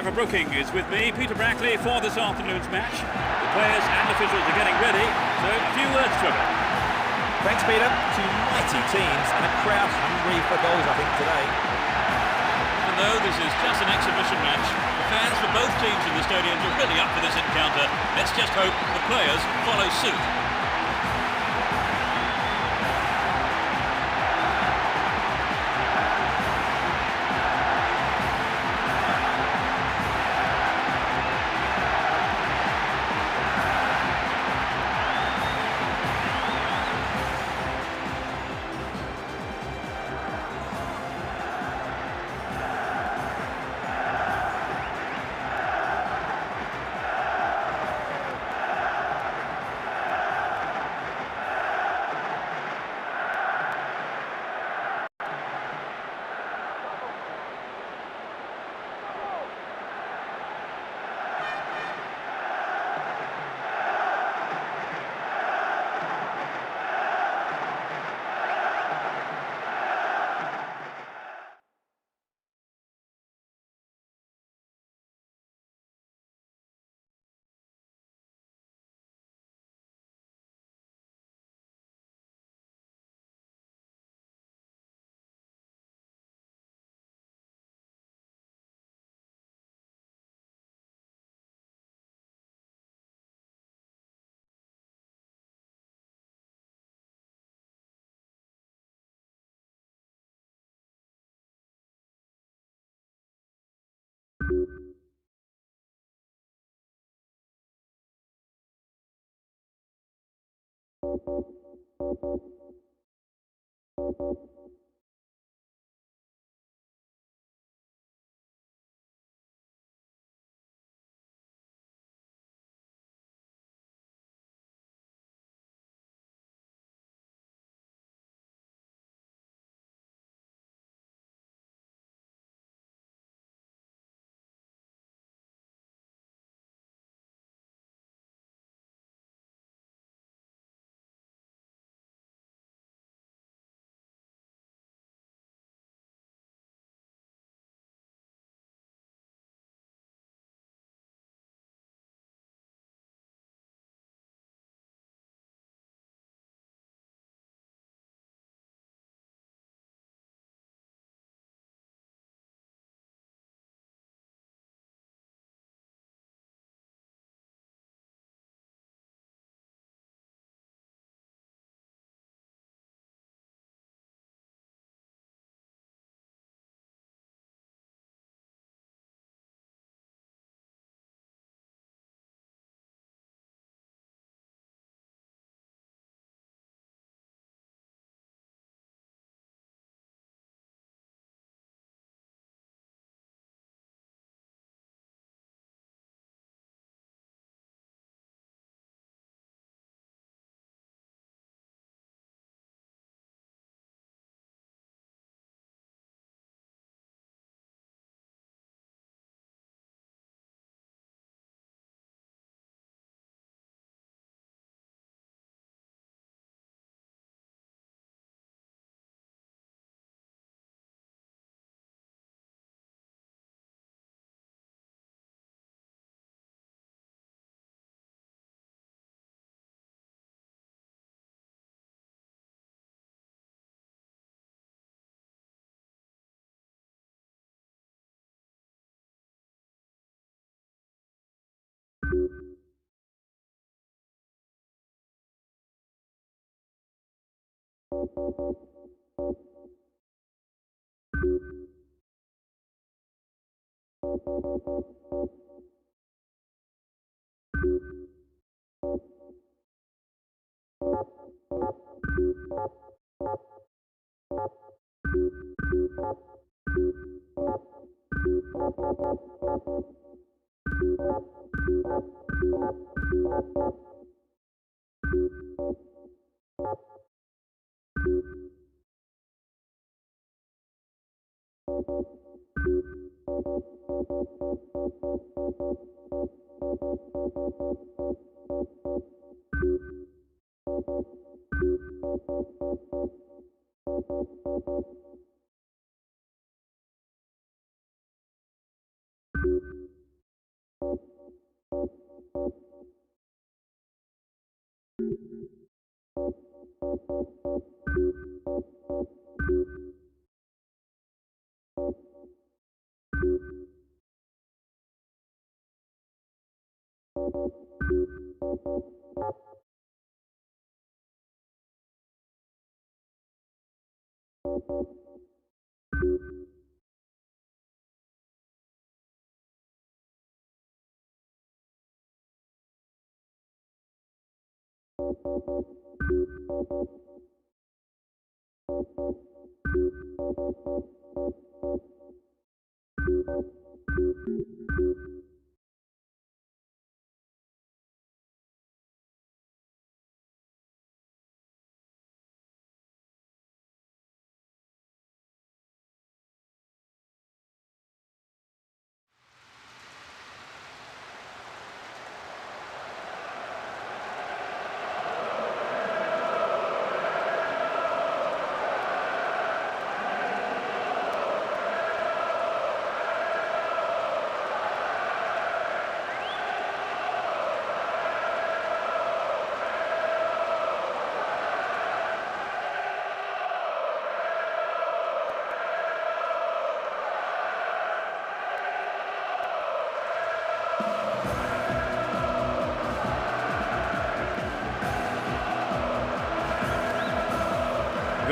Trevor Brooking is with me, Peter Brackley, for this afternoon's match. The players and officials are getting ready, so a few words, Trevor. Thanks, Peter. Two mighty teams and a crowd hungry for goals, I think, today. Even though this is just an exhibition match, the fans for both teams in the stadium are really up for this encounter. Let's just hope the players follow suit.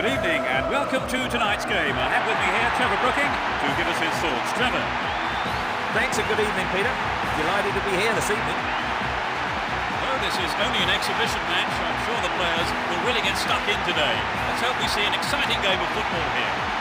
Good evening and welcome to tonight's game. I have with me here Trevor Brooking to give us his thoughts. Trevor. Thanks and good evening, Peter. Delighted to be here this evening. Though this is only an exhibition match, I'm sure the players will really get stuck in today. Let's hope we see an exciting game of football here.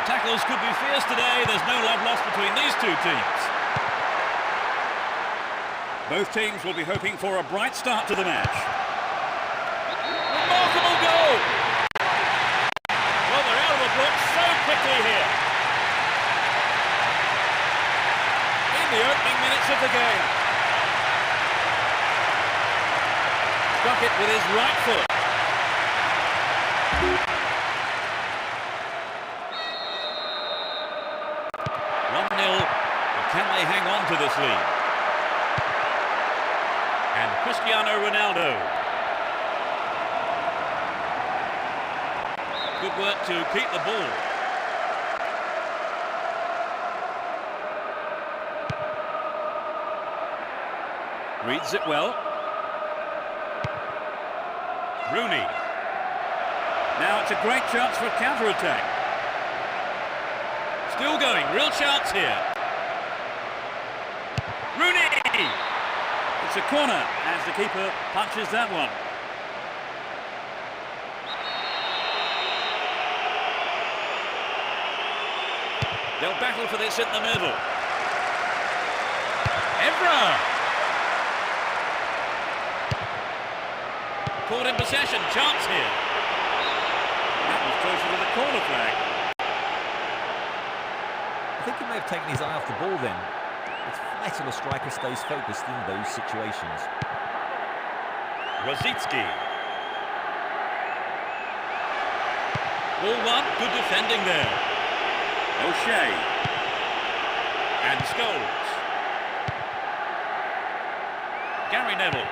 The tackles could be fierce today. There's no love lost between these two teams. Both teams will be hoping for a bright start to the match. Remarkable goal! Well, they're out of the blocks so quickly here. In the opening minutes of the game. Struck it with his right foot. 1-0, but can they hang on to this lead? And Cristiano Ronaldo. Good work to keep the ball. Reads it well. Rooney. Now it's a great chance for a counter-attack. Still going, real chance here. Rooney! It's a corner as the keeper punches that one. They'll battle for this in the middle. Evra! Caught in possession, chance here. That was closer to the corner flag. I think he may have taken his eye off the ball then. It's vital a striker stays focused in those situations. Rosicki. Ball one, good defending there. O'Shea. And Scholes. Gary Neville.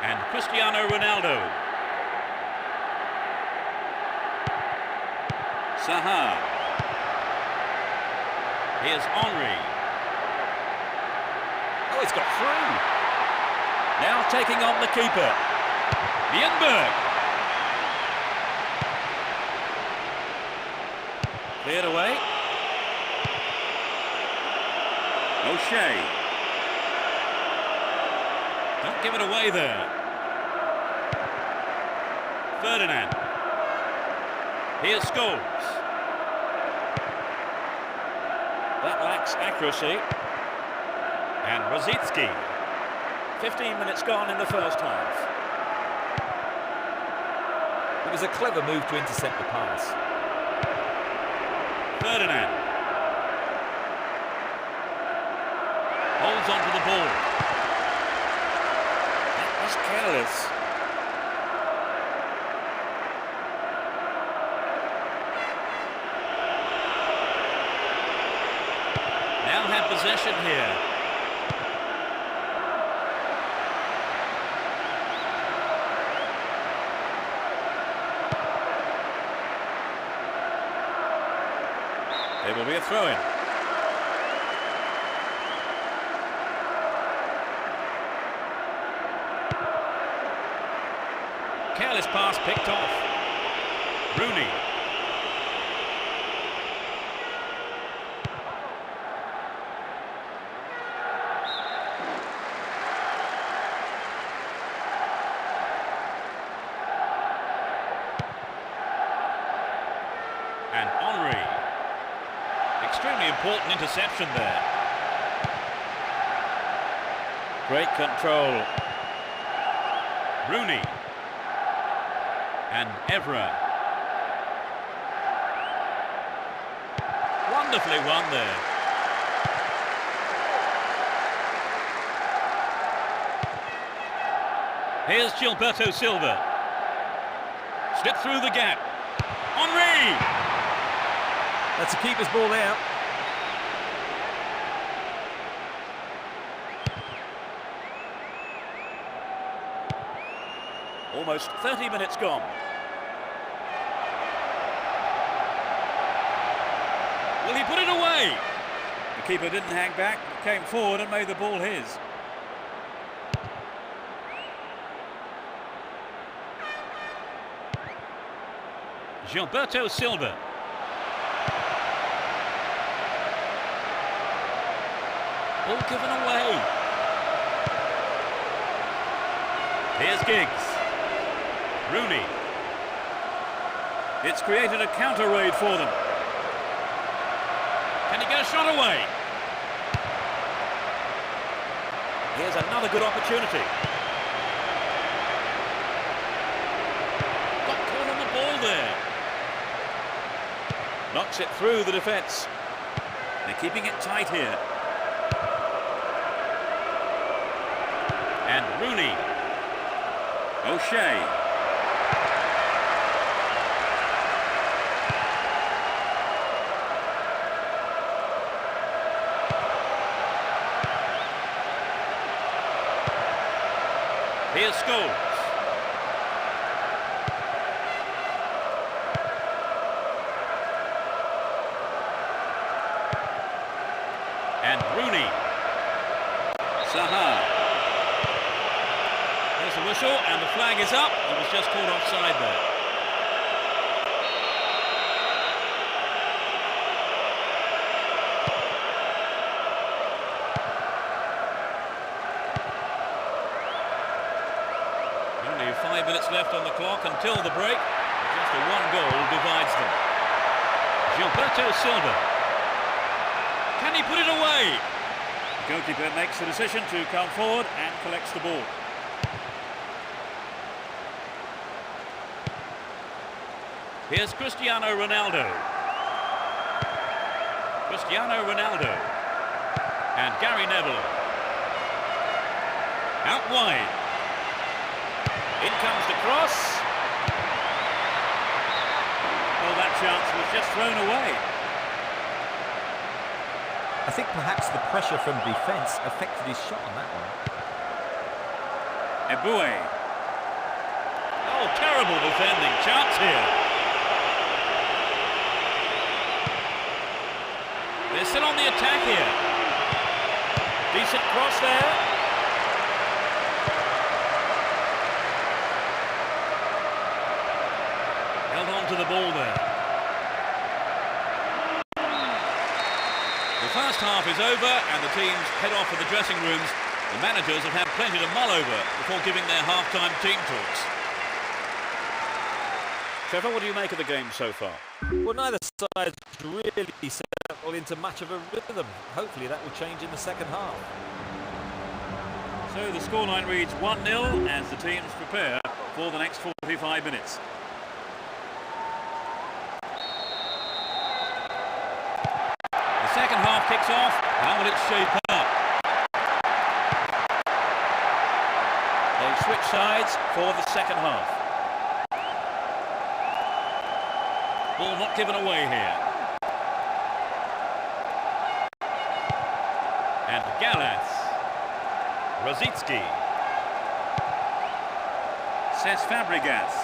And Cristiano Ronaldo. Zaha. Here's Henry. Oh, it's got through. Now taking on the keeper. Ljungberg. Cleared away. O'Shea. Don't give it away there. Ferdinand. Here's Scholes. That lacks accuracy. And Rosicki. 15 minutes gone in the first half. It was a clever move to intercept the pass. Ferdinand. Holds on to the ball. That was careless. Now have possession here. There will be a throw-in. Careless pass picked off. Rooney. And Henry. Extremely important interception there. Great control. Rooney. And Evra. Wonderfully won there. Here's Gilberto Silva. Slip through the gap. Henry! That's a keeper's ball out. Almost 30 minutes gone. Will he put it away? The keeper didn't hang back, came forward and made the ball his. Gilberto Silva. Ball given away. Here's Giggs. Rooney. It's created a counter raid for them. Can he get a shot away? Here's another good opportunity. Got caught on the ball there. Knocks it through the defence. They're keeping it tight here. And Rooney. O'Shea. Here's Scholes. And Rooney. Zaha. There's the whistle and the flag is up. It was just called offside there. Only 5 minutes left on the clock until the break. Just a one goal divides them. Gilberto Silva. Can he put it away? The goalkeeper makes the decision to come forward and collects the ball. Here's Cristiano Ronaldo. Cristiano Ronaldo. And Gary Neville. Out wide. In comes the cross. Oh, that chance was just thrown away. I think perhaps the pressure from defence affected his shot on that one. Eboué. Oh, terrible defending. Chance here. They're still on the attack here. Decent cross there. Held on to the ball there. The first half is over and the teams head off to the dressing rooms. The managers have had plenty to mull over before giving their half-time team talks. Trevor, what do you make of the game so far? Well, neither side's really settled into much of a rhythm. Hopefully that will change in the second half. So the scoreline reads 1-0 as the teams prepare for the next 45 minutes. The second half kicks off. How will it shape up? They switch sides for the second half. Ball not given away here. And Gallas. Rosicki. Cesc Fabregas.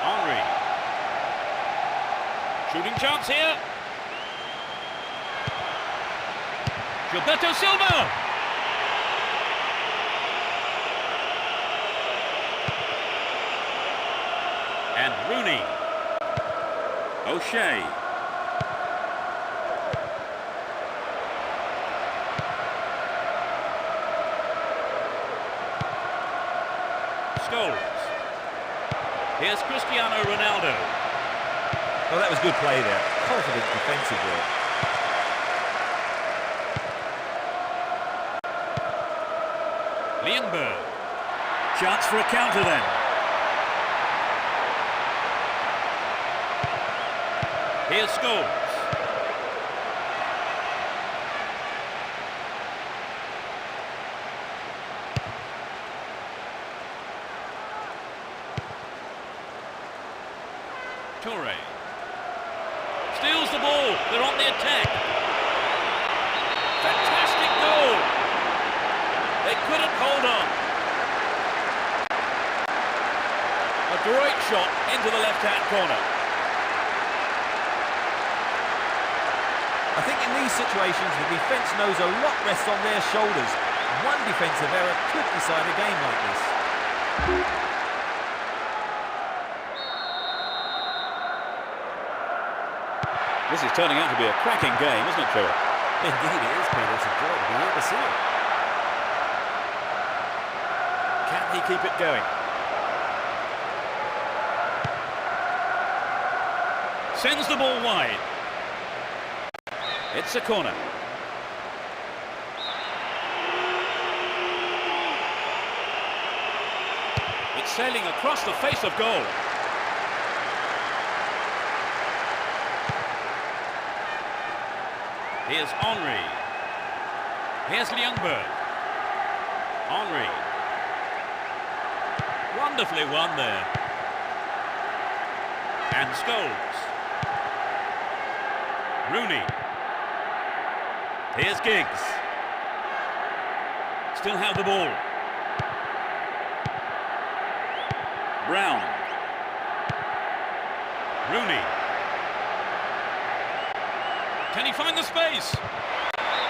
Henry. Shooting chance here. Gilberto Silva. And Rooney. O'Shea. Scholes. Here's Cristiano Ronaldo. Oh, that was good play there. Confident defensive work. Ljungberg. Chance for a counter then. Here's Scholes. Toure. Steals the ball. They're on the attack. Fantastic goal. They couldn't hold on. A great shot into the left-hand corner. I think in these situations the defence knows a lot rests on their shoulders. One defensive error could decide a game like this. This is turning out to be a cracking game, isn't it, Trevor? Indeed it is, Peter. It's a joy to be here to see it. Can he keep it going? Sends the ball wide. It's a corner. It's sailing across the face of goal. Here's Henry. Here's Ljungberg. Henry. Wonderfully won there. And Scholes. Rooney. Here's Giggs. Still have the ball. Brown. Rooney. Can he find the space?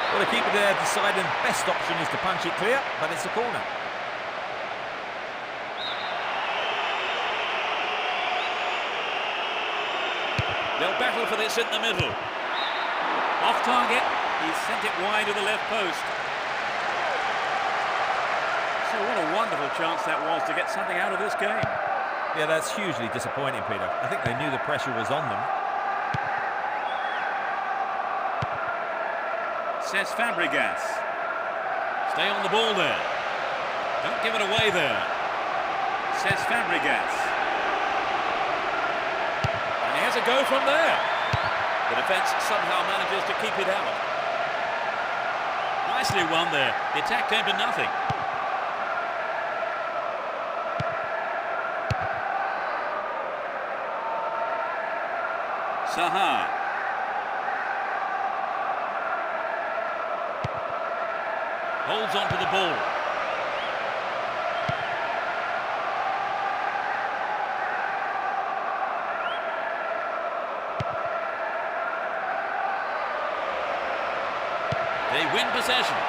Well, the keeper there deciding best option is to punch it clear, but it's a corner. They'll battle for this in the middle. Off target. He's sent it wide to the left post. So what a wonderful chance that was to get something out of this game. Yeah, that's hugely disappointing, Peter. I think they knew the pressure was on them. Cesc Fabregas. Stay on the ball there. Don't give it away there. Cesc Fabregas. And he has a go from there. The defence somehow manages to keep it out. Nicely won there. The attack came to nothing. Saha. Holds on to the ball. They win possession.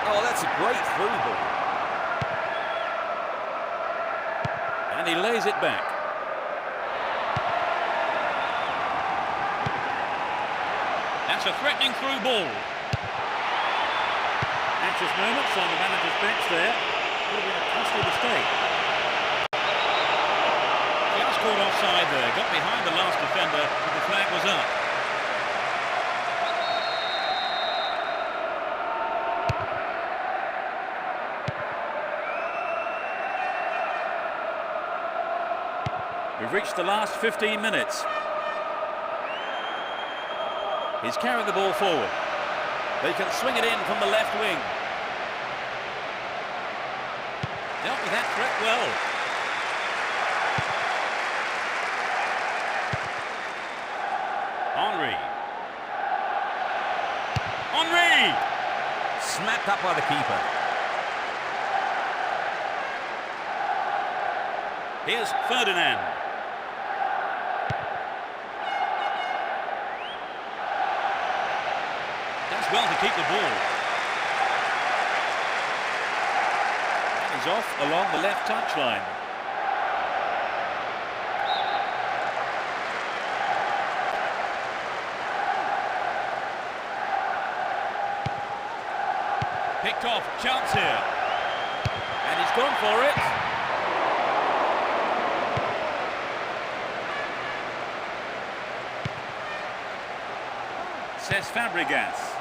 Oh, that's a great through ball. And he lays it back. That's a threatening through ball. Anxious moments on the manager's bench there. Could have been a costly mistake. caught offside there. Got behind the last defender, but the flag was up. We've reached the last 15 minutes. He's carried the ball forward. They can swing it in from the left wing. Dealt with that threat well. Henry. Henry! Snapped up by the keeper. Here's Ferdinand. Does well to keep the ball. He's off along the left touchline. Picked off, chance here. And he's gone for it. Cesc Fabregas.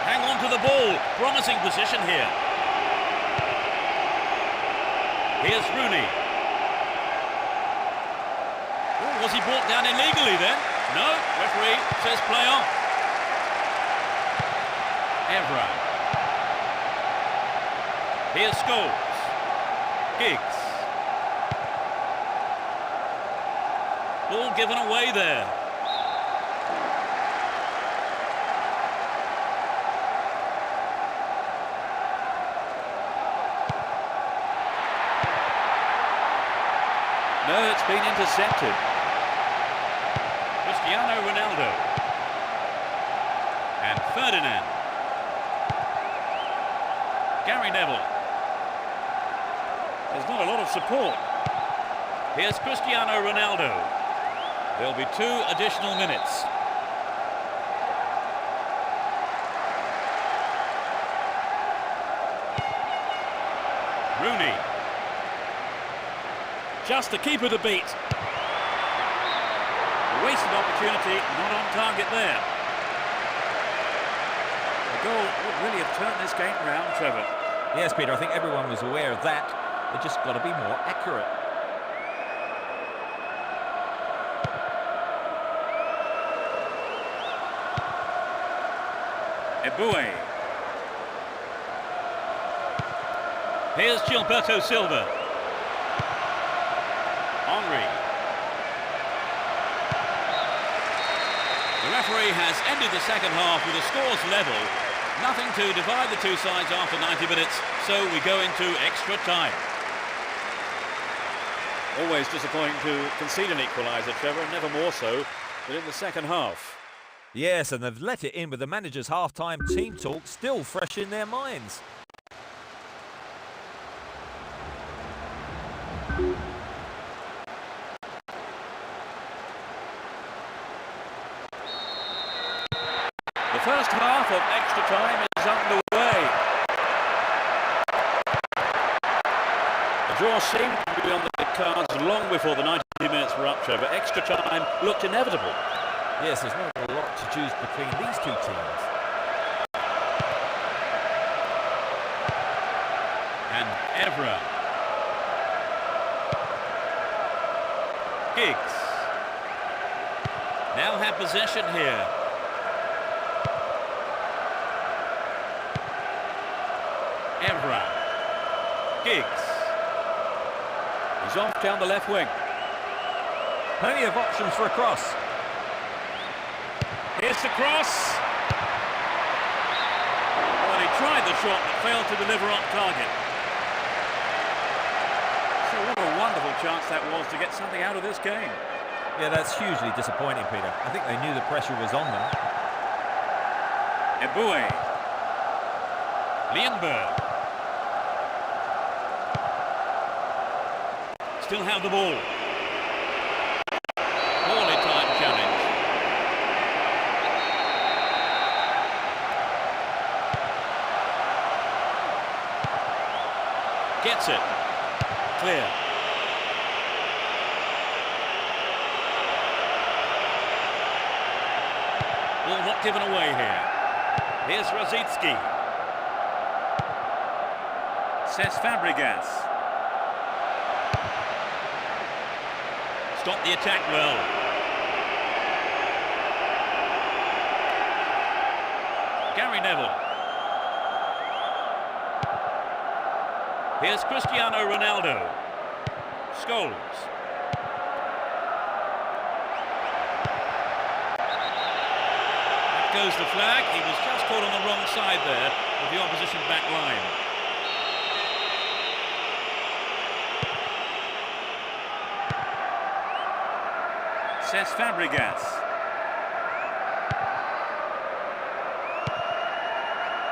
Hang on to the ball. Promising position here. Here's Rooney. Oh, was he brought down illegally then? No, referee says play on. Evra. Here's Scholes. Giggs. Ball given away there. No, it's been intercepted. Cristiano Ronaldo. And Ferdinand. Gary Neville. There's not a lot of support. Here's Cristiano Ronaldo. There'll be 2 additional minutes. Rooney. Just the keeper to beat. Wasted opportunity, not on target there. The goal would really have turned this game round, Trevor. Yes, Peter, I think everyone was aware of that. They just got to be more accurate. Eboué. Here's Gilberto Silva. Henry. The referee has ended the second half with the scores level. Nothing to divide the two sides after 90 minutes, so we go into extra time. Always disappointing to concede an equaliser, Trevor, never more so than in the second half. Yes, and they've let it in with the manager's half-time team talk still fresh in their minds. The first half of extra time is underway. The draw seemed to be on the cards long before the 90 minutes were up, Trevor. Extra time looked inevitable. Yes, there's not a lot to choose between these two teams. And Evra. Giggs. Now have possession here. Evra. Giggs. He's off down the left wing. Plenty of options for a cross. Here's the cross. Well, he tried the shot but failed to deliver on target. So what a wonderful chance that was to get something out of this game. Yeah, that's hugely disappointing, Peter. I think they knew the pressure was on them. Eboué. Lienberg. Still have the ball. Poorly timed challenge. Gets it. Ball not given away here. Here's Rosicki. Cesc Fabregas. Stop the attack well. Gary Neville. Here's Cristiano Ronaldo. Scholes. That goes the flag. He was just caught on the wrong side there of the opposition back line. Cesc Fabregas.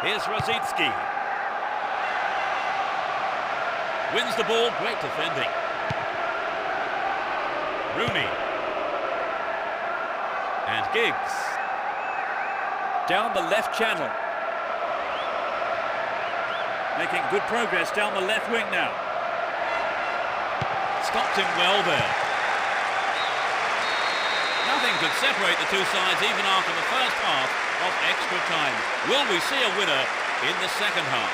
Here's Rosicki. Wins the ball, great defending. Rooney. And Giggs. Down the left channel. Making good progress down the left wing now. Stopped him well there. Nothing could separate the two sides even after the first half of extra time. Will we see a winner in the second half?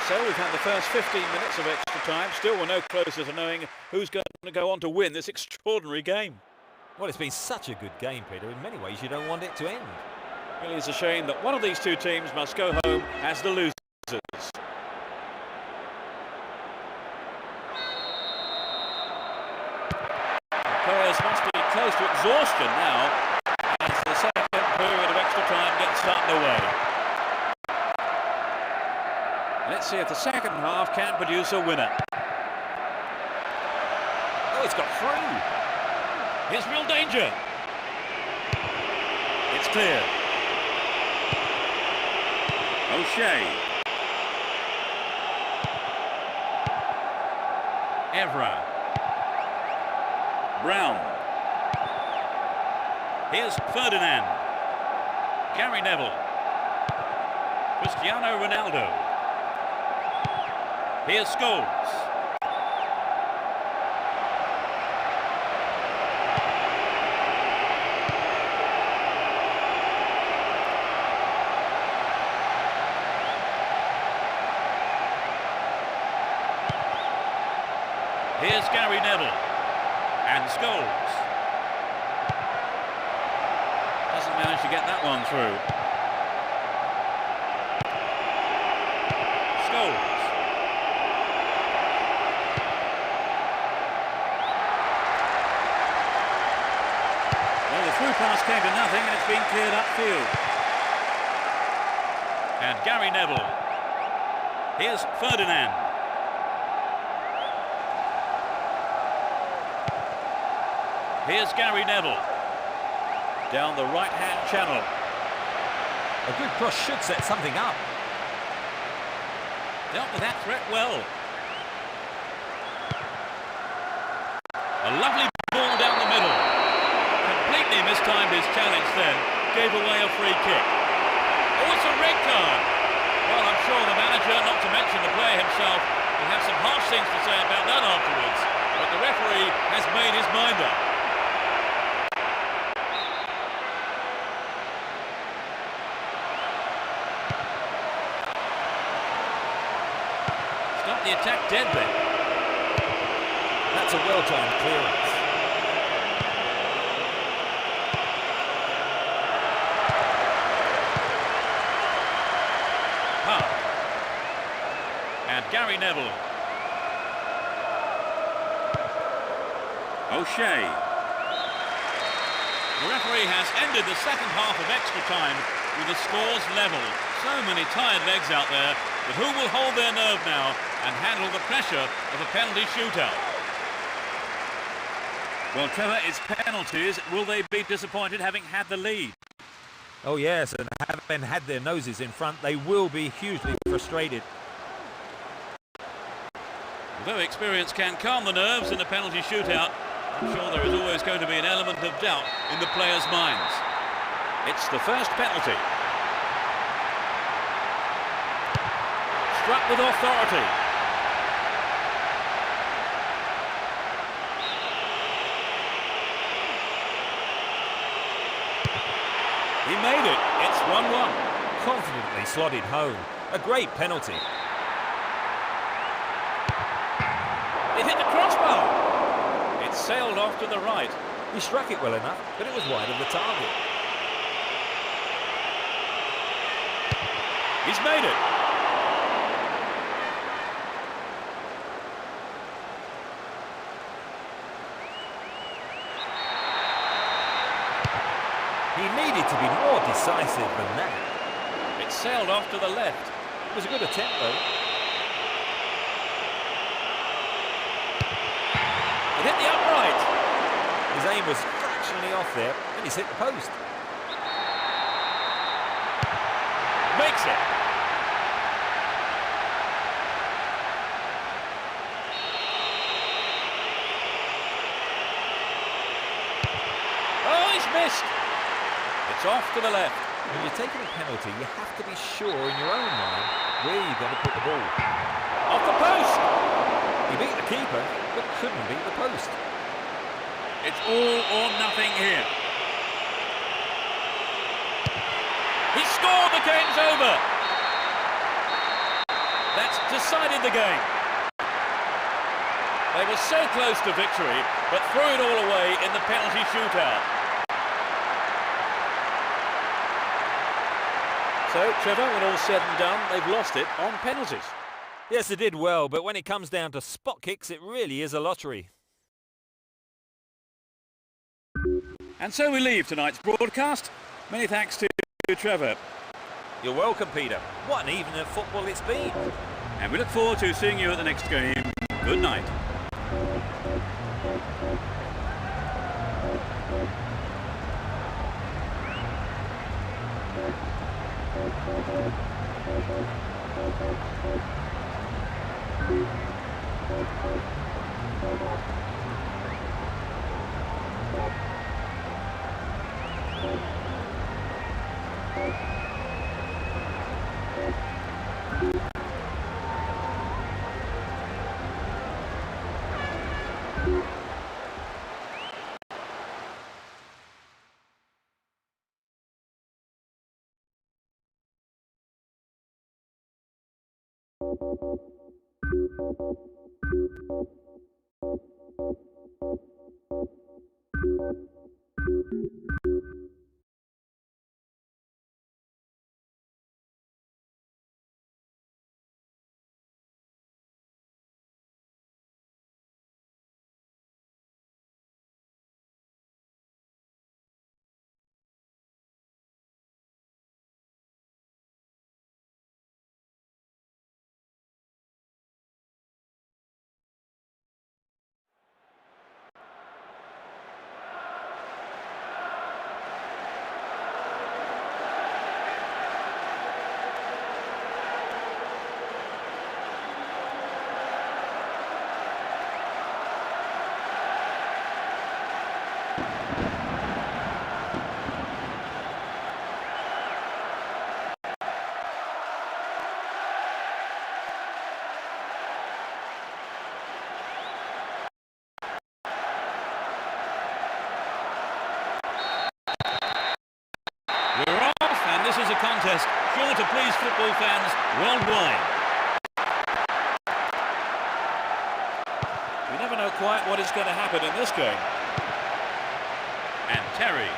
So we've had the first 15 minutes of extra time. Still we're no closer to knowing who's going to go on to win this extraordinary game. Well, it's been such a good game, Peter. In many ways, you don't want it to end. Really, it's a shame that one of these two teams must go home as the losers. Players must be close to exhaustion now as the second period of extra time gets underway. Let's see if the second half can produce a winner. Oh, it's got through. Here's real danger. It's clear. O'Shea. Evra. Brown. Here's Ferdinand. Gary Neville. Cristiano Ronaldo. Here's Scholes. Here's Gary Neville. And Scholes. Doesn't manage to get that one through. Scholes. Well, the through pass came to nothing and it's been cleared upfield. And Gary Neville. Here's Ferdinand. Here's Gary Neville. Down the right-hand channel. A good cross should set something up. Dealt with that threat well. A lovely ball down the middle. Completely mistimed his challenge then. Gave away a free kick. Oh, it's a red card. Well, I'm sure the manager, not to mention the player himself, will have some harsh things to say about that afterwards. But the referee has made his mind up. The attack dead then. That's a well-timed clearance. Hunt. And Gary Neville. O'Shea. The referee has ended the second half of extra time with the scores level. So many tired legs out there, but who will hold their nerve now and handle the pressure of a penalty shootout? Well, Trevor, it's penalties. Will they be disappointed having had the lead? Oh yes, and having had their noses in front, they will be hugely frustrated. Although experience can calm the nerves in a penalty shootout, I'm sure there is always going to be an element of doubt in the players' minds. It's the first penalty. Struck with authority. He made it. It's 1-1. Confidently slotted home. A great penalty. It hit the crossbar. It sailed off to the right. He struck it well enough, but it was wide of the target. He's made it. He needed to be more decisive than that. It sailed off to the left. It was a good attempt, though. It hit the upright. His aim was fractionally off there, and he's hit the post. Makes it. Oh, he's missed. It's off to the left. When you're taking a penalty, you have to be sure in your own mind where you're going to put the ball. Off the post. He beat the keeper, but couldn't beat the post. It's all or nothing here. He scored. The game's over. That's decided the game. They were so close to victory, but threw it all away in the penalty shootout. So, Trevor, when all's said and done, they've lost it on penalties. Yes, they did well, but when it comes down to spot kicks, it really is a lottery. And so we leave tonight's broadcast. Many thanks to Trevor. You're welcome, Peter. What an evening of football it's been. And we look forward to seeing you at the next game. Good night. This is a contest sure to please football fans worldwide. You never know quite what is going to happen in this game. And Terry.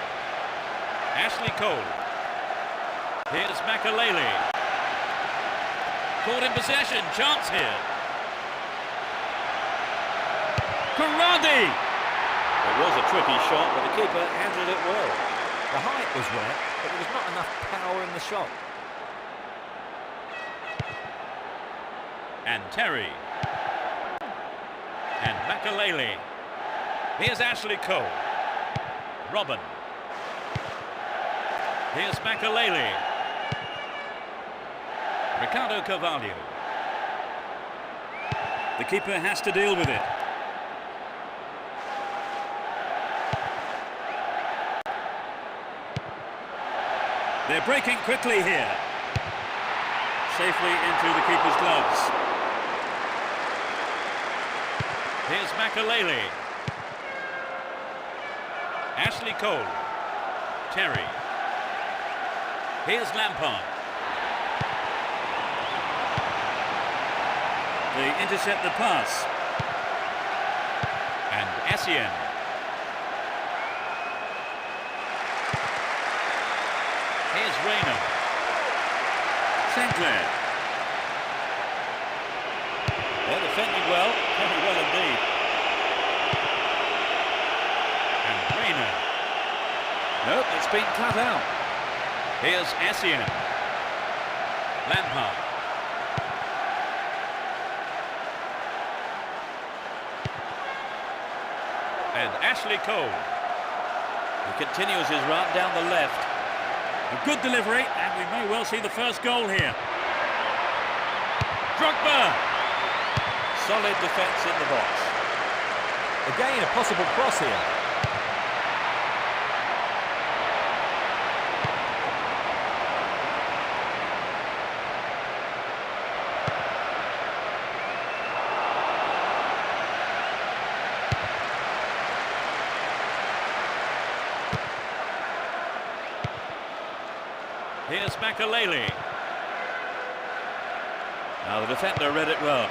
Ashley Cole. Here's Makalele. Caught in possession. Chance here. Karadi! It was a tricky shot, but the keeper handled it well. The height was right, but there was not enough power in the shot. And Terry. And Makalele. Here's Ashley Cole. Robin. Here's Makalele. Ricardo Carvalho. The keeper has to deal with it. They're breaking quickly here. Safely into the keeper's gloves. Here's Makalele. Ashley Cole. Terry. Here's Lampard. They intercept the pass. And Essien. Here's Reina. Sinclair. They're defending well, very well indeed. And Reina. Nope, it's been cut out. Here's Essien. Lampard. And Ashley Cole. He continues his run down the left. A good delivery, and we may well see the first goal here. Drogba. Solid defence in the box. Again, a possible cross here. Here's Makalele. Now the defender read it well.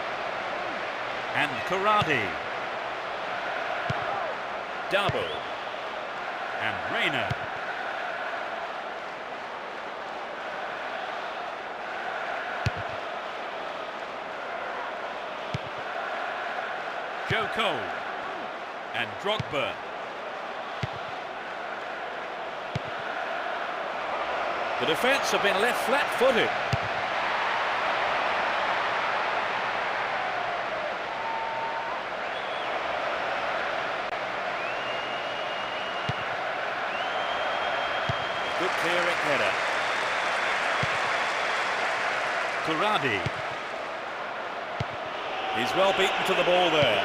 And Karadi. Dabo. And Reina. Joe Cole. And Drogba. The defence have been left flat-footed. Good clearing header. Karadi. He's well beaten to the ball there.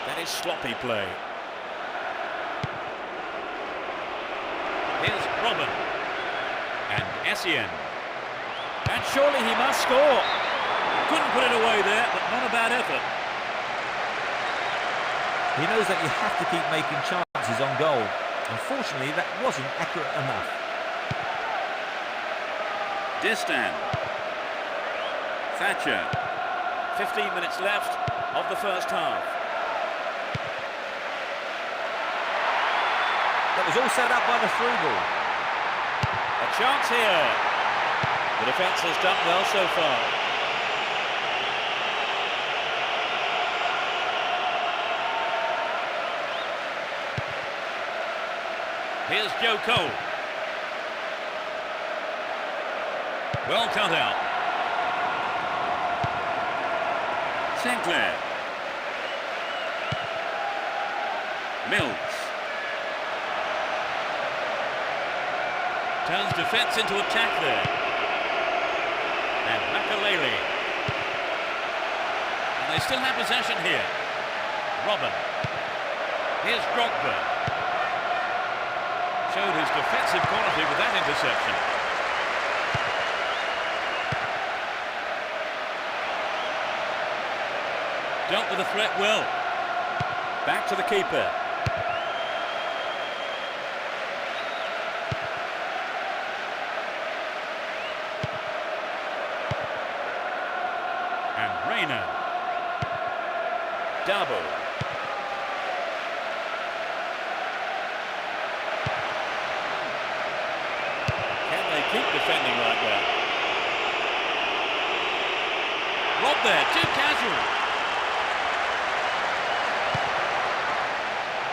That is sloppy play. Here's Robin. And Essien. And surely he must score. Couldn't put it away there, but not a bad effort. He knows that you have to keep making chances on goal. Unfortunately, that wasn't accurate enough. Distan. Thatcher. 15 minutes left of the first half. That was all set up by the through ball. A chance here. The defence has done well so far. Here's Joe Cole. Well cut out. Sinclair. Mills. Turns defence into attack there. And Makalele. And they still have possession here. Robin. Here's Drogba. Showed his defensive quality with that interception. Dealt with the threat well. Back to the keeper. And Reina. Dabo. Can they keep defending like that? Rob there, too casual.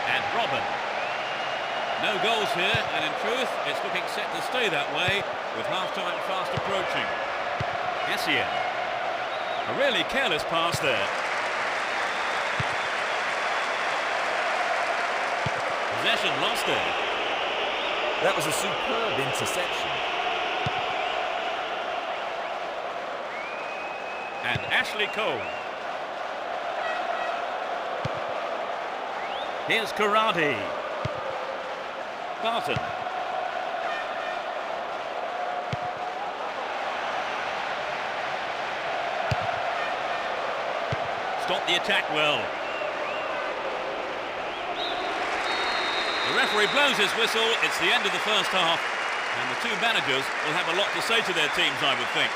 And Robin. No goals here, and in truth, it's looking set to stay that way with half-time fast approaching. Essien. A really careless pass there. Possession lost there. That was a superb interception. And Ashley Cole. Here's Karadi. Barton. Stop the attack well. The referee blows his whistle. It's the end of the first half. And the two managers will have a lot to say to their teams, I would think.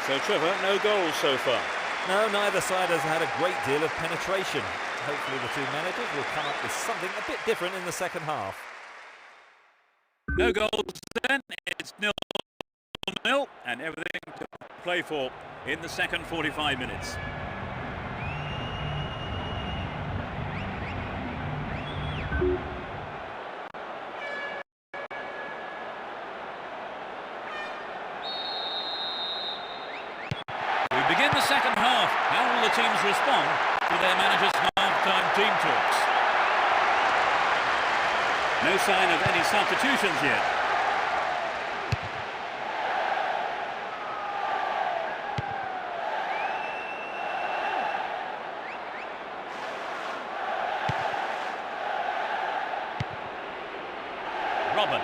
So, Trevor, no goals so far. No, neither side has had a great deal of penetration. Hopefully the two managers will come up with something a bit different in the second half. No goals then. It's 0-0 and everything to play for in the second 45 minutes. We begin the second half. How will the teams respond to their manager's half-time team talks? No sign of any substitutions yet. Robin.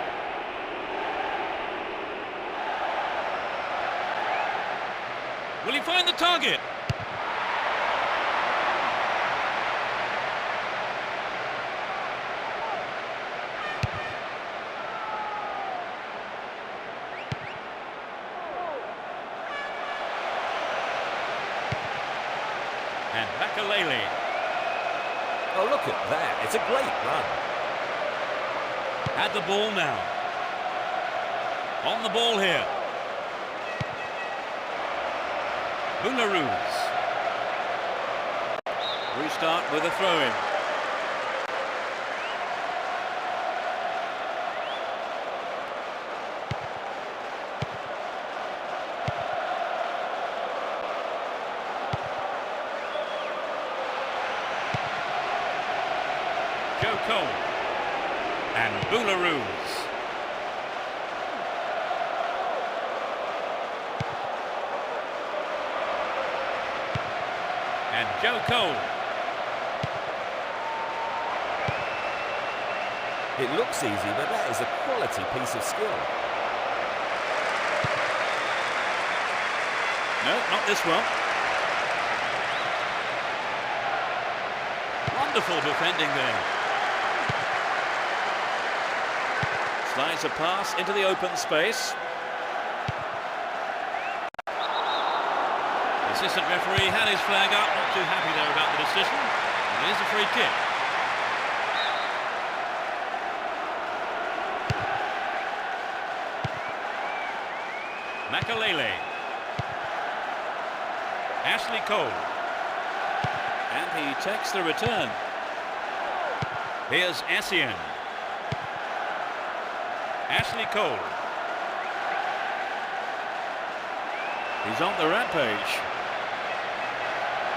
Will he find the target? And Makalele. Oh, look at that. It's a great run. Had the ball now. On the ball here. Boularus. Restart with a throw-in. Joe Cole. And Boularus. And Joe Cole. It looks easy, but that is a quality piece of skill. No, not this one. Wonderful defending there. Slides a pass into the open space. The assistant referee had his flag up, not too happy there about the decision. And it is a free kick. Makalele. Ashley Cole. And he takes the return. Here's Essien. Ashley Cole. He's on the rampage.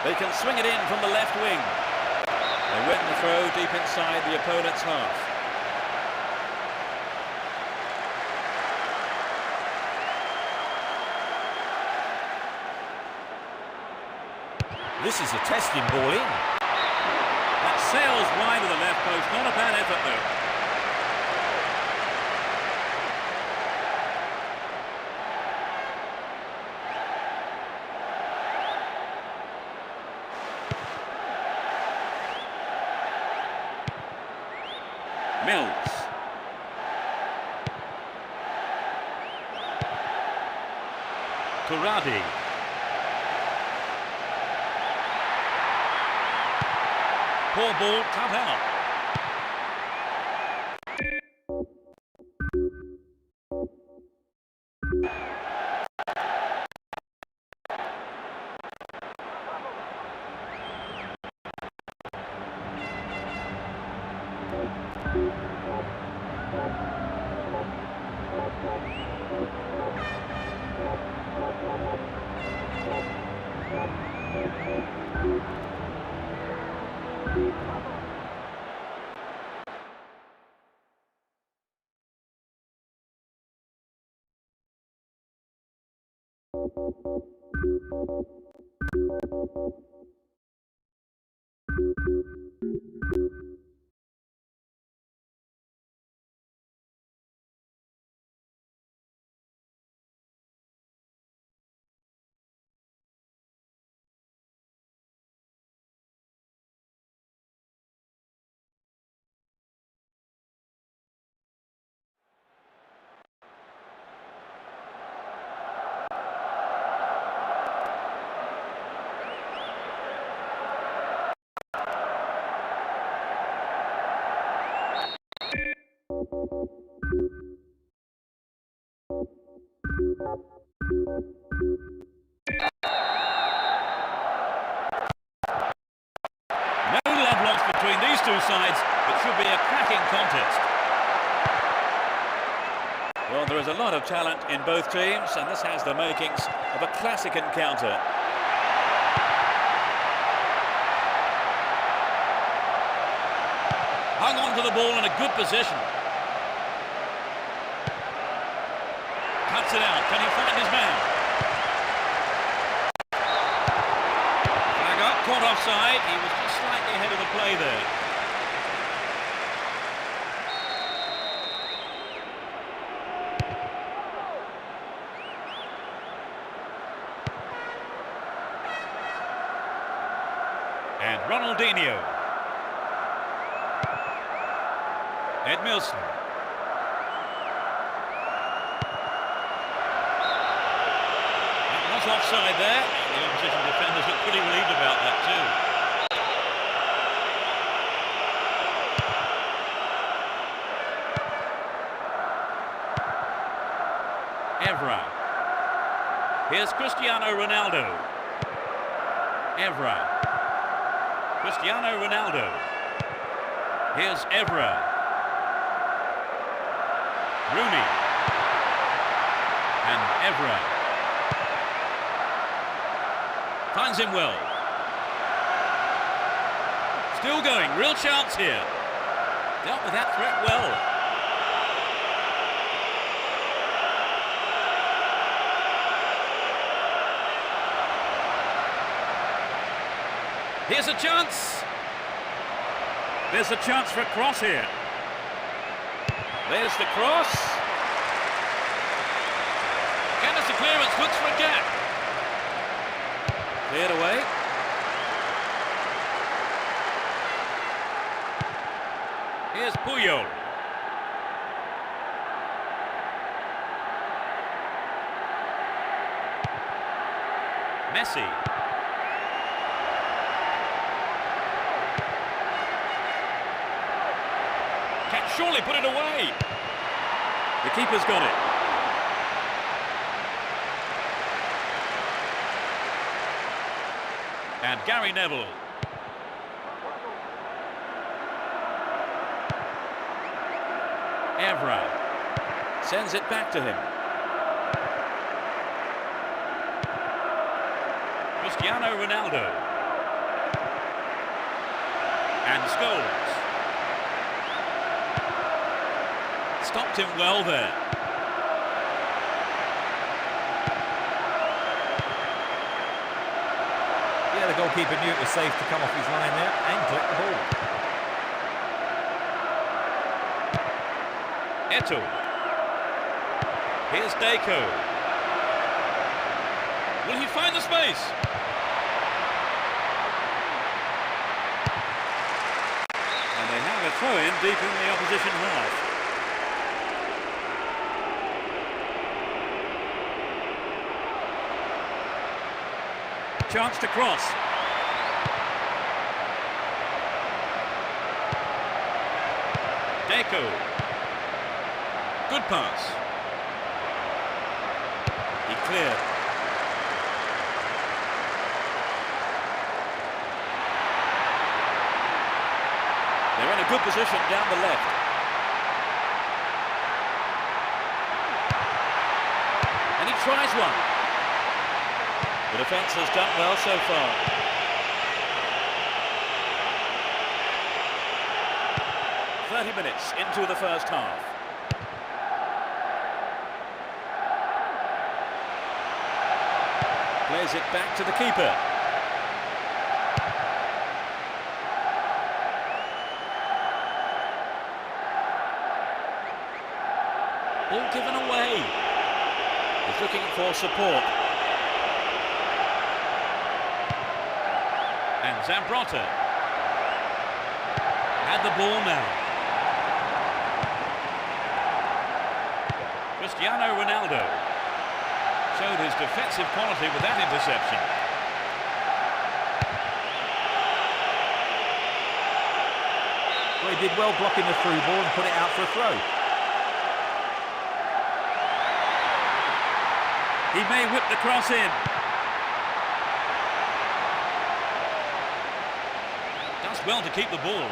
They can swing it in from the left wing. They win the throw deep inside the opponent's half. This is a testing ball in. That sails wide of the left post. Not a bad effort though. Mills. Turadi. Poor ball cut out. No love lost between these two sides. It should be a cracking contest. Well, there is a lot of talent in both teams, and this has the makings of a classic encounter. Hung on to the ball in a good position. Cuts it out. Can he find his man? Flag up, caught offside. He was just slightly ahead of the play there. And Ronaldinho. Edmilson. That was offside there. The opposition defenders look pretty relieved about that too. Evra. Here's Cristiano Ronaldo. Evra. Cristiano Ronaldo. Here's Evra. Rooney. And Evra. Finds him well. Still going, real chance here. Dealt with that threat well. Here's a chance. There's a chance for a cross here. There's the cross. Again, the clearance, looks for a gap. Cleared away. Here's Puyol. Messi. Can surely put it away. The keeper's got it. And Gary Neville. Evra sends it back to him. Cristiano Ronaldo. And Scholes. Stopped him well there. Yeah, the goalkeeper knew it was safe to come off his line there and collect the ball. Eto'o. Here's Deco. Will he find the space? And they have a throw-in deep in the opposition half. Chance to cross. Deco. Good pass. He cleared. They're in a good position down the left. And he tries one. The defence has done well so far. Minutes into the first half. Plays it back to the keeper. Ball given away. He's looking for support. And Zambrotta had the ball now. Cristiano Ronaldo showed his defensive quality with that interception. Well, he did well blocking the through ball and put it out for a throw. He may whip the cross in. Does well to keep the ball.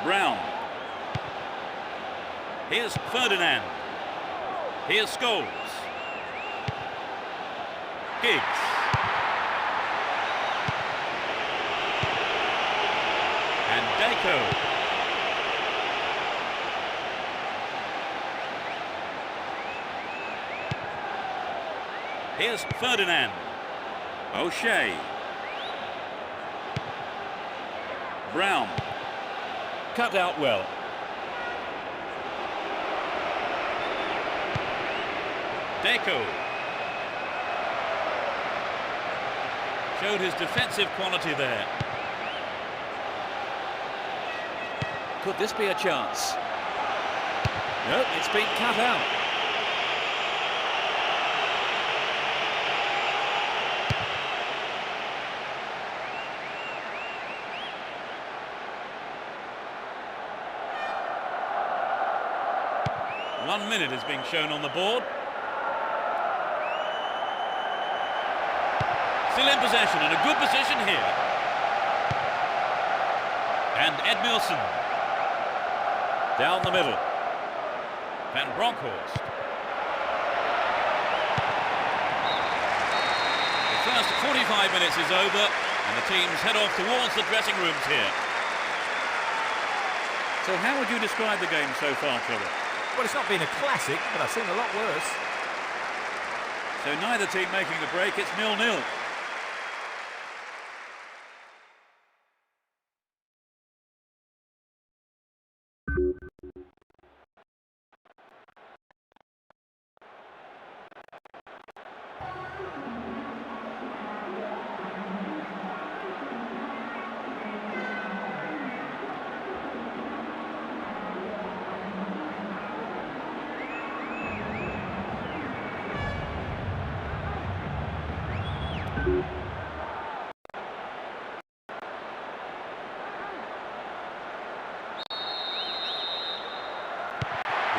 Brown. Here's Ferdinand. Here's Scholes. Giggs. And Deco. Here's Ferdinand. O'Shea. Brown. Cut out well. Deco. Showed his defensive quality there. Could this be a chance? No, it's been cut out. One minute is being shown on the board. Still in possession, in a good position here. And Edmilson. Down the middle. Van Bronckhorst. The first 45 minutes is over, and the teams head off towards the dressing rooms here. So how would you describe the game so far, Trevor? Well, it's not been a classic, but I've seen a lot worse. So neither team making the break, it's 0-0.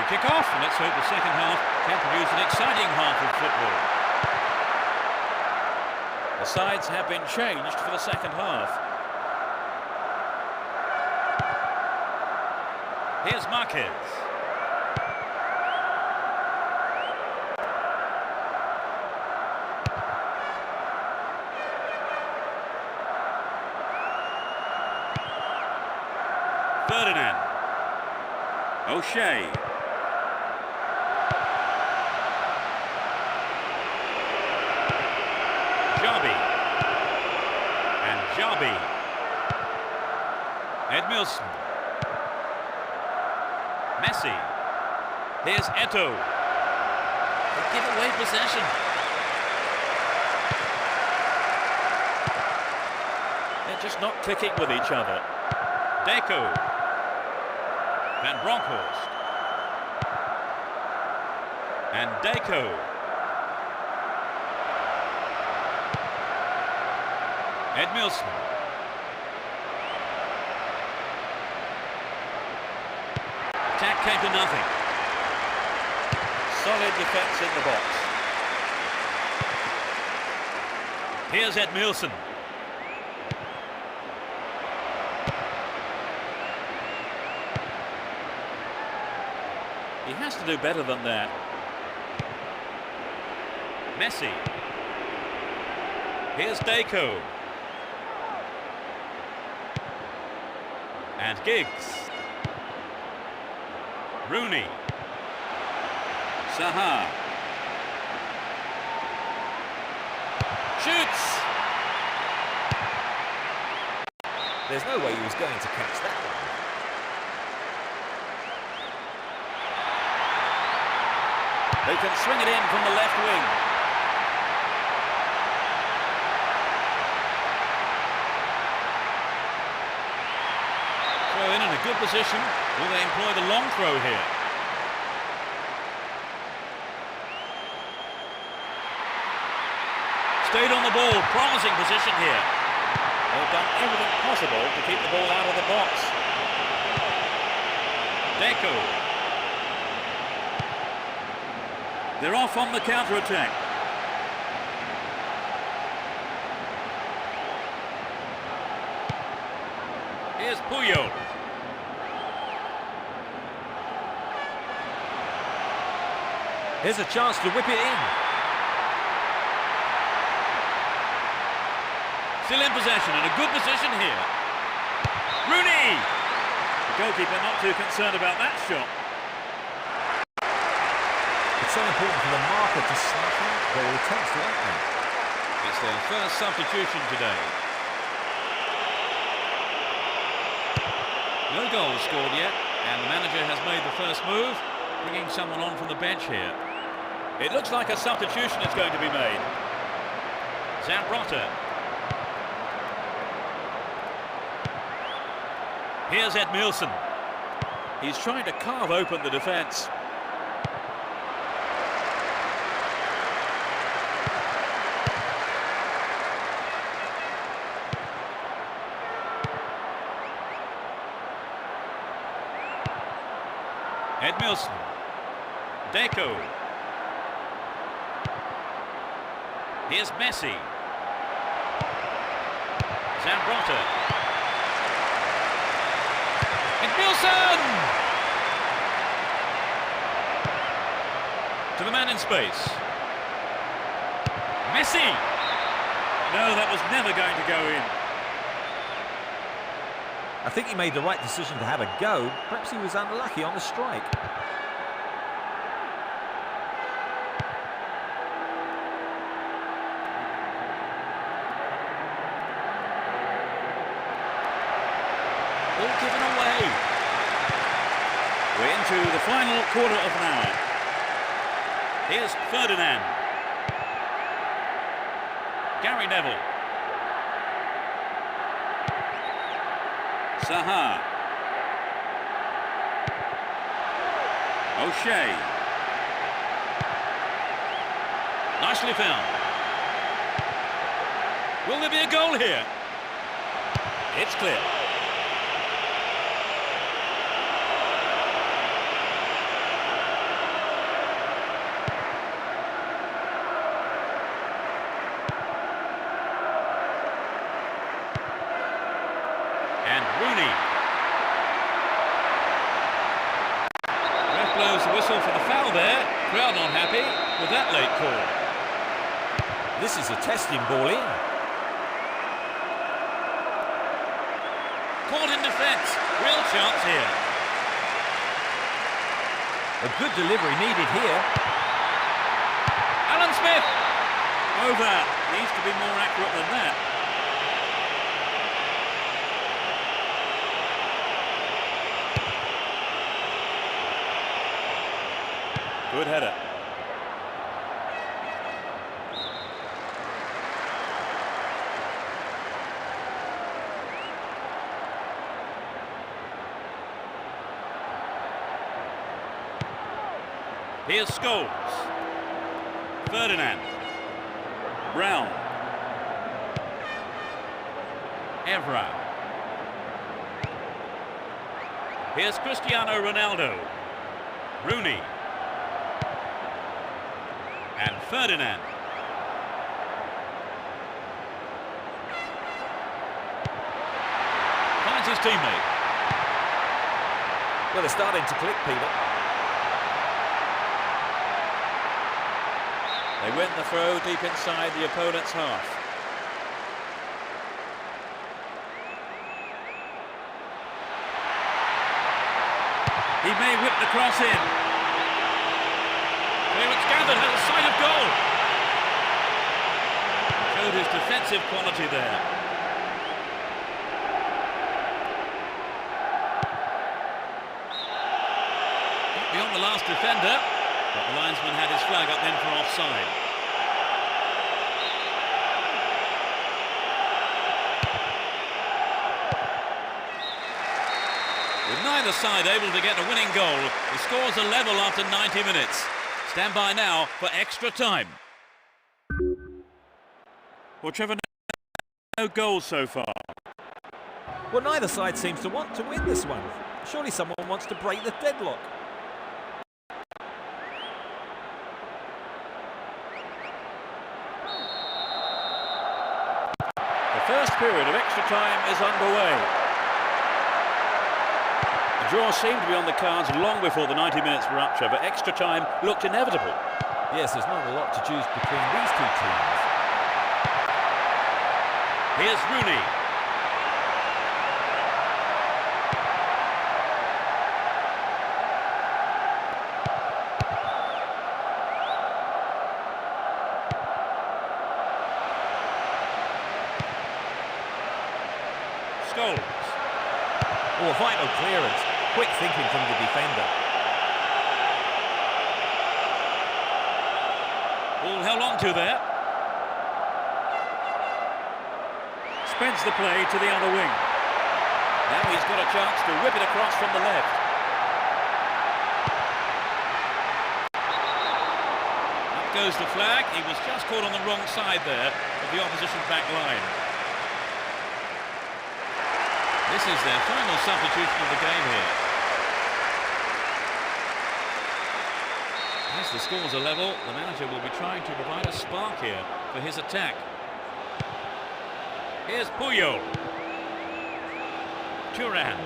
Kick off, and let's hope the second half can produce an exciting half of football. The sides have been changed for the second half. Here's Marquez. Ferdinand. O'Shea. Jarby. Edmilson. Messi. Here's Eto'o. They give away possession. They're just not clicking with each other. Deco. Van Bronckhorst. And Deco. Edmilson. Attack came to nothing. Solid defence in the box. Here's Edmilson. He has to do better than that. Messi. Here's Deco. And Giggs. Rooney. Zaha. Shoots! There's no way he was going to catch that one. They can swing it in from the left wing. In a good position. Will they employ the long throw here? Stayed on the ball, promising position here. They've done everything possible to keep the ball out of the box. Deco. They're off on the counter-attack. Here's Puyol. Here's a chance to whip it in. Still in possession and a good position here. Rooney! The goalkeeper not too concerned about that shot. It's so important for the marker to snuff out goal attempts like that. It's their first substitution today. No goals scored yet, and the manager has made the first move, bringing someone on from the bench here. It looks like a substitution is going to be made. Zambrotta. Here's Edmilson. He's trying to carve open the defence. Edmilson. Deco. Here's Messi. Zambrotta. Edmilson! To the man in space. Messi! No, that was never going to go in. I think he made the right decision to have a go. Perhaps he was unlucky on the strike. All given away. We're into the final quarter of an hour. Here's Ferdinand. Gary Neville. Zaha. O'Shea. Nicely found. Will there be a goal here? It's clear. And Rooney. Ref blows the whistle for the foul there. Crowd not happy with that late call. This is a testing ball in. Caught in defence. Real chance here. A good delivery needed here. Alan Smith. Over. Needs to be more accurate than that. Good header. Here's Scholes. Ferdinand. Brown. Evra. Here's Cristiano Ronaldo. Rooney. And Ferdinand. Finds his teammate. Well, they're starting to click, Peter. They win the throw deep inside the opponent's half. He may whip the cross in. Clearance gathered, has a sight of goal. Showed his defensive quality there. Got beyond the last defender, but the linesman had his flag up then for offside. With neither side able to get a winning goal, the scores are level after 90 minutes. Stand by now for extra time. Well, Trevor, no goals so far. Well, neither side seems to want to win this one. Surely someone wants to break the deadlock. The first period of extra time is underway. The draw seemed to be on the cards long before the 90 minutes were up, but extra time looked inevitable. Yes, there's not a lot to choose between these two teams. Here's Rooney. Scholes. Oh, a vital clearance. Quick thinking from the defender. Ball held on to there. Spreads the play to the other wing. Now he's got a chance to whip it across from the left. Up goes the flag. He was just caught on the wrong side there of the opposition back line. This is their final substitution of the game here. As the scores are level, the manager will be trying to provide a spark here for his attack. Here's Puyol. Thuram.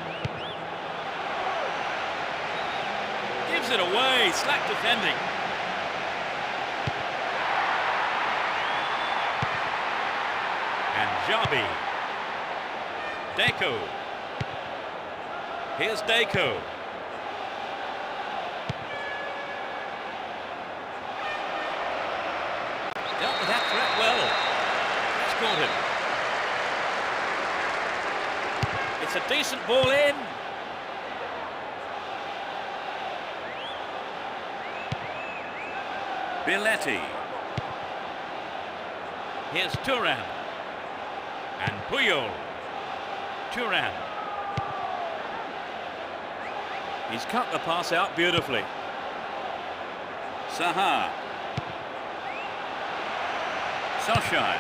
Gives it away, slack defending. And Xabi. Deco. Here's Deco. Dealt with that threat well. That's caught him. It's a decent ball in. Billetti. Here's Thuram. And Puyol. Thuram. He's cut the pass out beautifully. Saha. Solskjaer.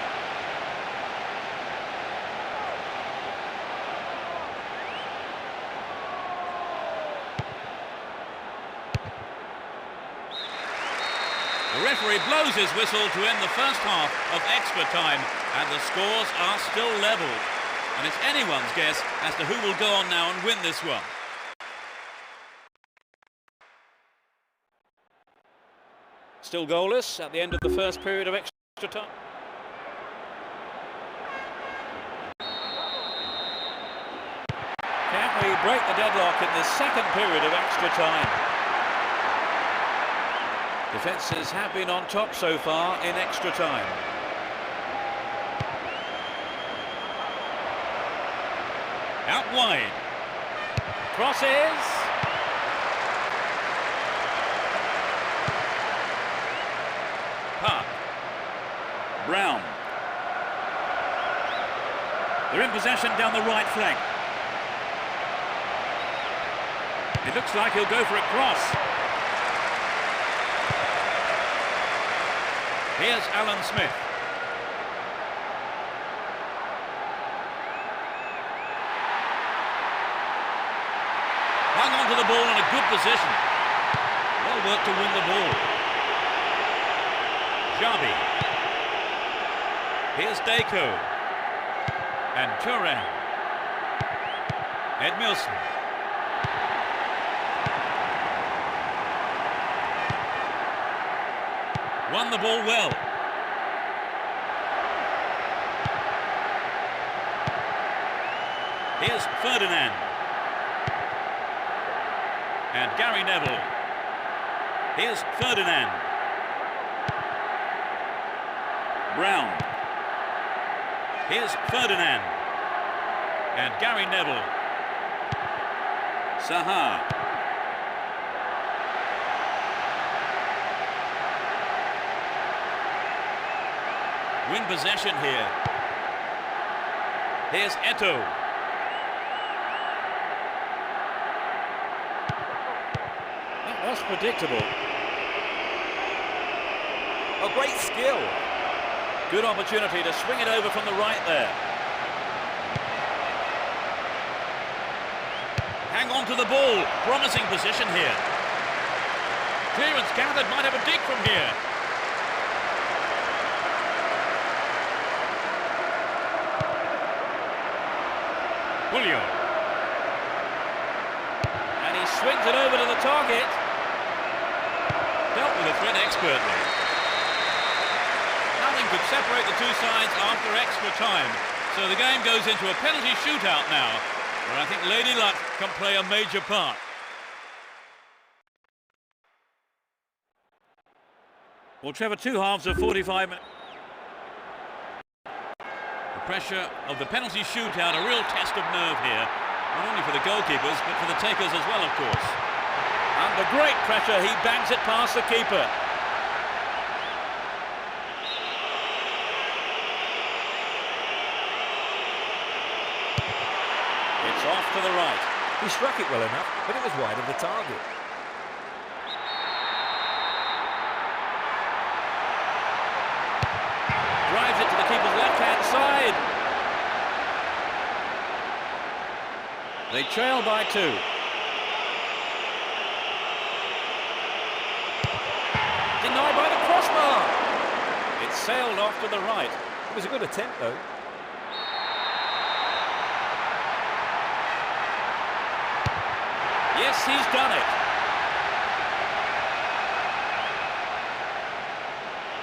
The referee blows his whistle to end the first half of extra time, and the scores are still level. And it's anyone's guess as to who will go on now and win this one. Still goalless at the end of the first period of extra time. Can we break the deadlock in this second period of extra time? Defences have been on top so far in extra time. Out wide. Crosses. Park. Brown. They're in possession down the right flank. It looks like he'll go for a cross. Here's Alan Smith. Hung on to the ball in a good position. Well worked to win the ball. Xabi. Here's Deco. And Thuram. Edmilson. Won the ball well. Here's Ferdinand. And Gary Neville. Here's Ferdinand. Brown. Here's Ferdinand. And Gary Neville. Saha. Win possession here. Here's Eto'o. That was predictable. A great skill. Good opportunity to swing it over from the right there. Hang on to the ball. Promising position here. Clearance gathered. Might have a dig from here. Julio. And he swings it over to the target. Dealt with the threat expertly. Nothing could separate the two sides after extra time. So the game goes into a penalty shootout now, where I think Lady Luck can play a major part. Well, Trevor, two halves of 45 minutes. The pressure of the penalty shootout, a real test of nerve here. Not only for the goalkeepers, but for the takers as well, of course. Under great pressure, he bangs it past the keeper. It's off to the right. He struck it well enough, but it was wide of the target. Drives it to the keeper's left-hand side. They trail by 2. Denied by the crossbar. It sailed off to the right. It was a good attempt, though. Yes, he's done it.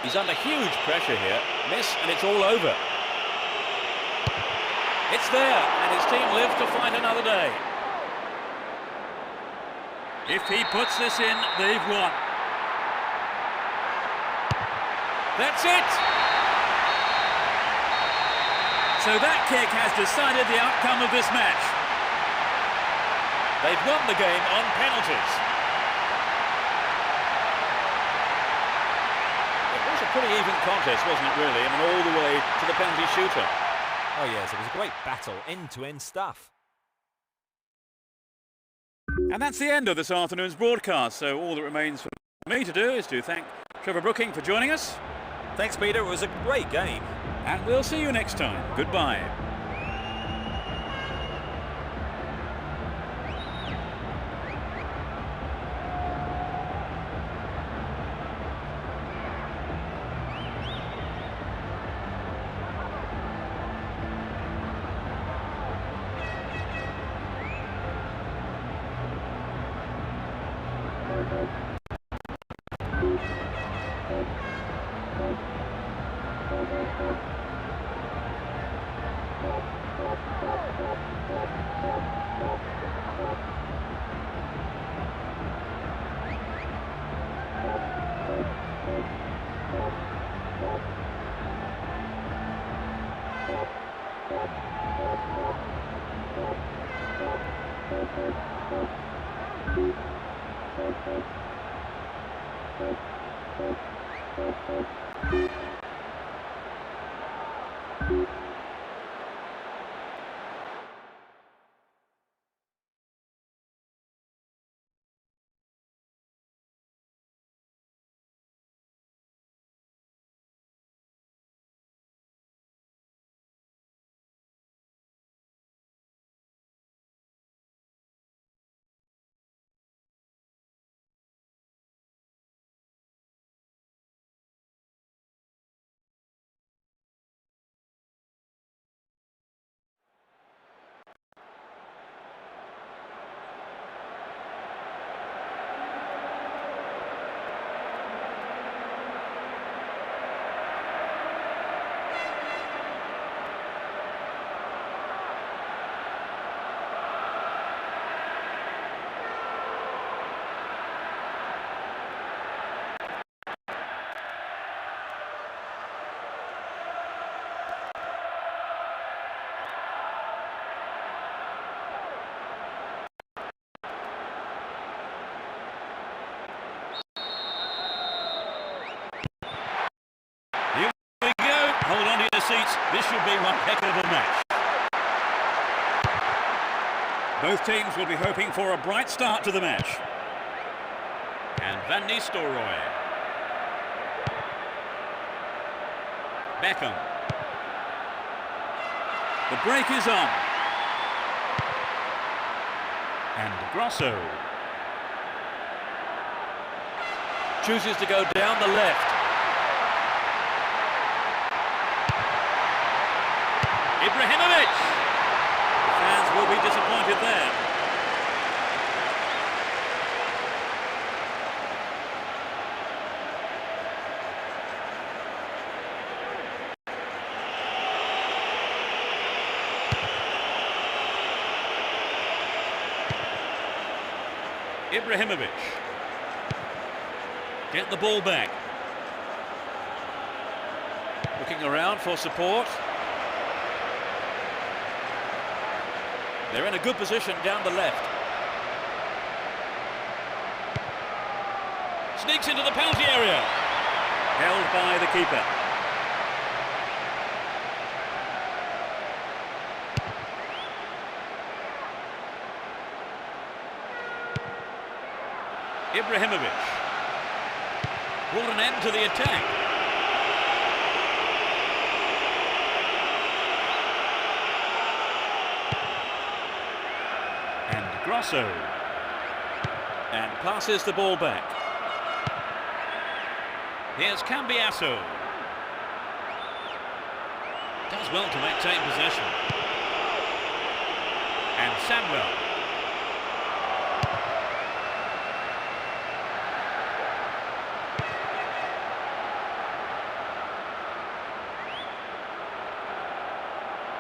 He's under huge pressure here. Miss, and it's all over. It's there, and his team live to fight another day. If he puts this in, they've won. That's it! So that kick has decided the outcome of this match. They've won the game on penalties. It was a pretty even contest, wasn't it, really? I mean, all the way to the penalty shootout. Oh yes, it was a great battle, end-to-end stuff. And that's the end of this afternoon's broadcast, so all that remains for me to do is to thank Trevor Brooking for joining us. Thanks, Peter. It was a great game. And we'll see you next time. Goodbye. Seats. This should be one heck of a match. Both teams will be hoping for a bright start to the match. And Van Nistelrooy. Beckham. The break is on. And Grosso chooses to go down the left. Ibrahimovic! The fans will be disappointed there. Ibrahimovic. Get the ball back. Looking around for support. They're in a good position down the left. Sneaks into the penalty area. Held by the keeper. Ibrahimovic. Brought an end to the attack. And Grosso. And passes the ball back. Here's Cambiasso. Does well to maintain possession. And Samuel.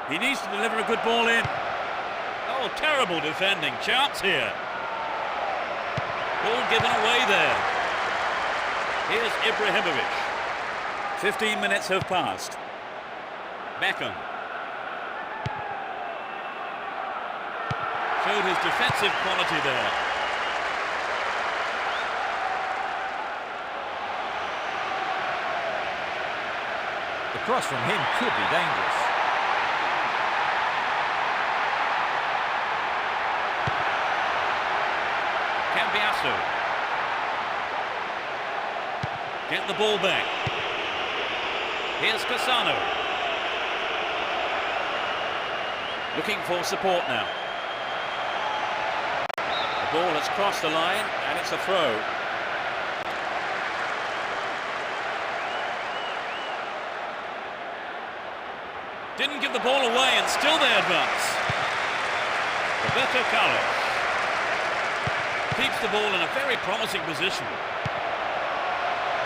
He needs to deliver a good ball in. Oh, terrible defending. Chance here. Ball given away there. Here's Ibrahimovic. 15 minutes have passed. Beckham. Showed his defensive quality there. The cross from him could be dangerous. Cambiasso. Get the ball back. Here's Cassano. Looking for support now. The ball has crossed the line and it's a throw. Didn't give the ball away and still they advance. Roberto Carlos. Keeps the ball in a very promising position.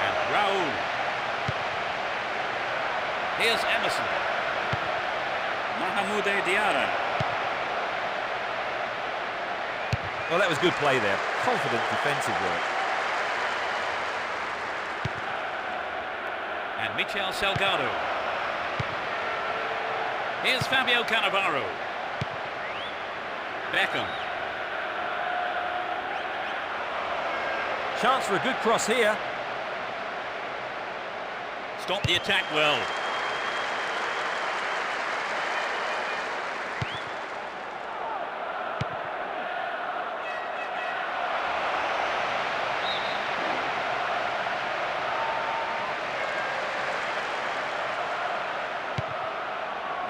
And Raul. Here's Emerson. Mahamoude Diarra. Well, that was good play there. Confident defensive work. And Michel Salgado. Here's Fabio Cannavaro. Beckham. Chance for a good cross here. Stop the attack well.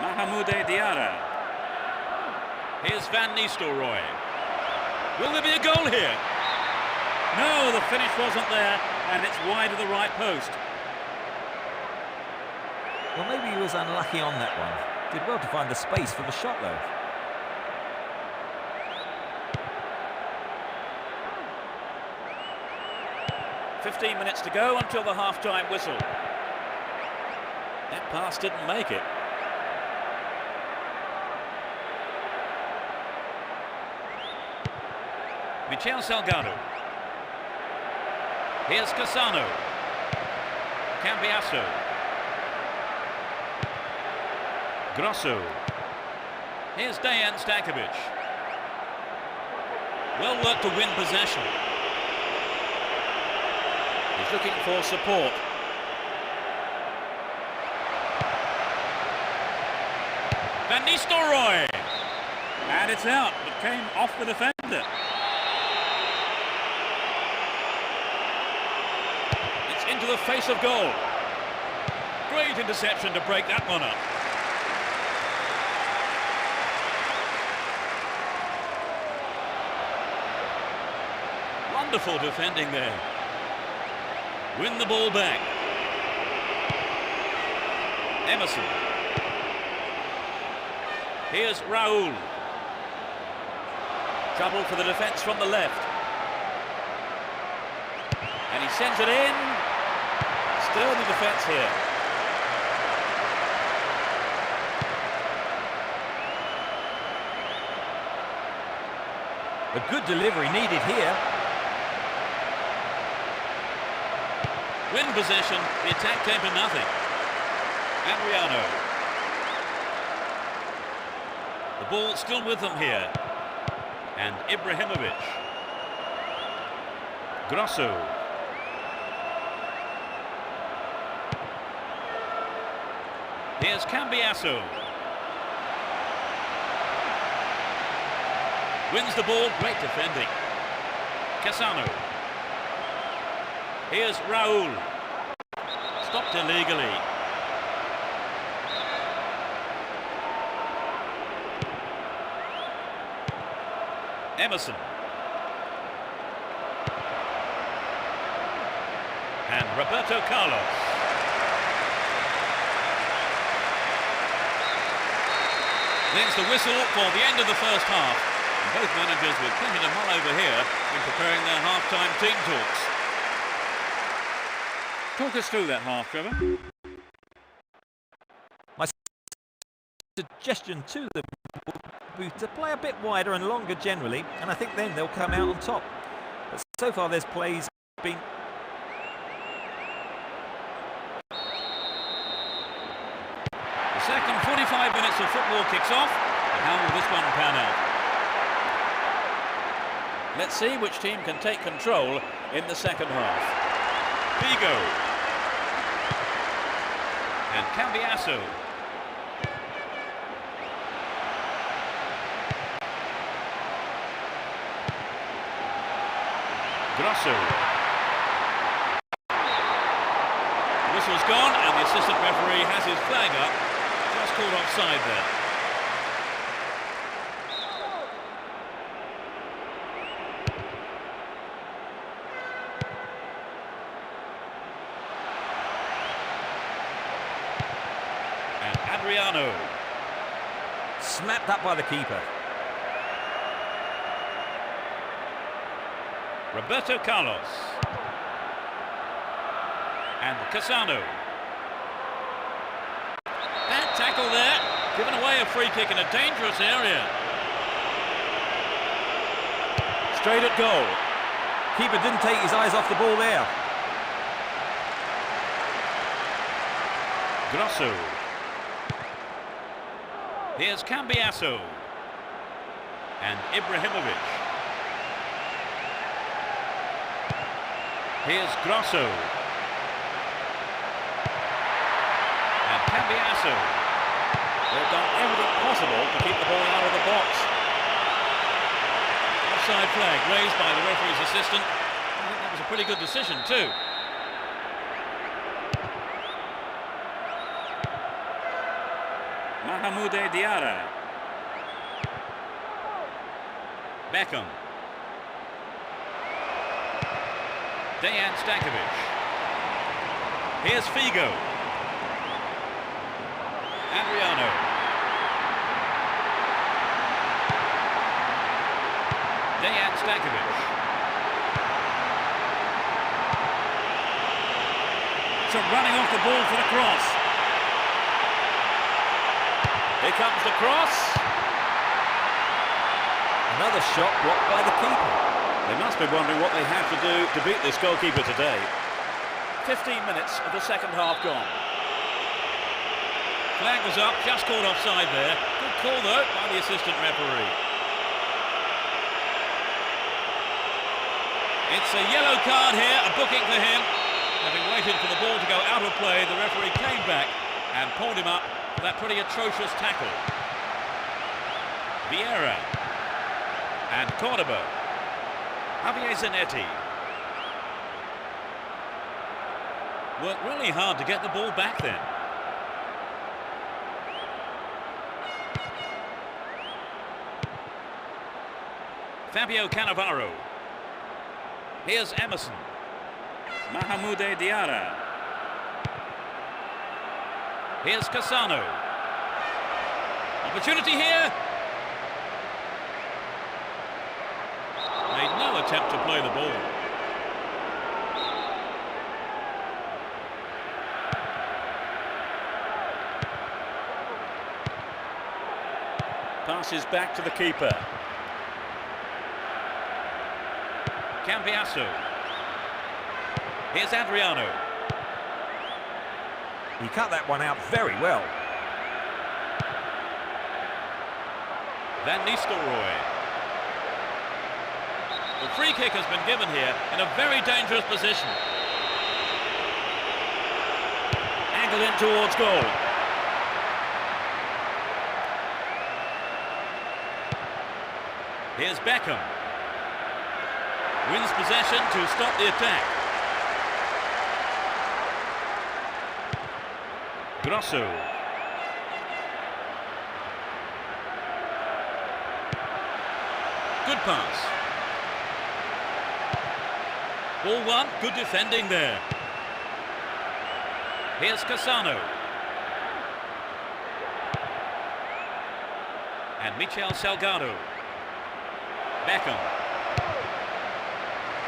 Mahamoude Diarra. Here's Van Nistelrooy. Will there be a goal here? No, the finish wasn't there, and it's wide of the right post. Well, maybe he was unlucky on that one. Did well to find the space for the shot, though. "15 minutes to go until the half-time whistle. That pass didn't make it. Michel Salgado. Here's Cassano. Cambiasso. Grosso. Here's Dejan Stankovic. Well worked to win possession. He's looking for support. Van Nistelrooy. And it's out, but came off the defender. It's into the face of goal. Great interception to break that one up. Wonderful defending there. Win the ball back. Emerson. Here's Raul. Trouble for the defence from the left. And he sends it in. Still the defence here. A good delivery needed here. Win possession, the attack came to nothing. Adriano. The ball still with them here. And Ibrahimovic. Grosso. Here's Cambiasso. Wins the ball, great defending. Cassano. Here's Raul. Stopped illegally. Emerson. And Roberto Carlos. There's the whistle for the end of the first half. And both managers with plenty to mull over here in preparing their half-time team talks. Talk us through that half, Trevor. My suggestion to them would be to play a bit wider and longer generally, and I think then they'll come out on top. But so far this play's been... The second 45 minutes of football kicks off. And how will this one pan out? Let's see which team can take control in the second half. Figo. And Cambiasso. Grosso. The whistle's gone and the assistant referee has his flag up. Just called offside there. And Adriano. Snapped up by the keeper. Roberto Carlos. And Cassano. Bad tackle there. Given away a free kick in a dangerous area. Straight at goal. Keeper didn't take his eyes off the ball there. Grosso. Here's Cambiasso. And Ibrahimovic. Here's Grosso. And Cambiasso. They've done everything possible to keep the ball out of the box. Offside flag raised by the referee's assistant. I think that was a pretty good decision too. Mahmoud Diarra. Beckham. Dejan Stankovic. Here's Figo. Adriano. Dejan Stankovic. So running off the ball for the cross. Here comes the cross. Another shot blocked by the keeper. They must be wondering what they have to do to beat this goalkeeper today. 15 minutes of the second half gone. Flag was up, just called offside there. Good call though by the assistant referee. It's a yellow card here, a booking for him. Having waited for the ball to go out of play, the referee came back and pulled him up for that pretty atrocious tackle. Vieira. And Cordoba. Javier Zanetti. Worked really hard to get the ball back then. Fabio Cannavaro. Here's Emerson. Mahmoude Diarra. Here's Cassano. Opportunity here. Made no attempt to play the ball. Passes back to the keeper. Cambiasso. Here's Adriano. He cut that one out very well. Van Nistelrooy. The free kick has been given here in a very dangerous position. Angled in towards goal. Here's Beckham. Wins possession to stop the attack. Grosso. Good pass. Ball one, good defending there. Here's Cassano. And Michel Salgado. Beckham.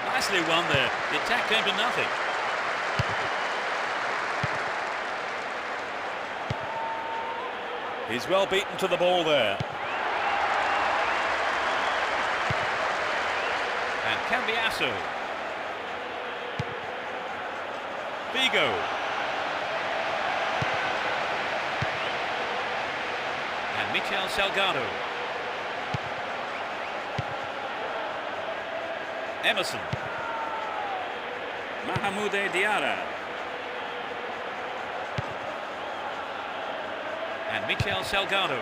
Nicely won there. The attack came to nothing. He's well beaten to the ball there. And Cambiasso. Figo. And Michel Salgado. Emerson. Mahmoude Diarra. And Michel Salgado.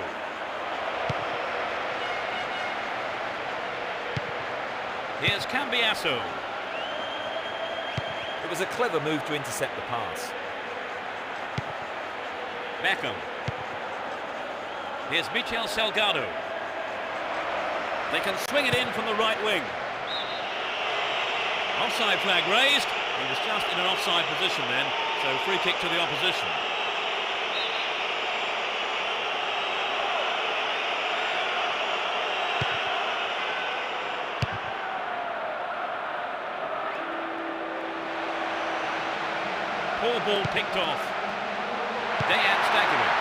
Here's Cambiasso. It was a clever move to intercept the pass. Beckham. Here's Michel Salgado. They can swing it in from the right wing. Offside flag raised. He was just in an offside position then, so free kick to the opposition. Poor ball picked off. Dejan Stankovic.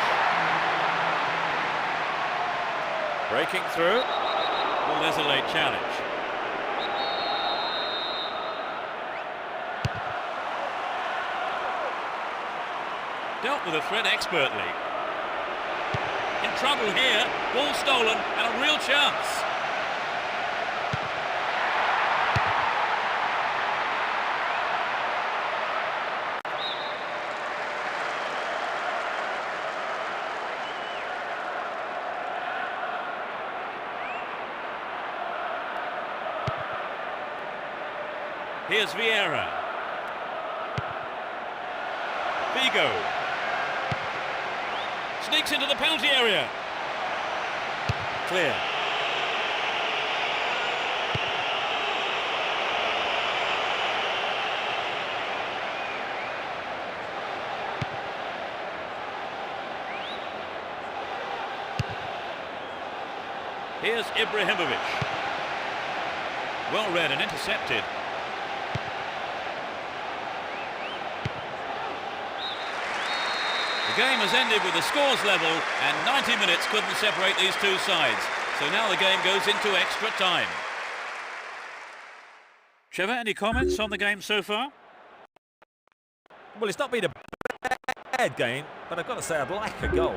Breaking through. Well, there's a late challenge. Dealt with the threat expertly. In trouble here. Ball stolen and a real chance. Here's Vieira. Figo. Sneaks into the penalty area. Clear. Here's Ibrahimovic. Well read and intercepted. The game has ended with the scores level and 90 minutes couldn't separate these two sides. So now the game goes into extra time. Trevor, any comments on the game so far? Well, it's not been a bad game, but I've got to say I'd like a goal.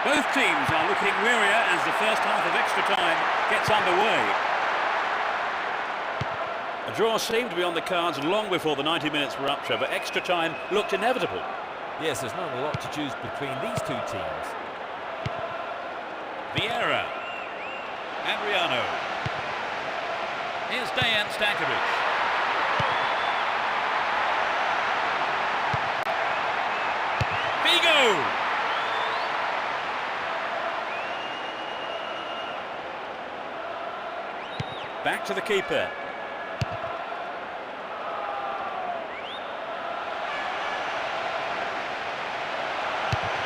Both teams are looking wearier as the first half of extra time gets underway. A draw seemed to be on the cards long before the 90 minutes were up, Trevor. Extra time looked inevitable. Yes, there's not a lot to choose between these two teams. Vieira. Adriano. Here's Dejan Stankovic. Figo. Back to the keeper.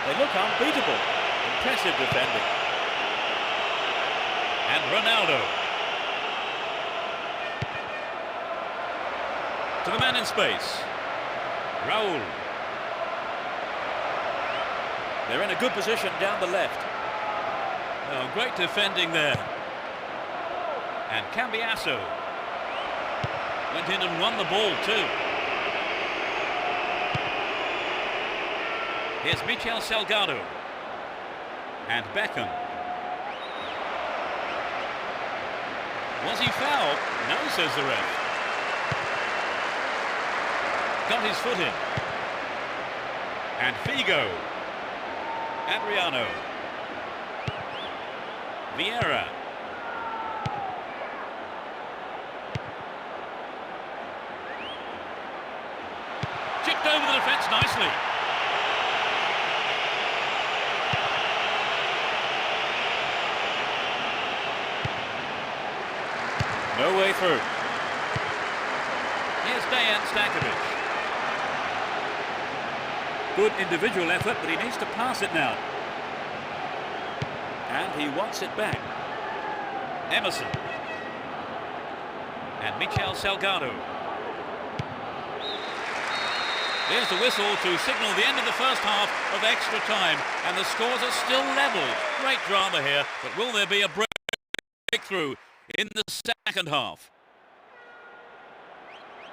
They look unbeatable. Impressive defending. And Ronaldo. To the man in space. Raul. They're in a good position down the left. Oh, great defending there. And Cambiasso went in and won the ball too. Here's Michel Salgado. And Beckham. Was he fouled? No, says the ref. Got his foot in. And Figo. Adriano. Vieira. Chipped over the defence nicely. No way through. Here's Dejan Stankovic. Good individual effort, but he needs to pass it now. And he wants it back. Emerson. And Michel Salgado. Here's the whistle to signal the end of the first half of extra time. And the scores are still level. Great drama here, but will there be a breakthrough in the second half?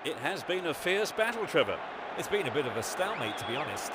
It has been a fierce battle, Trevor. It's been a bit of a stalemate, to be honest.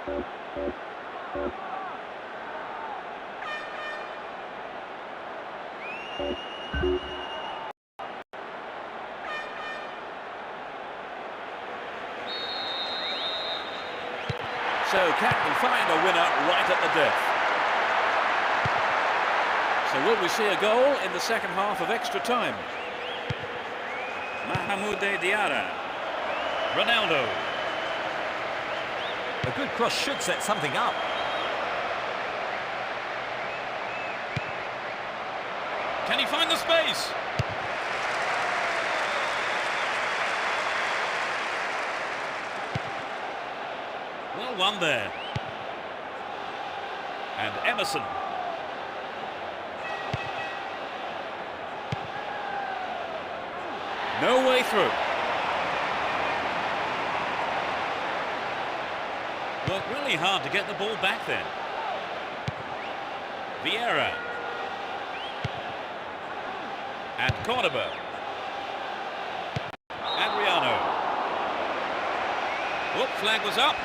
So can we find a winner right at the death? So will we see a goal in the second half of extra time? Mahmoud Diarra. Ronaldo. A good cross should set something up. Can he find the space? Well won there. And Emerson. No way through. Worked really hard to get the ball back then. Vieira. And Cordoba. Adriano. Whoop, flag was up.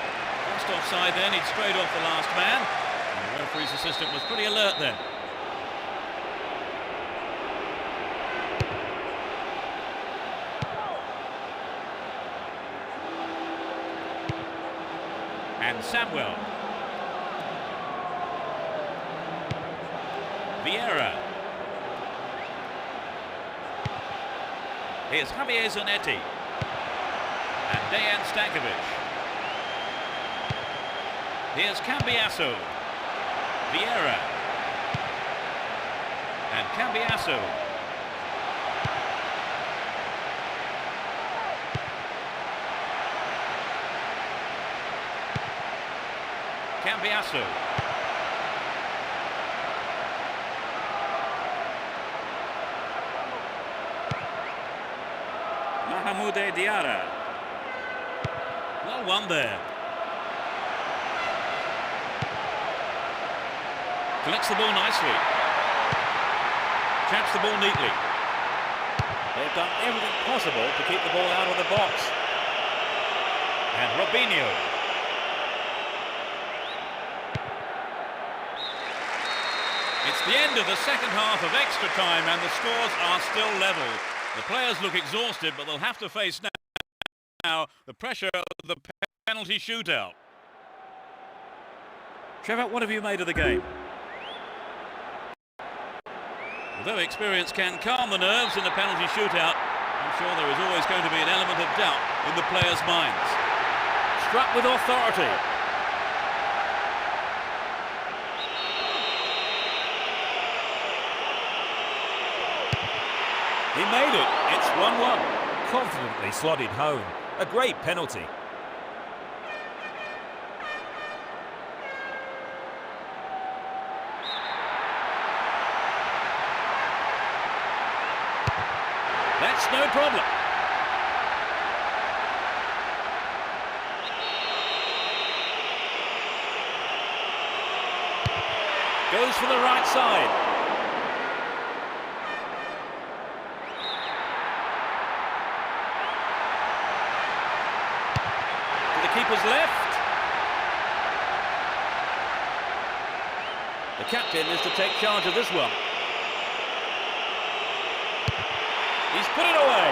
Just offside then, he'd strayed off the last man. And the referee's assistant was pretty alert then. And Samuel. Vieira. Here's Javier Zanetti. And Dejan Stankovic. Here's Cambiasso. Vieira. And Cambiasso. Cambiasso. Mahmoud Diarra. Well won there. Collects the ball nicely. Traps the ball neatly. They've done everything possible to keep the ball out of the box. And Robinho. It's the end of the second half of extra time and the scores are still level. The players look exhausted, but they'll have to face now the pressure of the penalty shootout. Trevor, what have you made of the game? Although experience can calm the nerves in a penalty shootout, I'm sure there is always going to be an element of doubt in the players' minds. Struck with authority. He made it. It's 1-1. Confidently slotted home. A great penalty. That's no problem. Goes for the right side. To the keeper's left. The captain is to take charge of this one. He's put it away.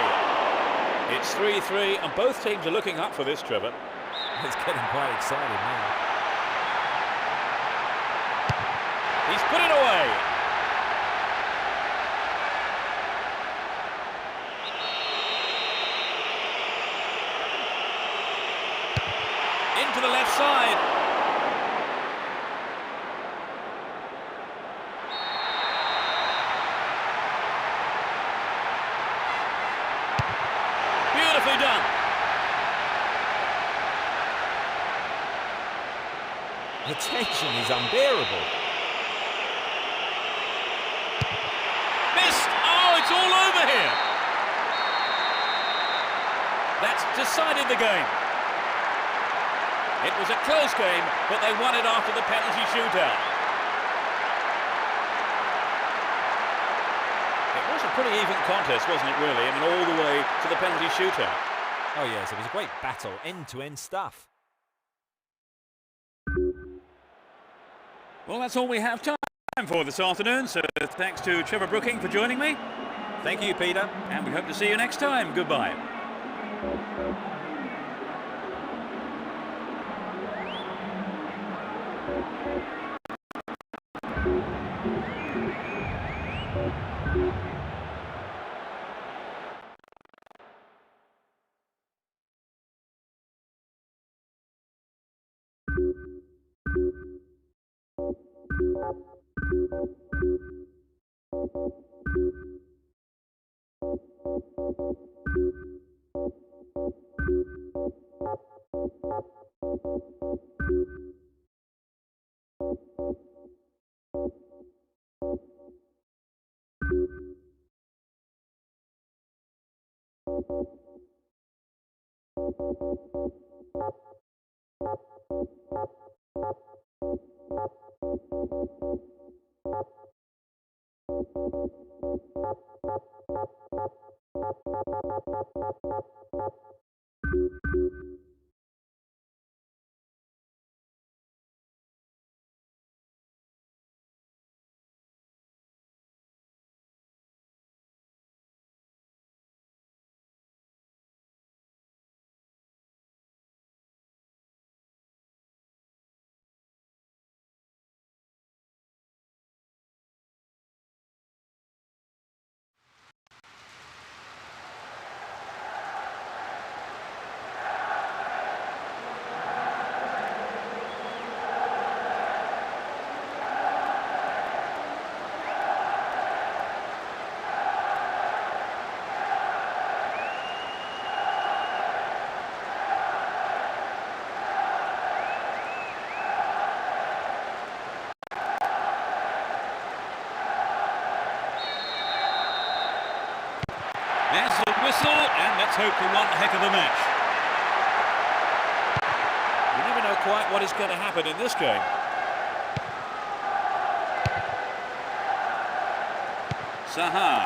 It's 3-3 and both teams are looking up for this, Trevor. It's getting quite excited now. He's put it away. Into the left side. Beautifully done. The tension is unbearable. Missed! Oh, it's all over here. That's decided the game. It was a close game, but they won it after the penalty shootout. It was a pretty even contest, wasn't it, really? I mean, all the way to the penalty shootout. Oh yes, it was a great battle, end-to-end stuff. Well, that's all we have time for this afternoon, so thanks to Trevor Brooking for joining me. Thank you, Peter. And we hope to see you next time. Goodbye. There's a whistle, and let's hope for one heck of a match. You never know quite what is going to happen in this game. Zaha.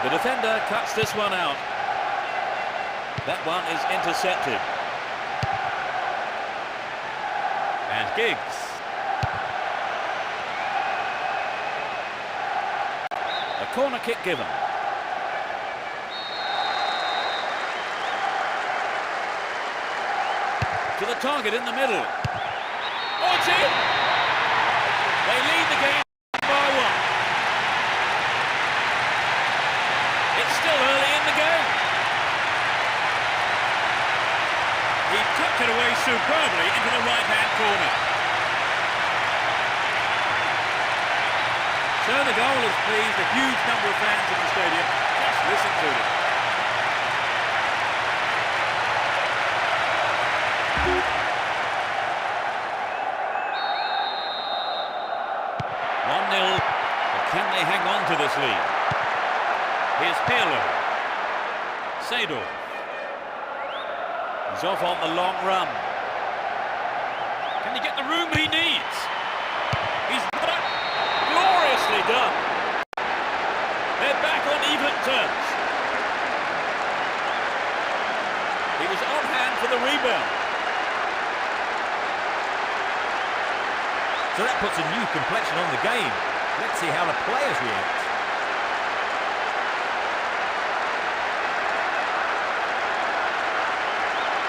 The defender cuts this one out. That one is intercepted. And Giggs. A corner kick given. To the target in the middle. Oh, it's in! They lead the game by one. It's still early in the game. He tucked it away superbly into the right-hand corner. So the goal has pleased a huge number of fans in the stadium. Just listen to them. But can they hang on to this lead? Here's Pirlo. Seedorf. He's off on the long run. Can he get the room he needs? He's done. Gloriously done. They're back on even terms. He was on hand for the rebound. So that puts a new complexion on the game. Let's see how the players react.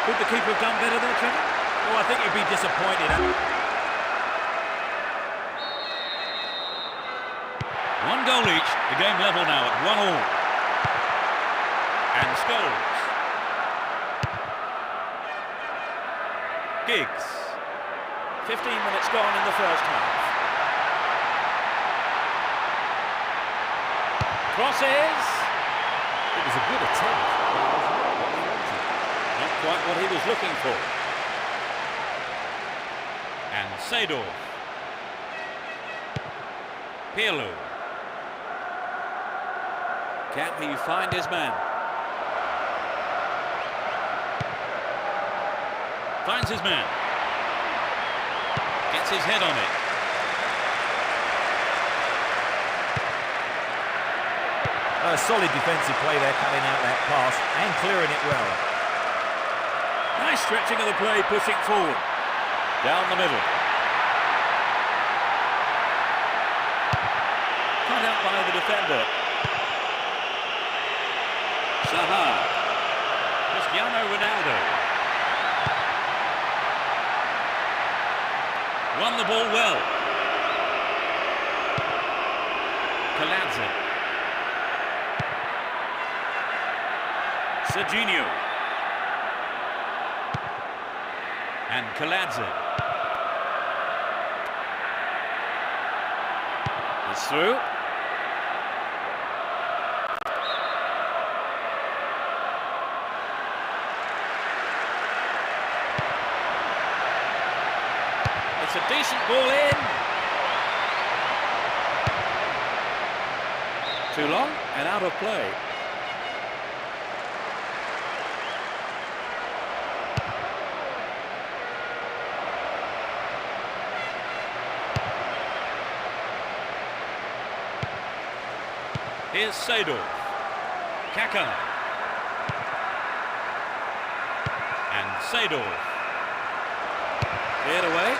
Could the keeper have done better there, Trevor? Oh, I think you'd be disappointed. One goal each, the game level now at 1-1. And Scholes. Giggs. 15 minutes gone in the first half. Crosses. It was a good attempt, but it was not what he wanted. Not quite what he was looking for. And Seedorf. Pirlo. Can he find his man? Finds his man. Gets his head on it. A solid defensive play there, cutting out that pass and clearing it well. Nice stretching of the play, pushing forward. Down the middle. Cut out by the defender. Zaha. Cristiano Ronaldo. Won the ball well. Kaladze. Serginho. And Kaladze. It's through. It's a decent ball in. Too long and out of play. Here's Seedorf. Kaka. And Seedorf. Cleared away.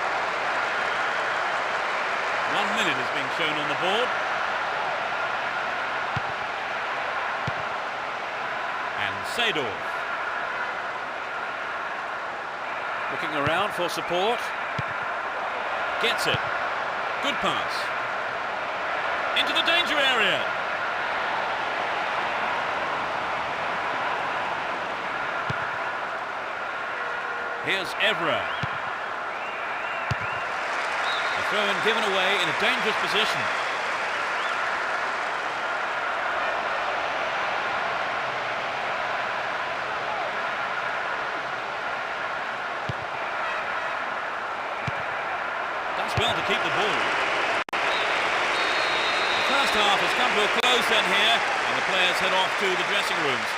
1 minute is being shown on the board. And Seedorf. Looking around for support. Gets it. Good pass. Into the danger area. Here's Evra. A throw-in given away in a dangerous position. Does well to keep the ball. The first half has come to a close then here, and the players head off to the dressing rooms.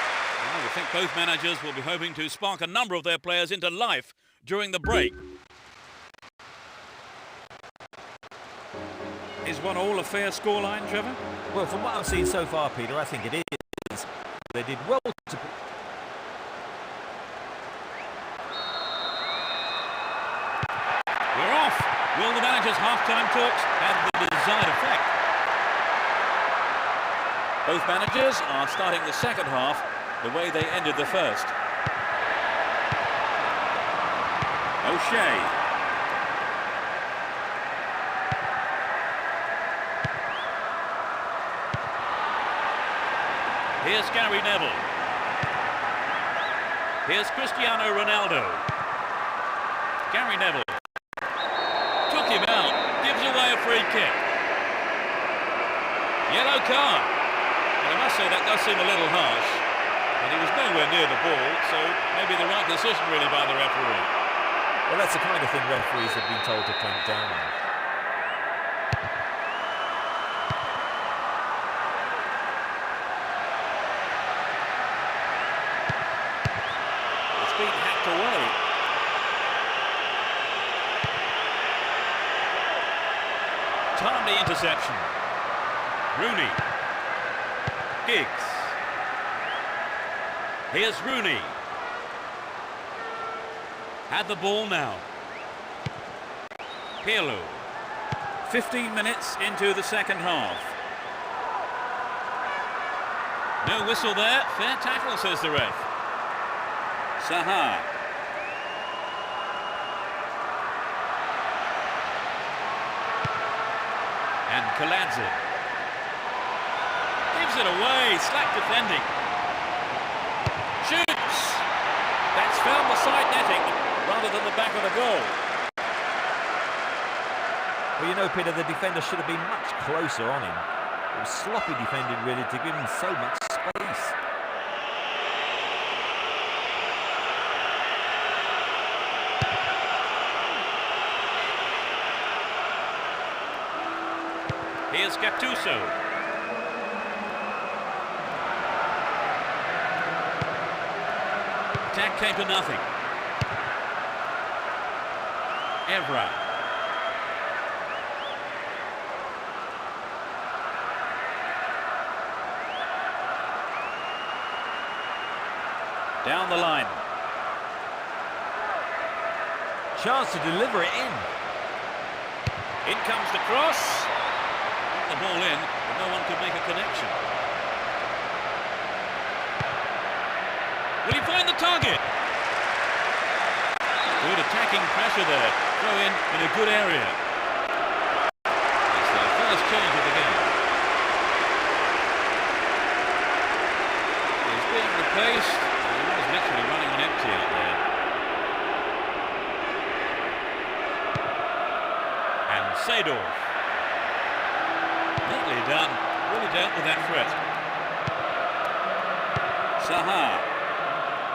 I think both managers will be hoping to spark a number of their players into life during the break. Is 1-1 a fair scoreline, Trevor? Well, from what I've seen so far, Peter, I think it is. They did well to... We're off. Will the manager's half-time talks have the desired effect? Both managers are starting the second half the way they ended the first. O'Shea. Here's Gary Neville. Here's Cristiano Ronaldo. Gary Neville. Took him out. Gives away a free kick. Yellow card. And I must say that does seem a little harsh. And he was nowhere near the ball, so maybe the right decision really by the referee. Well, that's the kind of thing referees have been told to clamp down on. It's been hacked away. Timely interception. Rooney. Giggs. Here's Rooney. Had the ball now. Pirlo. 15 minutes into the second half. No whistle there. Fair tackle, says the ref. Zaha. And Kaladze. Gives it away. Slack defending. Shoots! That's found the side netting rather than the back of the goal. Well, you know, Peter, the defender should have been much closer on him. It was sloppy defending, really, to give him so much space. Here's Gattuso. Attack came to nothing. Evra. Down the line. chance to deliver it in. In comes the cross. Got the ball in, but no one could make a connection. Will he find the target? Good attacking pressure there. Throw in a good area. It's their first change of the game. He's being replaced. He was literally running on empty out there. And Seedorf. Neatly done. Really dealt with that threat. Zaha.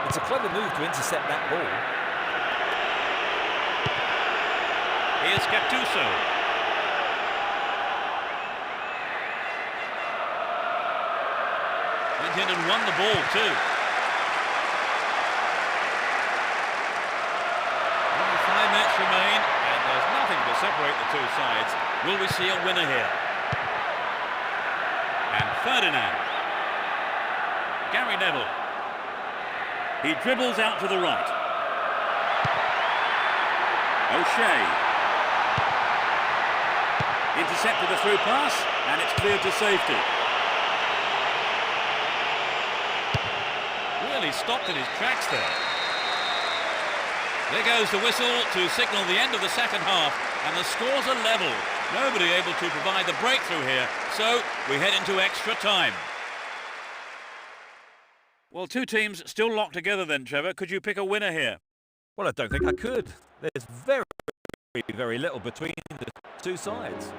It's a clever move to intercept that ball. Here's Gattuso. Went in and won the ball too. Only 5 minutes remain, and there's nothing to separate the two sides. Will we see a winner here? And Ferdinand. Gary Neville. He dribbles out to the right. O'Shea. Intercepted the through pass, and it's cleared to safety. Really stopped in his tracks there. There goes the whistle to signal the end of the second half, and the scores are level. Nobody able to provide the breakthrough here, so we head into extra time. Well, two teams still locked together then, Trevor. Could you pick a winner here? Well, I don't think I could. There's very, very little between the two sides.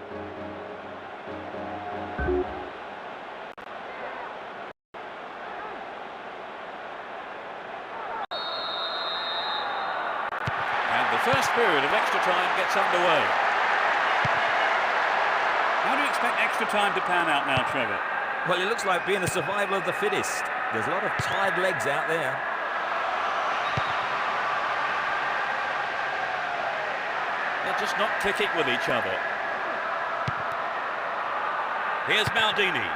And the first period of extra time gets underway. How do you expect extra time to pan out now, Trevor? Well, it looks like being the survival of the fittest. There's a lot of tired legs out there. They're just not clicking with each other. Here's Maldini.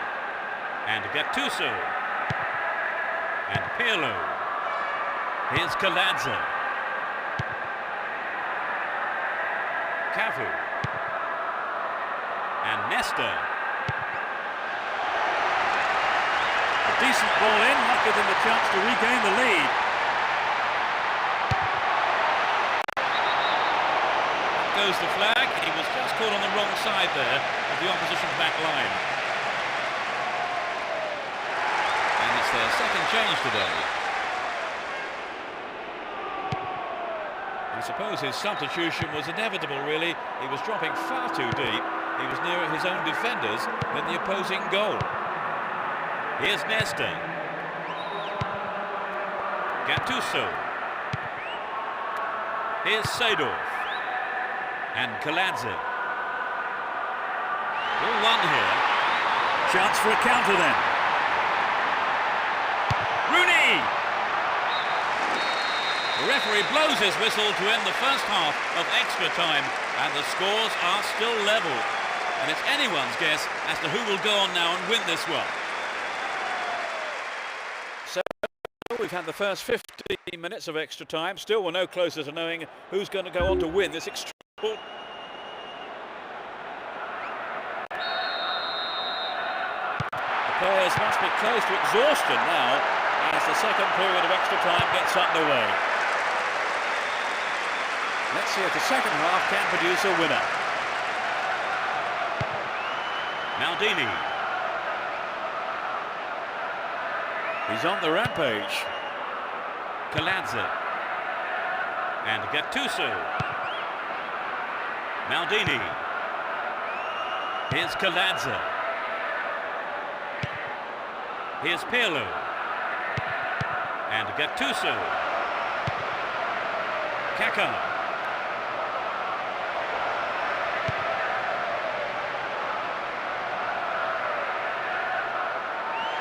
And Gattuso. And Pirlo. Here's Kaladze. Cafu. And Nesta. A decent ball in, not giving them a chance to regain the lead. Goes the flag. He was just caught on the wrong side there of the opposition back line. And it's their second change today. I suppose his substitution was inevitable, really. He was dropping far too deep. He was nearer his own defenders than the opposing goal. Here's Nesta. Gattuso. Here's Seedorf. And Kaladze. All one here. Chance for a counter then. Rooney! The referee blows his whistle to end the first half of extra time, and the scores are still level. And it's anyone's guess as to who will go on now and win this one. So we've had the first 15 minutes of extra time. Still we're no closer to knowing who's going to go on to win this extra. The players must be close to exhaustion now as the second period of extra time gets underway. Let's see if the second half can produce a winner. Maldini. He's on the rampage. Kaladze. And Gattuso. Maldini. Here's Kaladze. Here's Pirlo. And Gattuso. Kaká.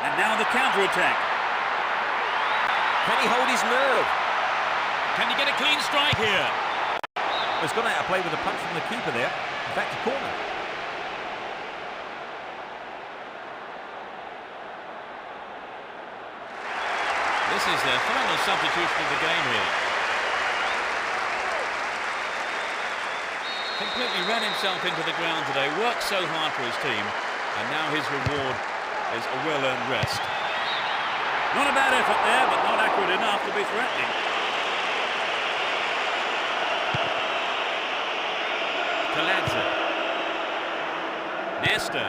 And now the counter-attack. Can he hold his nerve? Can he get a clean strike here? He's gone out of play with a punch from the keeper there. Back to corner. This is their final substitution of the game here. Completely ran himself into the ground today, worked so hard for his team, and now his reward is a well-earned rest. Not a bad effort there, but not accurate enough to be threatening. Kaladze. Nesta.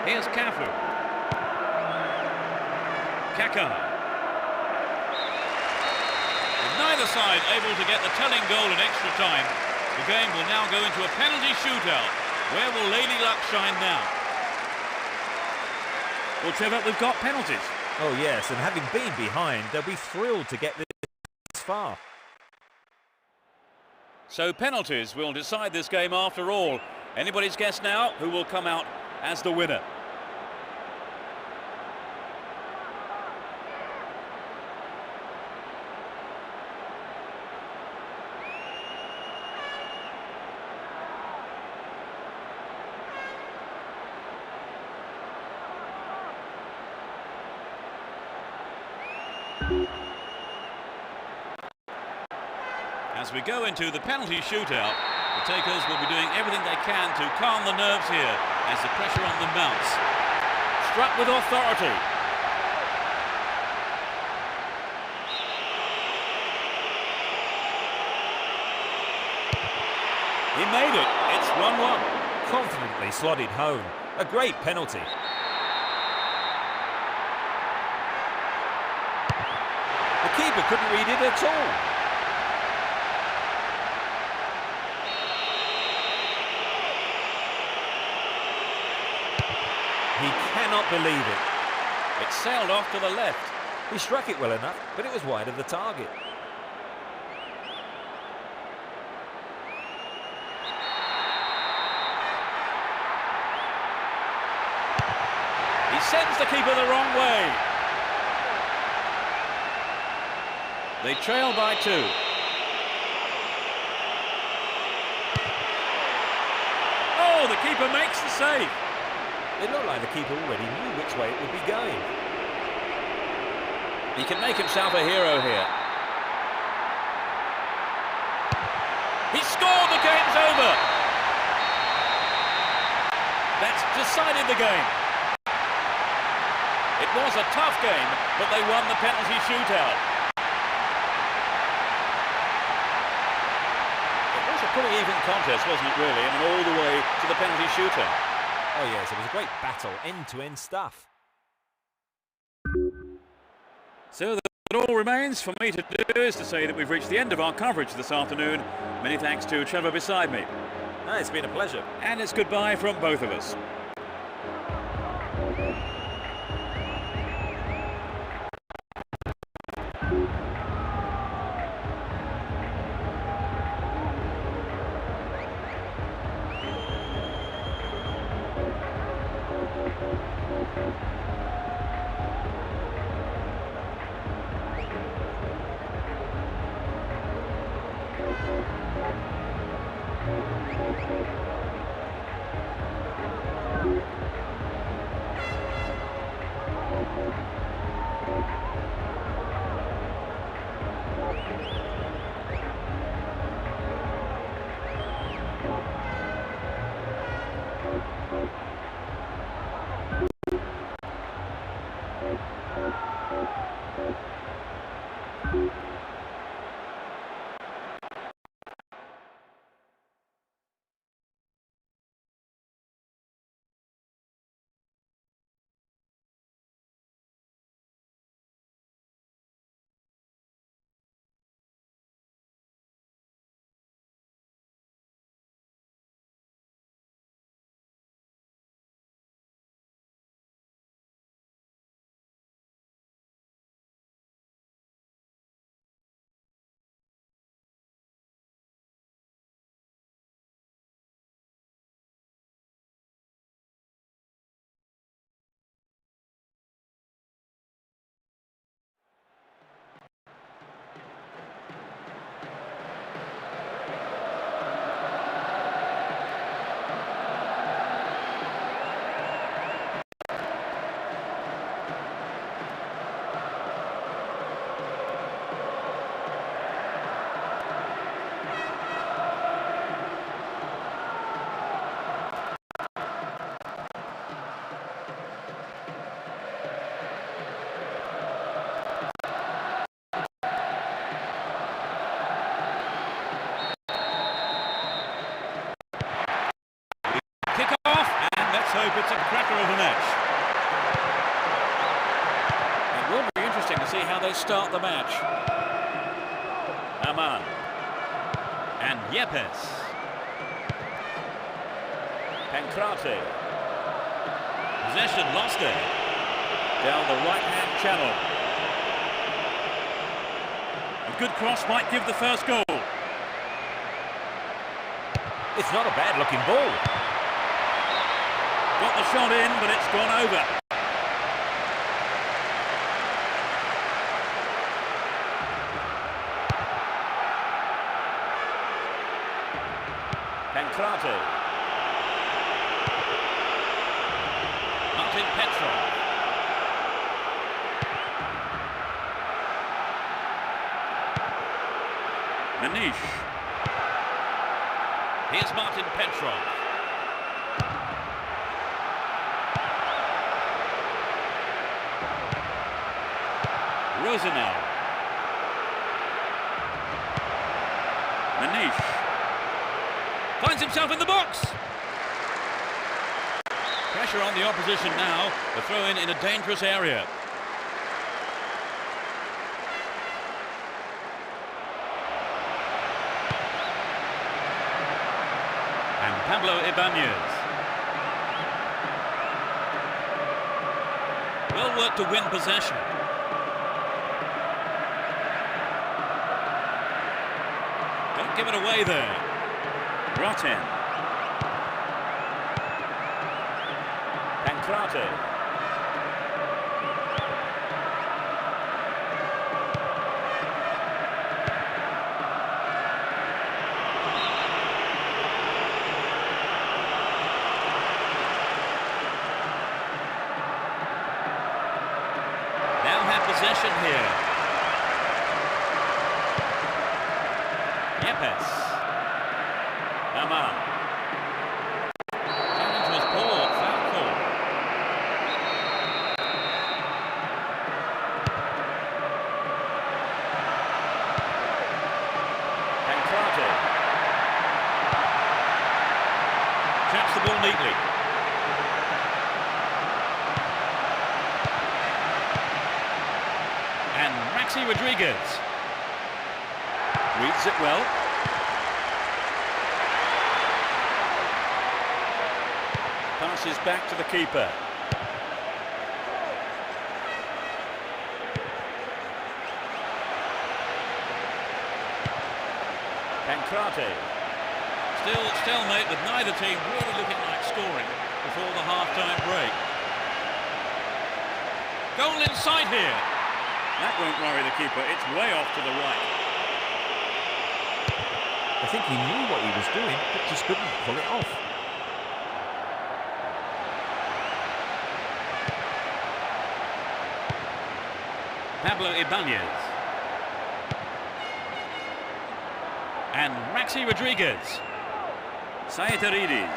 Here's Cafu. Kaka. With neither side able to get the telling goal in extra time, the game will now go into a penalty shootout. Where will Lady Luck shine now? Well, Trevor, we've got penalties. Oh yes, and having been behind, they'll be thrilled to get this far. So penalties will decide this game after all. Anybody's guess now who will come out as the winner. As we go into the penalty shootout, the takers will be doing everything they can to calm the nerves here as the pressure on them mounts. Struck with authority. He made it. It's 1-1. Confidently slotted home. A great penalty. The keeper couldn't read it at all. He cannot believe it. It sailed off to the left. He struck it well enough, but it was wide of the target. He sends the keeper the wrong way. They trail by 2. Oh, the keeper makes the save. It looked like the keeper already knew which way it would be going. He can make himself a hero here. He scored, the game's over. That's decided the game. It was a tough game, but they won the penalty shootout. It was a pretty even contest, wasn't it, really? I mean, all the way to the penalty shootout. Oh yes, it was a great battle, end-to-end stuff. So that all remains for me to do is to say that we've reached the end of our coverage this afternoon. Many thanks to Trevor beside me. It's been a pleasure. And it's goodbye from both of us. Kick off, and let's hope it's a cracker of a match. It will be interesting to see how they start the match. Aman. And Yepes. Pancrate. Possession lost there. Down the right-hand channel. A good cross might give the first goal. It's not a bad-looking ball. Got the shot in, but it's gone over. Pancrate. Martin Petrov. Manish. Here's Martin Petrov. Rosenau. Manish. Finds himself in the box. Pressure on the opposition now. The throw-in in a dangerous area. And Pablo Ibanez. Well worked to win possession. Don't give it away there. Roten. Pancrate. Now have possession here. Yepes. Aman. Challenge was poor. Foul call. Pancrate. Traps the ball neatly. And Maxi Rodriguez. Reads it well. Passes back to the keeper. Pancrate. Still stalemate with neither team really looking like scoring before the half-time break. Goal in sight here. That won't worry the keeper. It's way off to the right. I think he knew what he was doing, but just couldn't pull it off. Pablo Ibanez. And Maxi Rodriguez. Saitarides.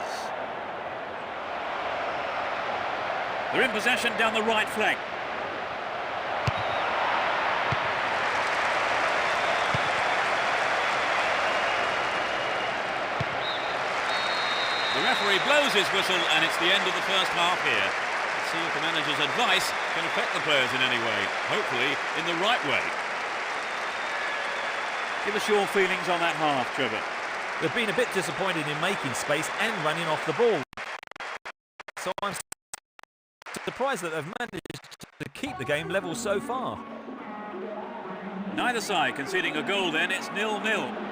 They're in possession down the right flank. The referee blows his whistle and it's the end of the first half here. Let's see if the manager's advice can affect the players in any way. Hopefully in the right way. Give us your feelings on that half, Trevor. They've been a bit disappointed in making space and running off the ball. So I'm surprised that they've managed to keep the game level so far. Neither side conceding a goal then, it's 0-0.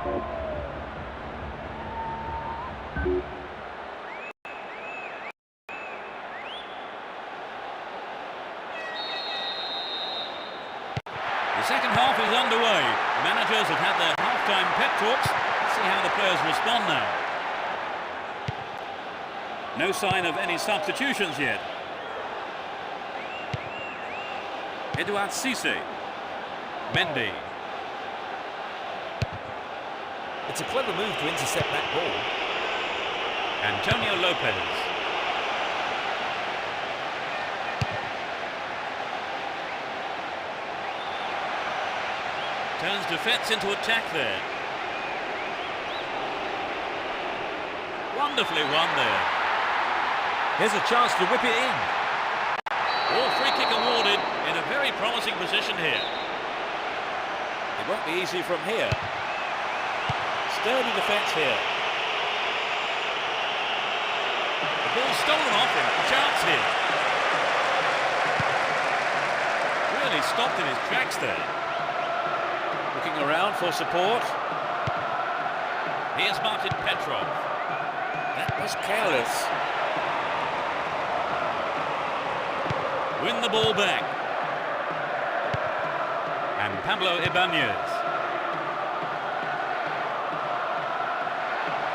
The second half is underway. The managers have had their half-time pep talks. Let's see how the players respond now. No sign of any substitutions yet. Edouard Cissé. Mendy. It's a clever move to intercept that ball. Antonio Lopez. Turns defence into attack there. Wonderfully won there. Here's a chance to whip it in. All free kick awarded in a very promising position here. It won't be easy from here. Sturdy defence here. The ball stolen off him. Chance here. Really stopped in his tracks there. Looking around for support. Here's Martin Petrov. That was careless. Win the ball back. And Pablo Ibanez.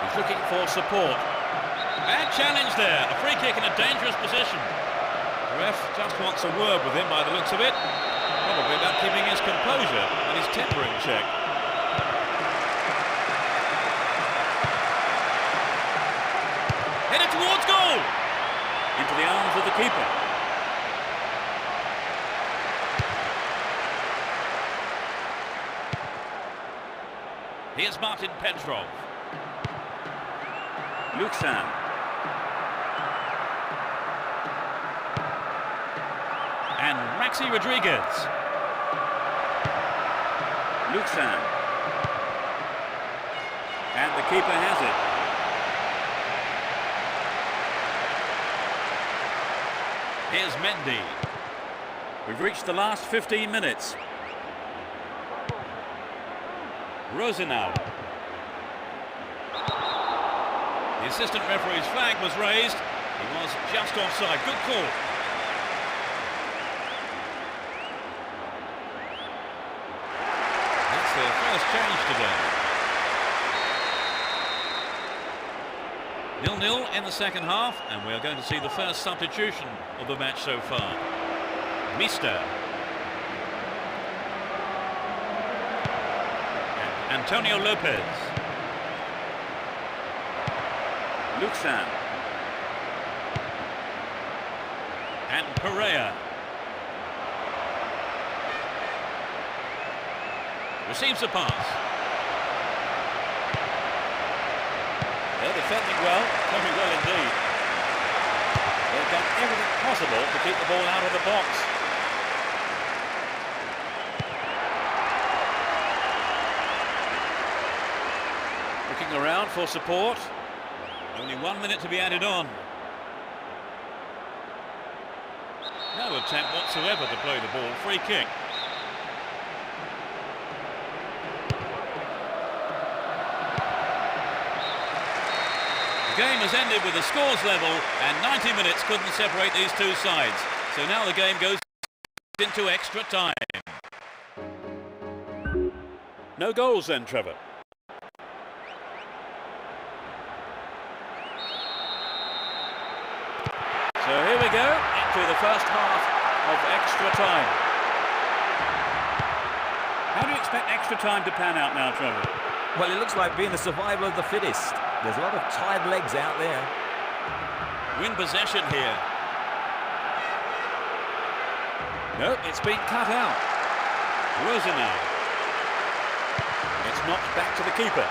He's looking for support. Bad challenge there. A free kick in a dangerous position. The ref just wants a word with him by the looks of it. Probably about keeping his composure and his temper in check. Headed towards goal. Into the arms of the keeper. Here's Martin Petrov. Luxan. And Maxi Rodriguez. Luxan. And the keeper has it. Here's Mendy. We've reached the last 15 minutes. Rosenau. The assistant referee's flag was raised. He was just offside. Good call. That's their first change today. 0-0 in the second half, and we're going to see the first substitution of the match so far. Mister. Antonio Lopez. Luxan. And Pereira. Receives the pass. They're defending well, very well indeed. They've done everything possible to keep the ball out of the box. Looking around for support. Only 1 minute to be added on. No attempt whatsoever to play the ball. Free kick. The game has ended with the scores level, and 90 minutes couldn't separate these two sides. So now the game goes into extra time. No goals then, Trevor. So here we go, into the first half of extra time. How do you expect extra time to pan out now, Trevor? Well, it looks like being the survival of the fittest. There's a lot of tired legs out there. Win possession here. No, it's been cut out. Rosenau. It's knocked back to the keeper.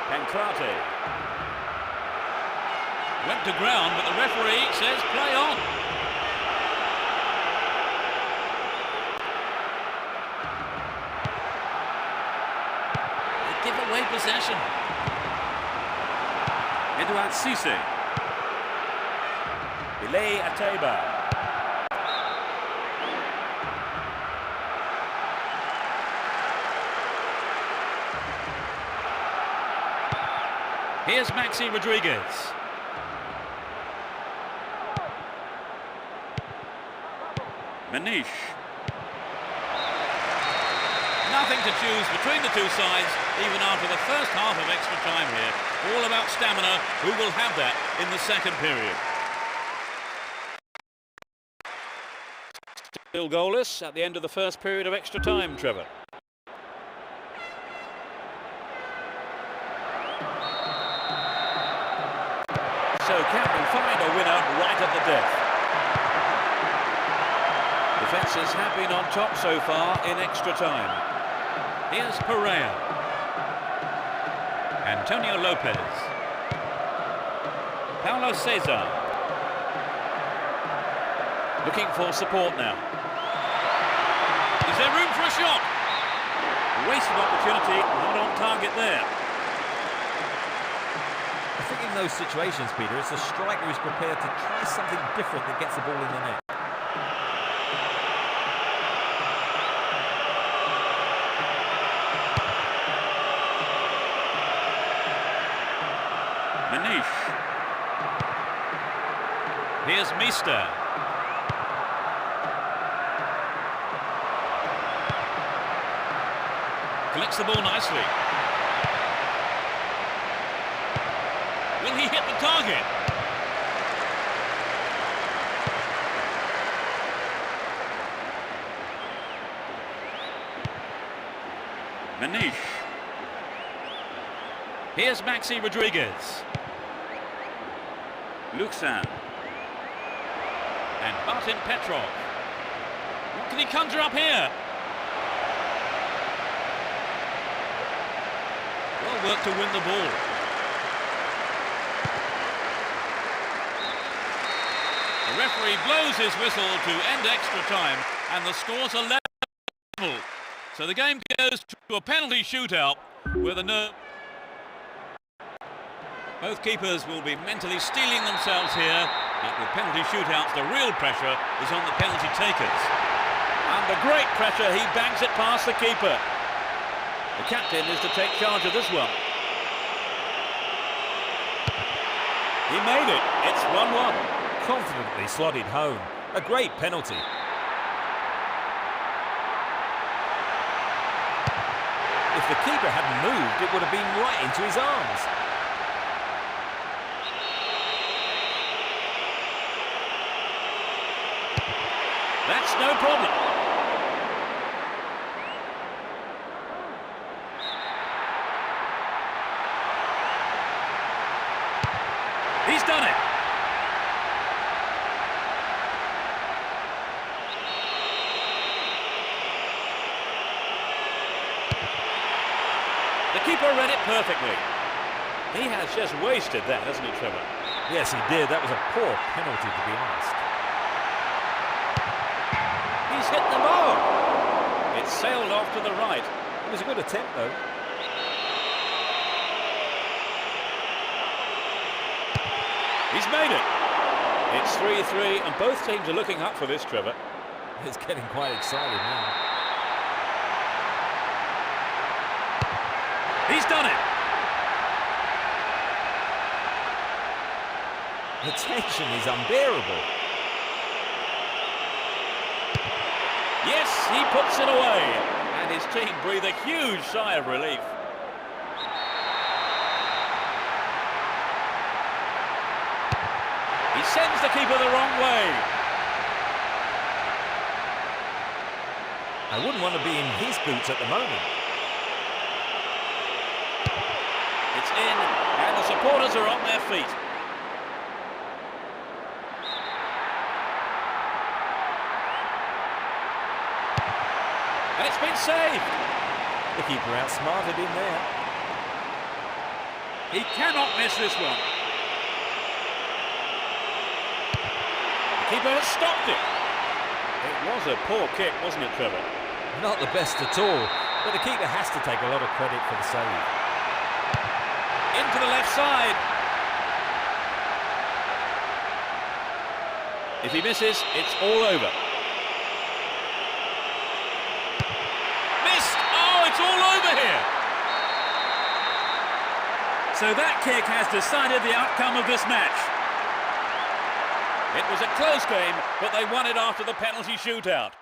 Pancrate. Went to ground, but the referee says play on. They give away possession. Edouard Cissé. Lei Ateba. Here's Maxi Rodriguez. Manish. Nothing to choose between the two sides, even after the first half of extra time here. All about stamina. Who will have that in the second period? Still goalless at the end of the first period of extra time, Trevor. So can we find a winner right at the death? Defences have been on top so far in extra time. Here's Pereira. Antonio Lopez. Paulo Cesar. Looking for support now. Is there room for a shot? Wasted opportunity, not on target there. I think in those situations, Peter, it's the striker who's prepared to try something different that gets the ball in the net. Manish. Here's Meester. Collects the ball nicely. Will he hit the target? Manish. Here's Maxi Rodriguez. Luxan. And Martin Petrov. What can he conjure up here? Well worked to win the ball. The referee blows his whistle to end extra time, and the scores are level. So the game goes to a penalty shootout where both keepers will be mentally steeling themselves here, but with penalty shootouts the real pressure is on the penalty takers. Under great pressure he bangs it past the keeper. The captain is to take charge of this one. He made it. It's 1-1. Confidently slotted home. A great penalty. If the keeper hadn't moved, it would have been right into his arms. That's no problem. He's done it. The keeper read it perfectly. He has just wasted that, hasn't he, Trevor? Yes, he did. That was a poor penalty, to be honest. He's hit the ball. It sailed off to the right. It was a good attempt, though. He's made it. It's 3-3, and both teams are looking up for this, Trevor. It's getting quite exciting now. He's done it. The tension is unbearable. Yes, he puts it away, and his team breathe a huge sigh of relief. He sends the keeper the wrong way. I wouldn't want to be in his boots at the moment. It's in, and the supporters are on their feet. And it's been saved. The keeper outsmarted him there. He cannot miss this one. The keeper has stopped it. It was a poor kick, wasn't it, Trevor? Not the best at all, but the keeper has to take a lot of credit for the save. Into the left side. If he misses, it's all over. Missed! Oh, it's all over here! So that kick has decided the outcome of this match. It was a close game, but they won it after the penalty shootout.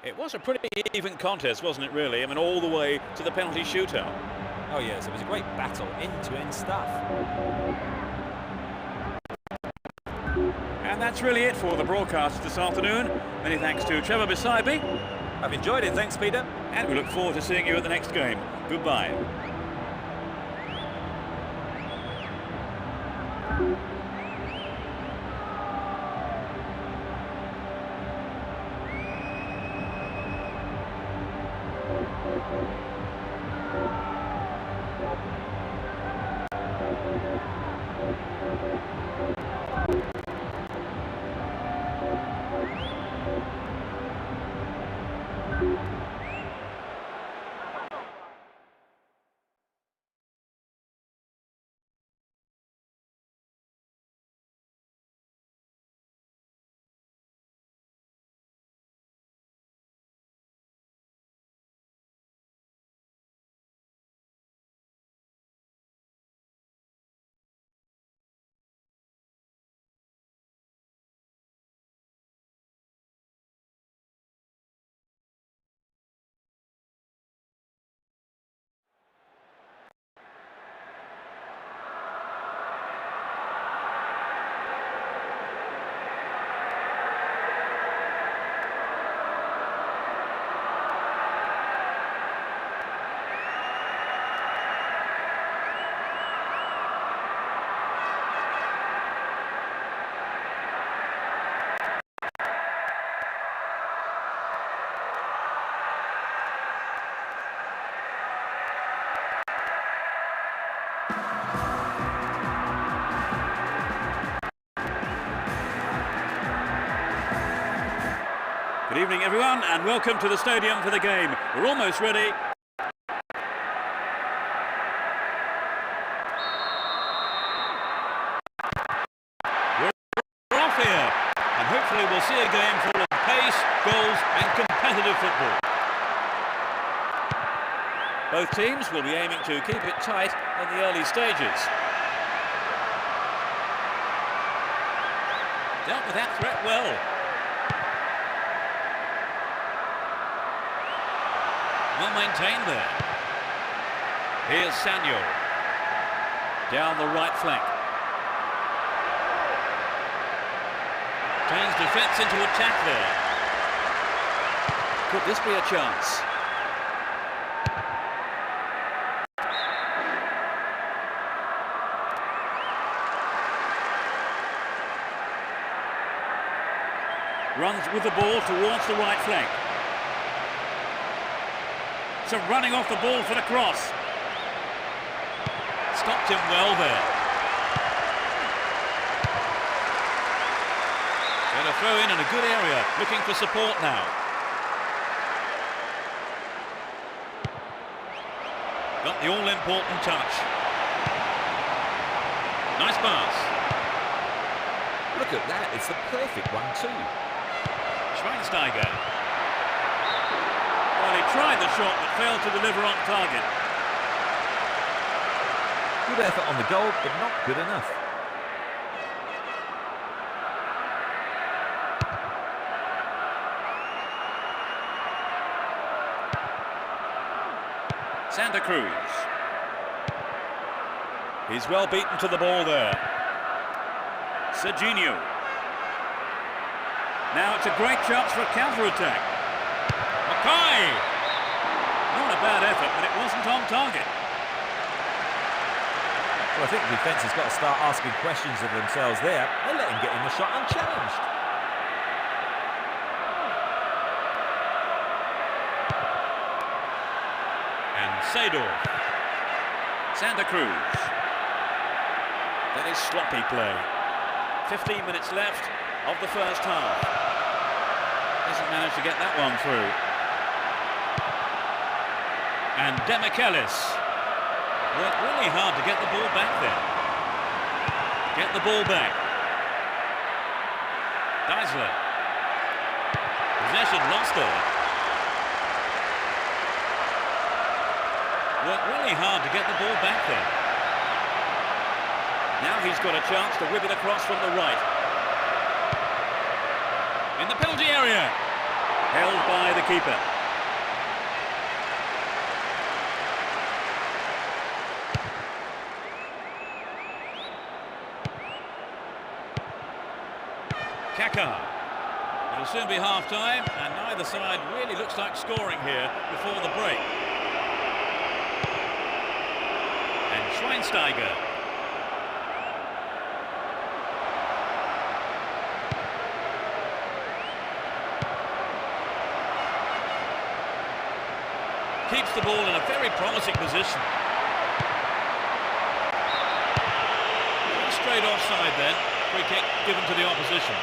It was a pretty even contest, wasn't it, really? I mean, all the way to the penalty shootout. Oh yes, it was a great battle, end-to-end stuff. And that's really it for the broadcast this afternoon. Many thanks to Trevor beside me. I've enjoyed it, thanks Peter. And we look forward to seeing you at the next game. Goodbye. Good evening, everyone, and welcome to the stadium for the game. We're almost ready. We're off here, and hopefully we'll see a game full of pace, goals, and competitive football. Both teams will be aiming to keep it tight in the early stages. Dealt with that threat well. Well maintained there. Here's Sanyo. Down the right flank. Turns defence into attack there. Could this be a chance? Runs with the ball towards the right flank. So running off the ball for the cross. Stopped him well there. Going to throw in a good area, looking for support now. Got the all-important touch. Nice pass. Look at that, it's the perfect one too. Schweinsteiger. Well, he tried the shot but failed to deliver on target. Good effort on the goal, but not good enough. Santa Cruz. He's well beaten to the ball there. Serginho. Now it's a great chance for a counter-attack. Mackay! Not a bad effort, but it wasn't on target. Well, I think the defence has got to start asking questions of themselves there. They let him get in the shot unchallenged. And Seedorf. Santa Cruz. That is sloppy play. 15 minutes left of the first half. Hasn't managed to get that one through. And Demichelis worked really hard to get the ball back there. Get the ball back. Deisler. Possession lost there. Worked really hard to get the ball back there. Now he's got a chance to whip it across from the right. In the penalty area. Held by the keeper. Kaká. It'll soon be half-time, and neither side really looks like scoring here before the break. And Schweinsteiger. Keeps the ball in a very promising position. Straight offside then. Free kick given to the opposition.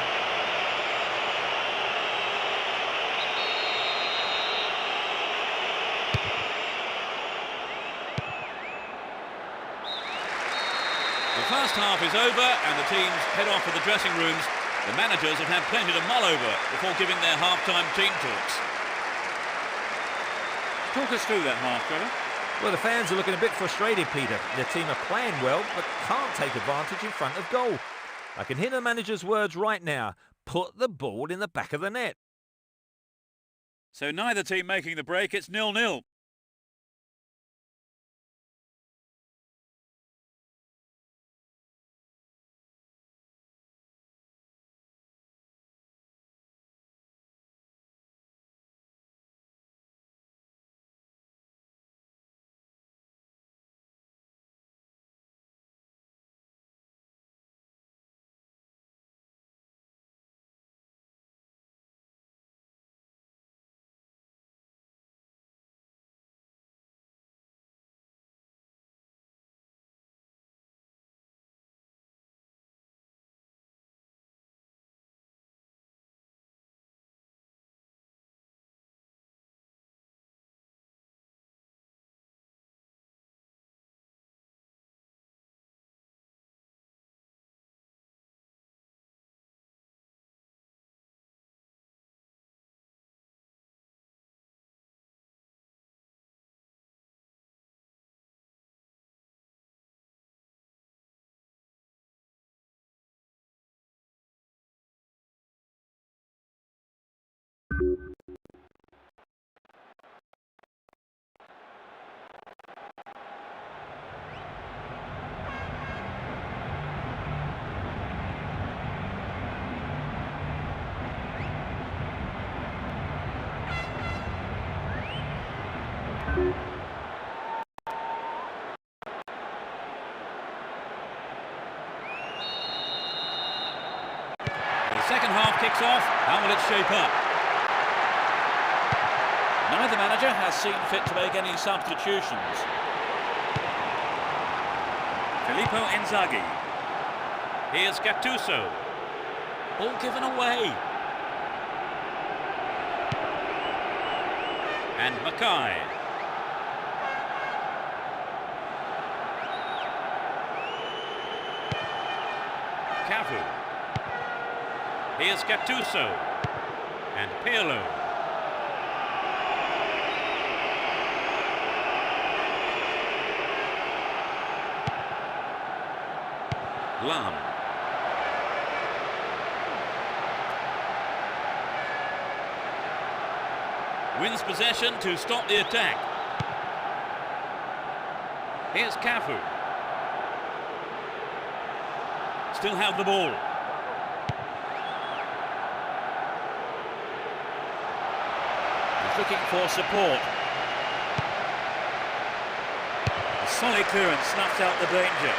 The first half is over and the teams head off to the dressing rooms. The managers have had plenty to mull over before giving their half-time team talks. Talk us through that half, Trevor. Well, the fans are looking a bit frustrated, Peter. Their team are playing well, but can't take advantage in front of goal. I can hear the manager's words right now. Put the ball in the back of the net. So neither team making the break, it's 0-0. The second half kicks off. How will it shape up? Neither manager has seen fit to make any substitutions. Filippo Inzaghi. Here's Gattuso. Ball given away. And Mackay. Cafu. Here's Gattuso. And Pirlo. Lam. Wins possession to stop the attack. Here's Cafu. Still have the ball. He's looking for support. A solid clearance snuffs out the danger.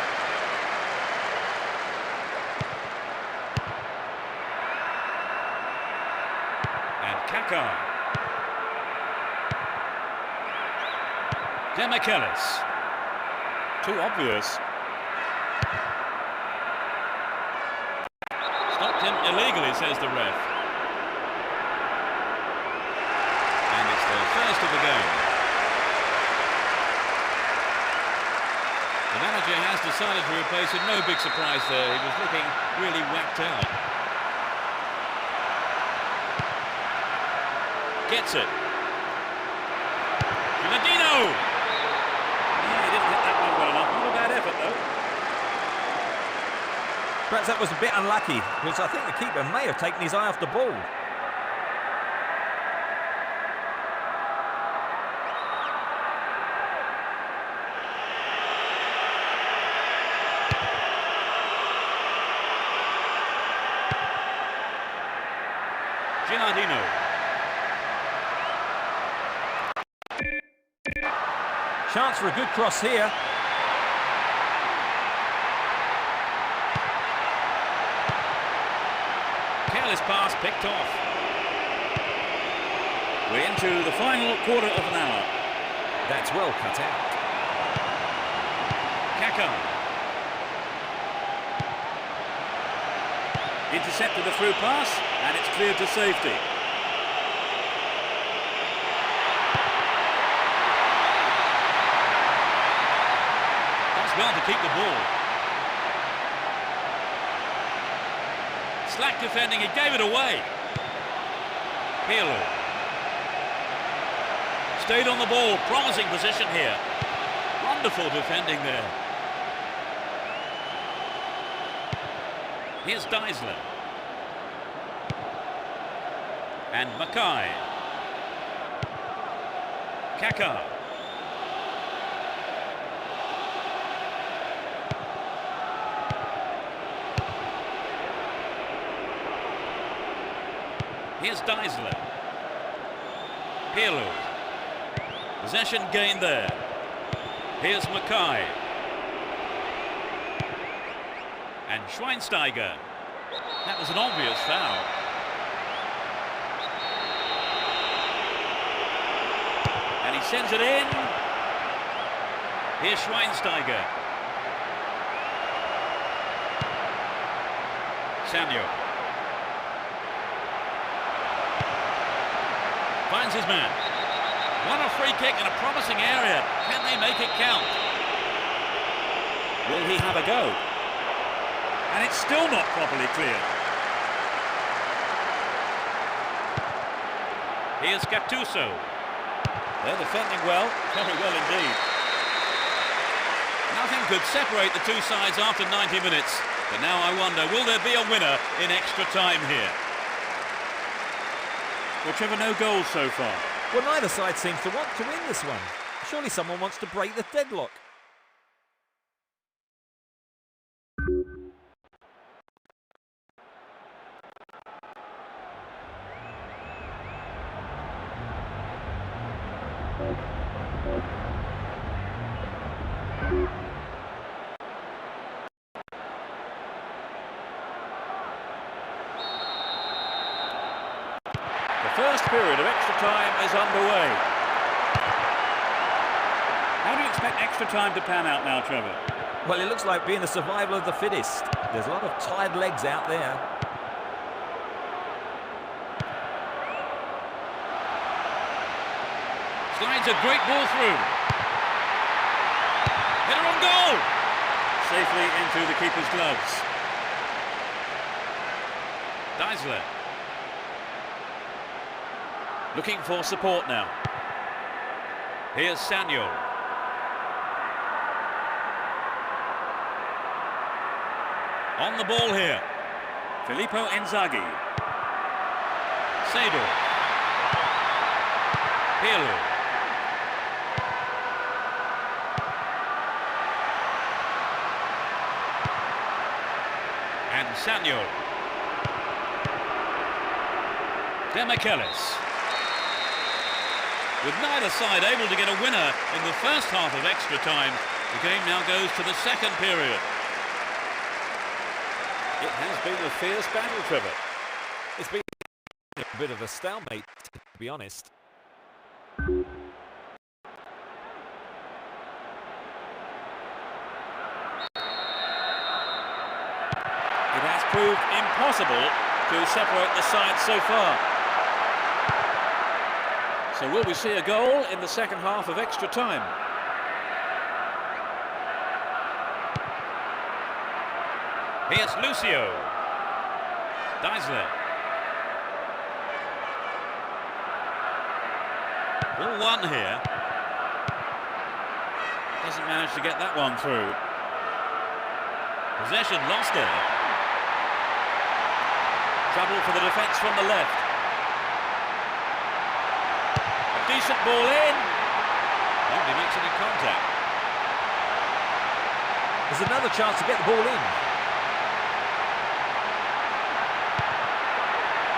Kaká. Demichelis. Too obvious. Stopped him illegally, says the ref. And it's the first of the game. The manager manager has decided to replace him. No big surprise there. He was looking really whacked out. Gets it. Ronaldinho! Yeah, he didn't hit that one well enough. Not a bad effort, though. Perhaps that was a bit unlucky, because I think the keeper may have taken his eye off the ball. Ronaldinho. Chance for a good cross here. Careless pass picked off. We're into the final quarter of an hour. That's well cut out. Kaká. Intercepted the through pass, and it's cleared to safety. Does well to keep the ball. Slack defending, he gave it away. Pirlo. Stayed on the ball, promising position here. Wonderful defending there. Here's Deisler. And Mackay. Kaká. Here's Deisler. Pirlo. Possession gained there. Here's Mackay. And Schweinsteiger. That was an obvious foul. And he sends it in. Here's Schweinsteiger. Samuel. Finds his man. Won a free kick in a promising area. Can they make it count? Will he have a go? And it's still not properly cleared. Here's Gattuso. They're defending well, very well indeed. Nothing could separate the two sides after 90 minutes. But now I wonder, will there be a winner in extra time here? Well, Trevor, no goals so far. Well, neither side seems to want to win this one. Surely someone wants to break the deadlock. The first period of extra time is underway. How do you expect extra time to pan out now, Trevor? Well, it looks like being the survival of the fittest. There's a lot of tired legs out there. Slides a great ball through. Header on goal! Safely into the keeper's gloves. Deisler. Looking for support now. Here's Samuel. On the ball here. Filippo Inzaghi. Seedorf. Pirlo. And Samuel. Demichelis. With neither side able to get a winner in the first half of extra time, the game now goes to the second period. It has been a fierce battle, Trevor. It's been a bit of a stalemate, to be honest. It has proved impossible to separate the sides so far. So will we see a goal in the second half of extra time? Here's Lucio. Deisler. Ball one here. Doesn't manage to get that one through. Possession lost there. Trouble for the defence from the left. A decent ball in. Nobody makes any contact. There's another chance to get the ball in.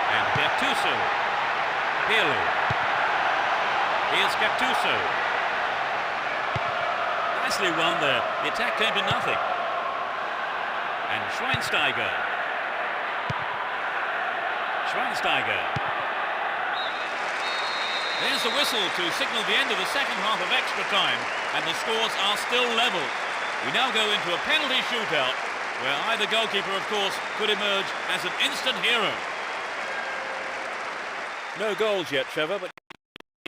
And Gattuso. Pirlo. Here's Gattuso. Nicely won there. The attack came to nothing. And Schweinsteiger. Schweinsteiger. There's the whistle to signal the end of the second half of extra time, and the scores are still level. We now go into a penalty shootout, where either goalkeeper, of course, could emerge as an instant hero. No goals yet, Trevor, but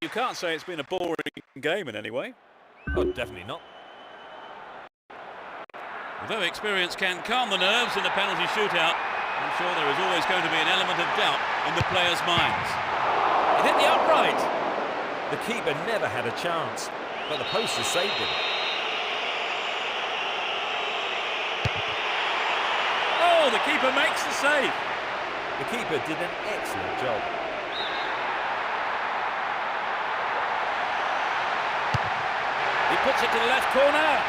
you can't say it's been a boring game in any way. Oh, definitely not. Although experience can calm the nerves in a penalty shootout, I'm sure there is always going to be an element of doubt in the players' minds. It hit the upright. The keeper never had a chance, but the post has saved him. Oh, the keeper makes the save. The keeper did an excellent job. He puts it to the left corner.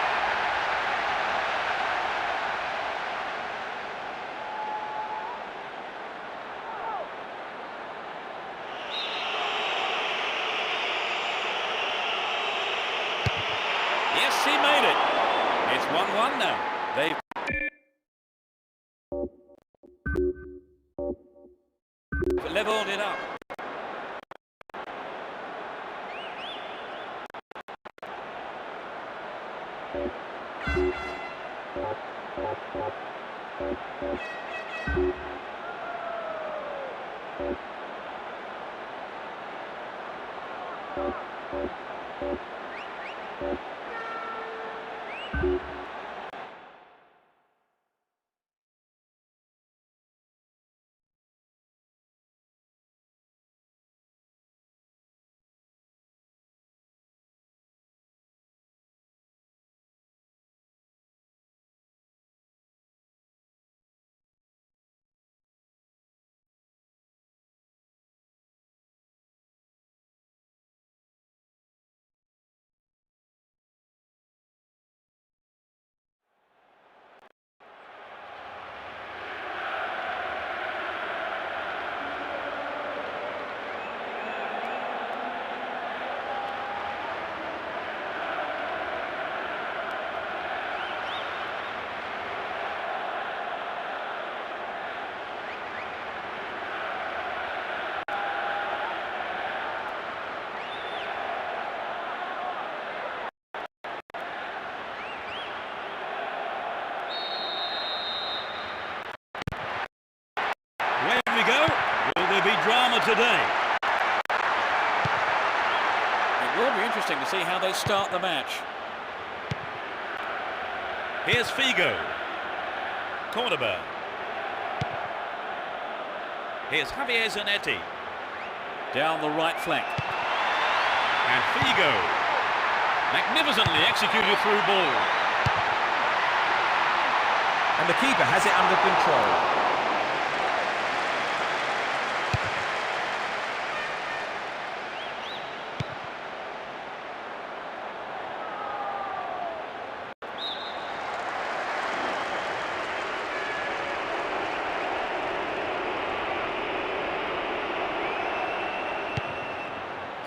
Yes, he made it. It's 1-1 now. They've levelled it up. Drama today. It will be interesting to see how they start the match. Here's Figo. Cordoba. Here's Javier Zanetti. Down the right flank. And Figo. Magnificently executed through ball. And the keeper has it under control.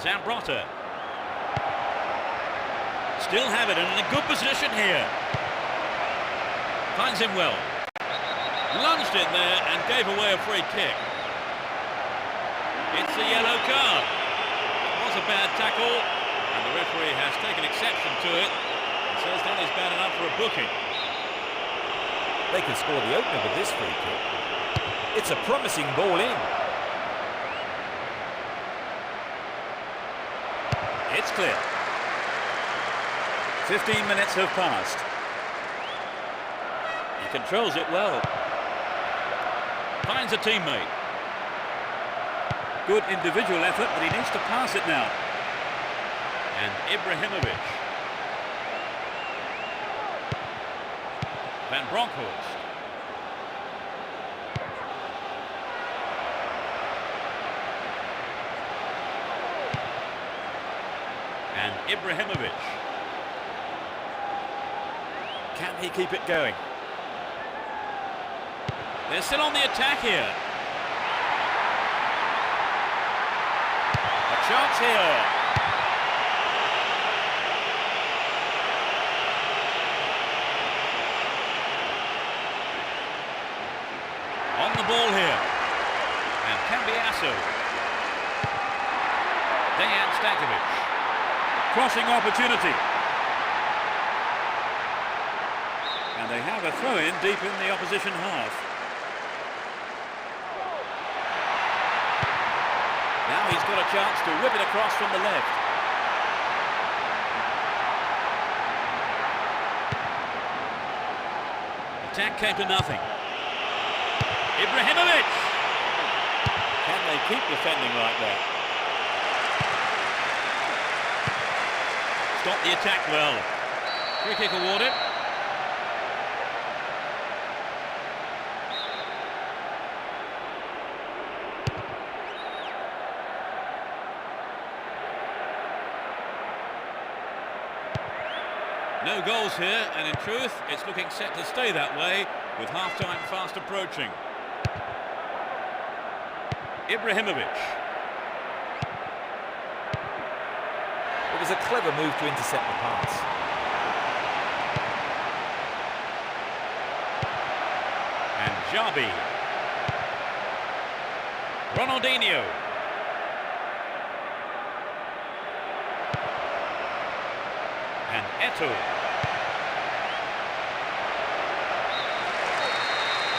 Zambrotta. Still have it and in a good position here. Finds him well. Lunged in there and gave away a free kick. It's a yellow card. It was a bad tackle and the referee has taken exception to it and says that is bad enough for a booking. They can score the opener with this free kick. It's a promising ball in. It's clear. 15 minutes have passed. He controls it well. Finds a teammate. Good individual effort, but he needs to pass it now. And Ibrahimovic. Van Bronckhorst. And Ibrahimovic. Can he keep it going? They're still on the attack here. A chance here. On the ball here. And Cambiasso. Dejan Stankovic. Crossing opportunity. And they have a throw-in deep in the opposition half. Now he's got a chance to whip it across from the left. Attack came to nothing. Ibrahimovic! Can they keep defending like that? Stop the attack well. Free kick awarded. No goals here, and in truth, it's looking set to stay that way with half-time fast approaching. Ibrahimovic. It was a clever move to intercept the pass. And Xabi. Ronaldinho. And Eto'o.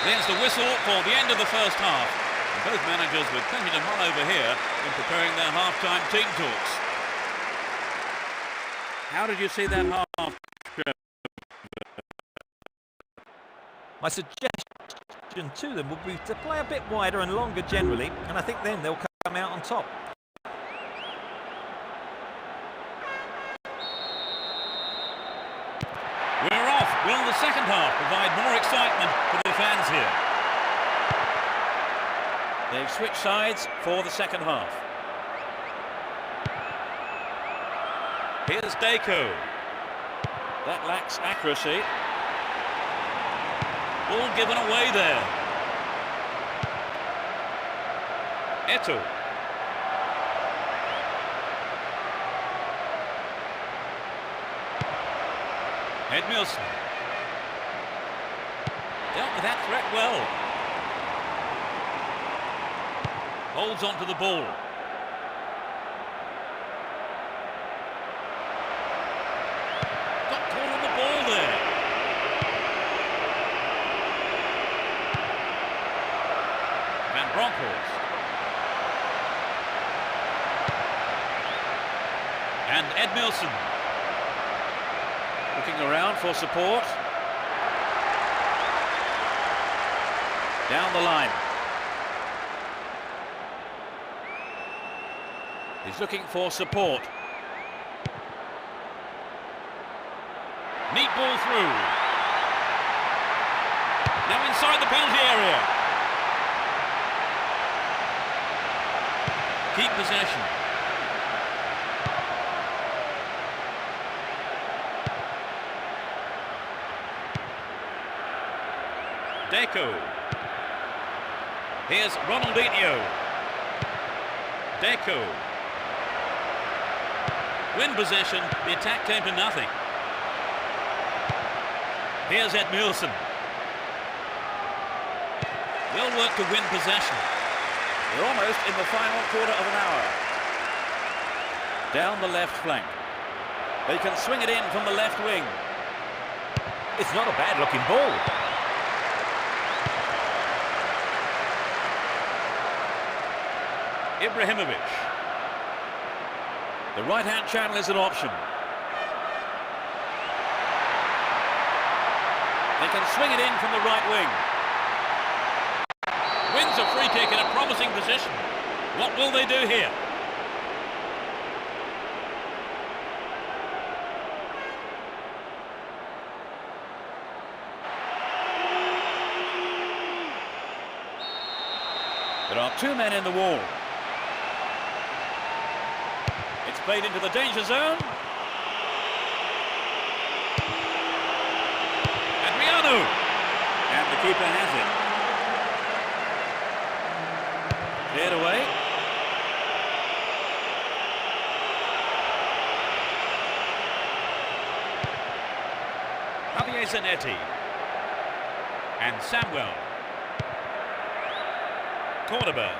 There's the whistle for the end of the first half. And both managers with plenty to mull over here in preparing their half-time team talks. How did you see that half? My suggestion to them would be to play a bit wider and longer generally, and I think then they'll come out on top. We're off. Will the second half provide more excitement for the fans here? They've switched sides for the second half. Here's Deco. That lacks accuracy. Ball given away there. Eto'o. Edmilson. Dealt with that threat well. Holds on to the ball. Got caught on the ball there. Van Bronckhorst. And Edmilson. Looking around for support. Down the line. He's looking for support. Neat ball through. Now inside the penalty area. Keep possession. Deco. Here's Ronaldinho. Deco. Win possession, the attack came to nothing. Here's Edmilson. Well worked to win possession. We're almost in the final quarter of an hour. Down the left flank. They can swing it in from the left wing. It's not a bad looking ball. Ibrahimovic. The right-hand channel is an option. They can swing it in from the right wing. Wins a free kick in a promising position. What will they do here? There are two men in the wall. It's played into the danger zone. Adriano! And the keeper has it. Cleared away. Javier Zanetti. And Samuel. Cordoba.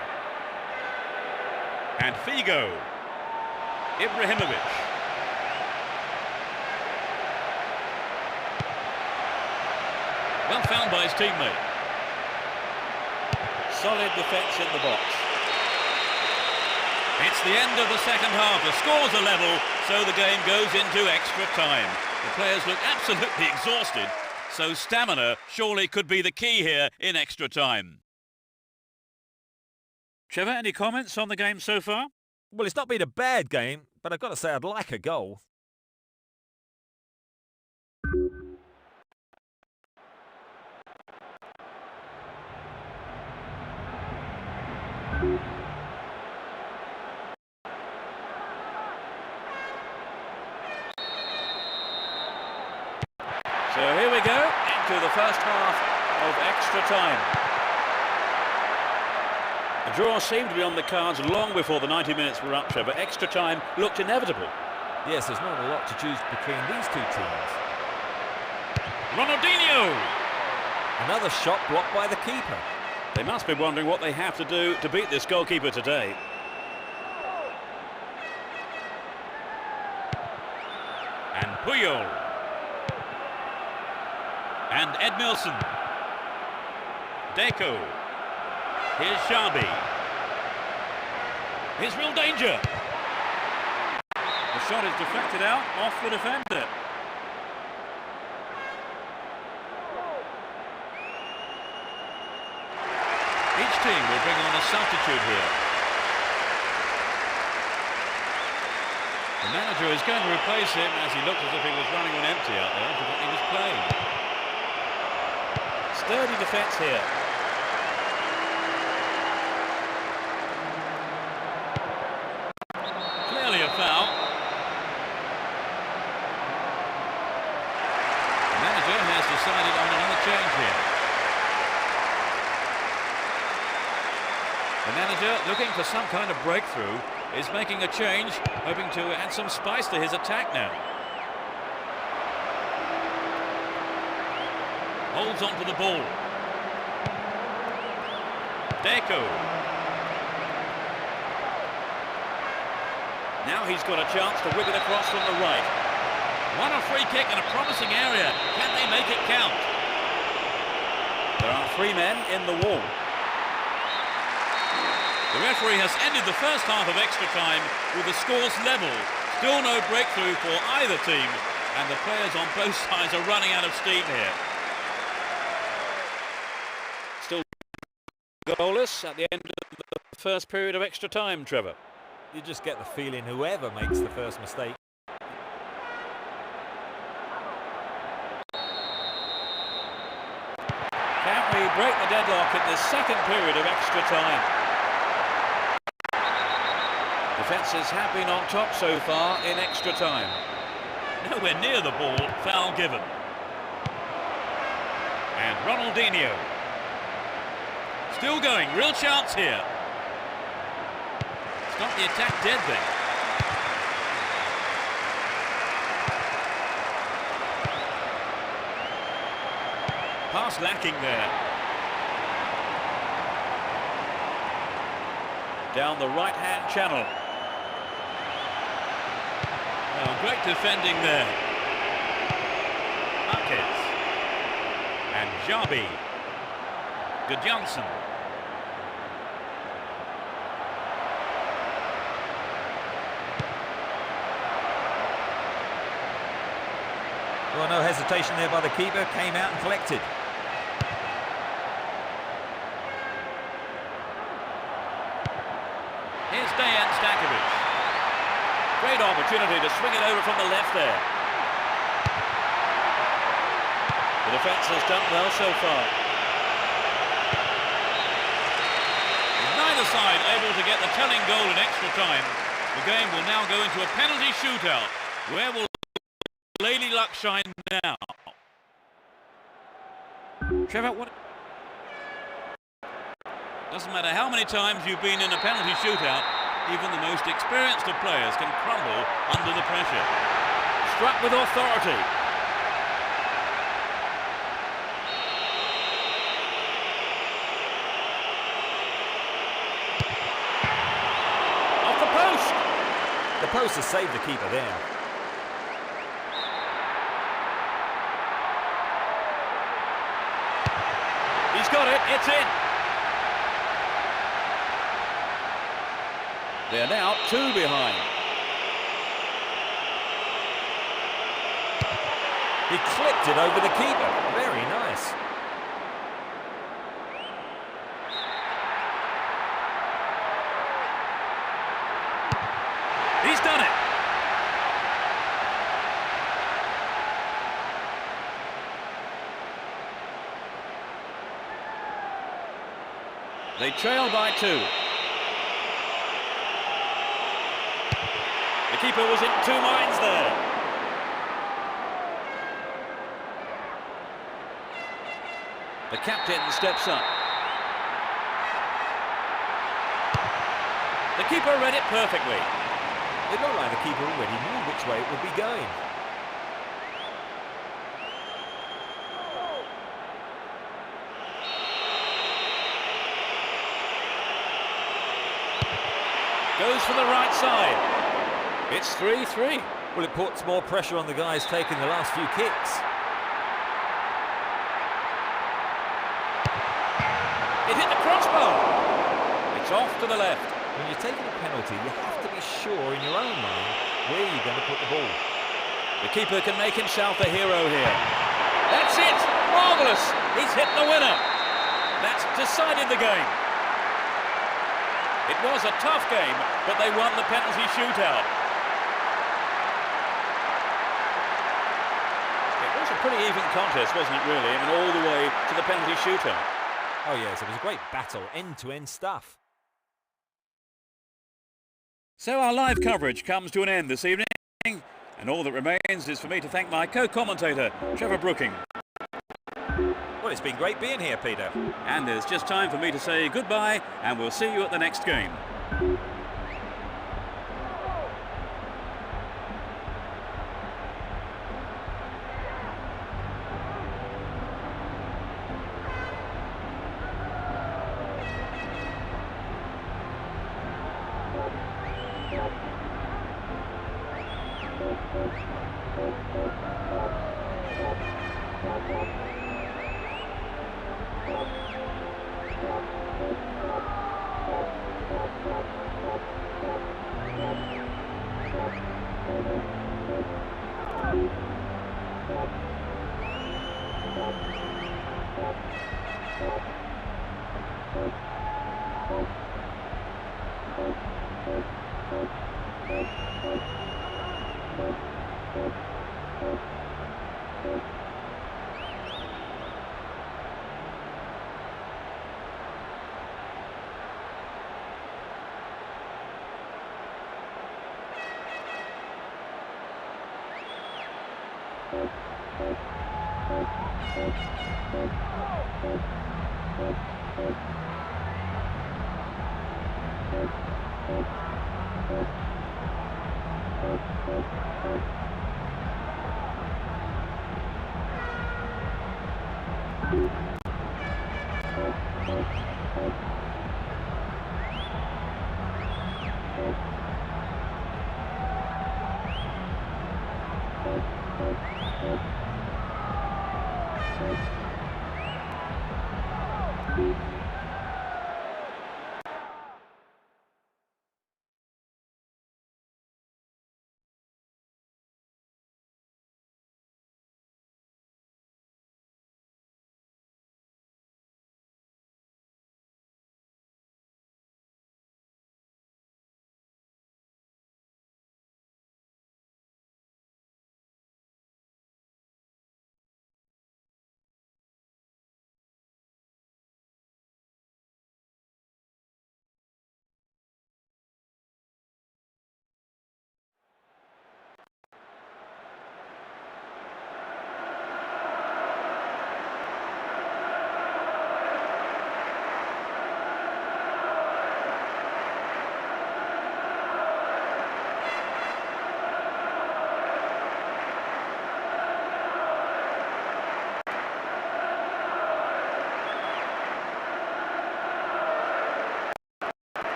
And Figo. Ibrahimovic. Well found by his teammate. Solid defence in the box. It's the end of the second half. The scores are level, so the game goes into extra time. The players look absolutely exhausted, so stamina surely could be the key here in extra time. Trevor, any comments on the game so far? Well, it's not been a bad game, but I've got to say I'd like a goal. So here we go, into the first half of extra time. A draw seemed to be on the cards long before the 90 minutes were up, Trevor. Extra time looked inevitable. Yes, there's not a lot to choose between these two teams. Ronaldinho! Another shot blocked by the keeper. They must be wondering what they have to do to beat this goalkeeper today. And Puyol. And Edmilson. Deco. Here's Xabi. Here's real danger. The shot is deflected out off the defender. Each team will bring on a substitute here. The manager is going to replace him as he looked as if he was running on empty out there. I forgot he was playing. Sturdy defence here. Clearly a foul. The manager has decided on another change here. The manager, looking for some kind of breakthrough, is making a change, hoping to add some spice to his attack now. Holds on to the ball. Deco. Now he's got a chance to whip it across from the right. Won a free kick in a promising area. Can they make it count? There are three men in the wall. The referee has ended the first half of extra time with the scores level. Still no breakthrough for either team, and the players on both sides are running out of steam here. Still goalless at the end of the first period of extra time, Trevor. You just get the feeling whoever makes the first mistake. Can we break the deadlock in this second period of extra time? Defences have been on top so far in extra time. Nowhere near the ball, foul given. And Ronaldinho. Still going, real chance here. Stop the attack dead then. Pass lacking there. Down the right-hand channel. Oh, great defending there. Marquez. And Xabi. Gudjonsson. Well, no hesitation there by the keeper. Came out and collected. Here's Dejan Stankovic. Great opportunity to swing it over from the left there. The defence has done well so far. Neither side able to get the telling goal in extra time. The game will now go into a penalty shootout. Where will Lady Luck shine now? Trevor, what? Doesn't matter how many times you've been in a penalty shootout, even the most experienced of players can crumble under the pressure. Struck with authority. Off the post. The post has saved the keeper there. He's got it, it's in. They're now 2 behind. He clipped it over the keeper. Very nice. He's done it. They trail by 2. The keeper was in 2 minds there. The captain steps up. The keeper read it perfectly. It looked like the keeper already knew which way it would be going. Goes for the right side. It's 3-3. Well, it puts more pressure on the guys taking the last few kicks. It hit the crossbar. It's off to the left. When you're taking a penalty, you have to be sure in your own mind where you're going to put the ball. The keeper can make himself a hero here. That's it! Marvellous! He's hit the winner. That's decided the game. It was a tough game, but they won the penalty shootout. It was a pretty even contest, wasn't it, really? I mean, all the way to the penalty shootout. Oh, yes, it was a great battle, end-to-end stuff. So our live coverage comes to an end this evening, and all that remains is for me to thank my co-commentator, Trevor Brooking. Well, it's been great being here, Peter. And there's just time for me to say goodbye, and we'll see you at the next game.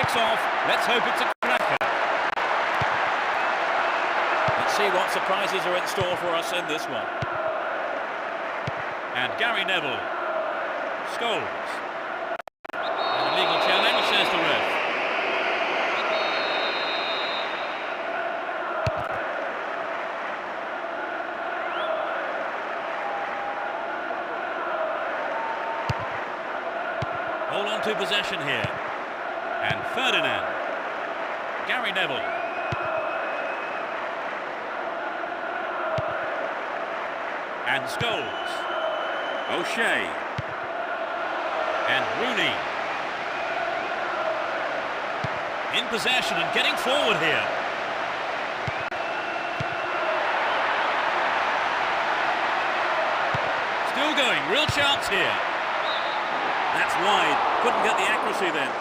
kicks off. Let's hope it's a cracker. Let's see what surprises are in store for us in this one. And Gary Neville. Scholes. An illegal challenge, says the ref. Hold on to possession here. And Ferdinand. Gary Neville. And Scholes. O'Shea. And Rooney. In possession and getting forward here. Still going, real chance here. That's wide, couldn't get the accuracy then.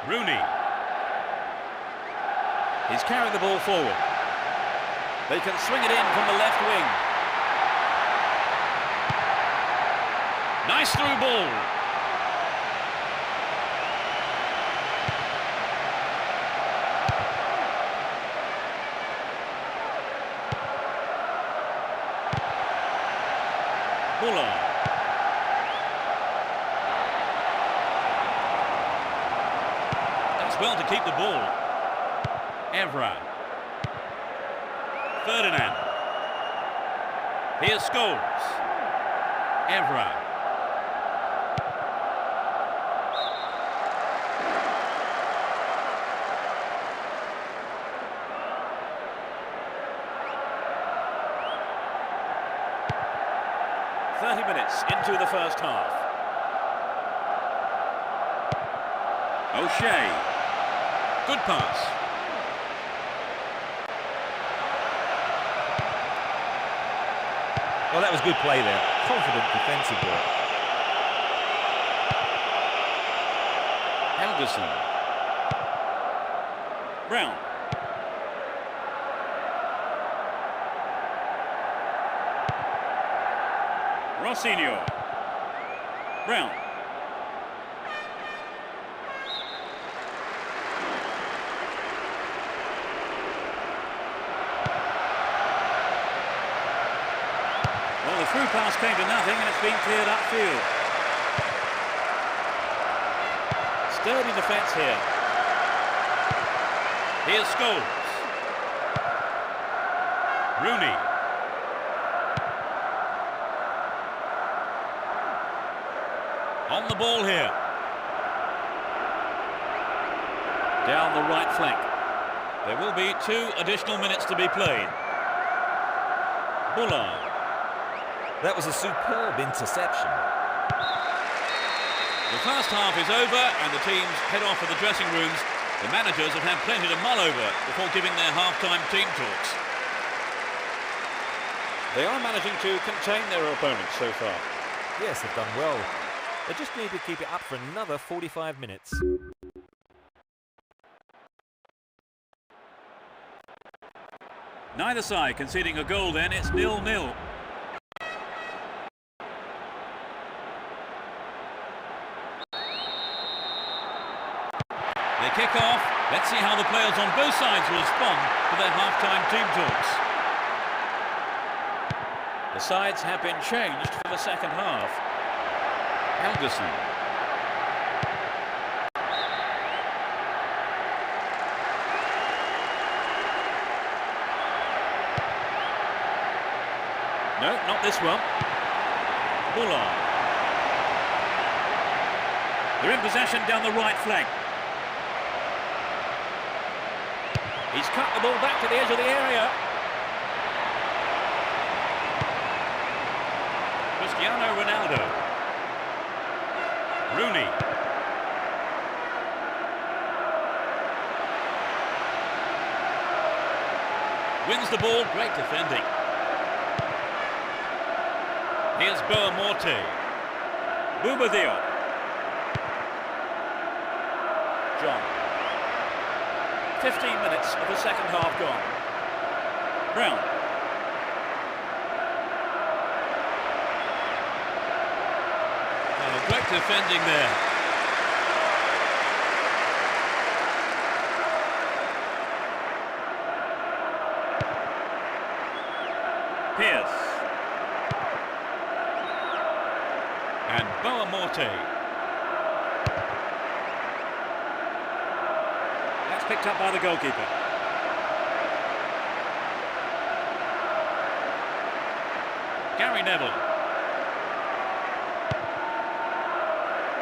Rooney. He's carrying the ball forward. They can swing it in from the left wing. Nice through ball. Muller. Well to keep the ball. Evra. Ferdinand. Here's Scholes. Evra. Minutes into the first half. O'Shea. Good pass. Well, that was good play there. Confident defensive work. Helguson. Brown. Rossinho. Brown. Well, the through pass came to nothing and it's been cleared upfield. Sturdy defence here. Here's Scholes. Rooney. On the ball here. Down the right flank. There will be 2 additional minutes to be played. Bullard. That was a superb interception. The first half is over and the teams head off to the dressing rooms. The managers have had plenty to mull over before giving their half-time team talks. They are managing to contain their opponents so far. Yes, they've done well. They just need to keep it up for another 45 minutes. Neither side conceding a goal then, it's 0-0. They kick off. Let's see how the players on both sides will respond to their half-time team talks. The sides have been changed for the second half. Helguson. No, not this one. Bullard. They're in possession down the right flank. He's cut the ball back to the edge of the area. Cristiano Ronaldo. Rooney. Wins the ball, great defending. Here's Boa Morte. Boubadio. John. 15 minutes of the second half gone. Brown. Oh, great defending there. Pierce. And Boa Morte. That's picked up by the goalkeeper. Gary Neville.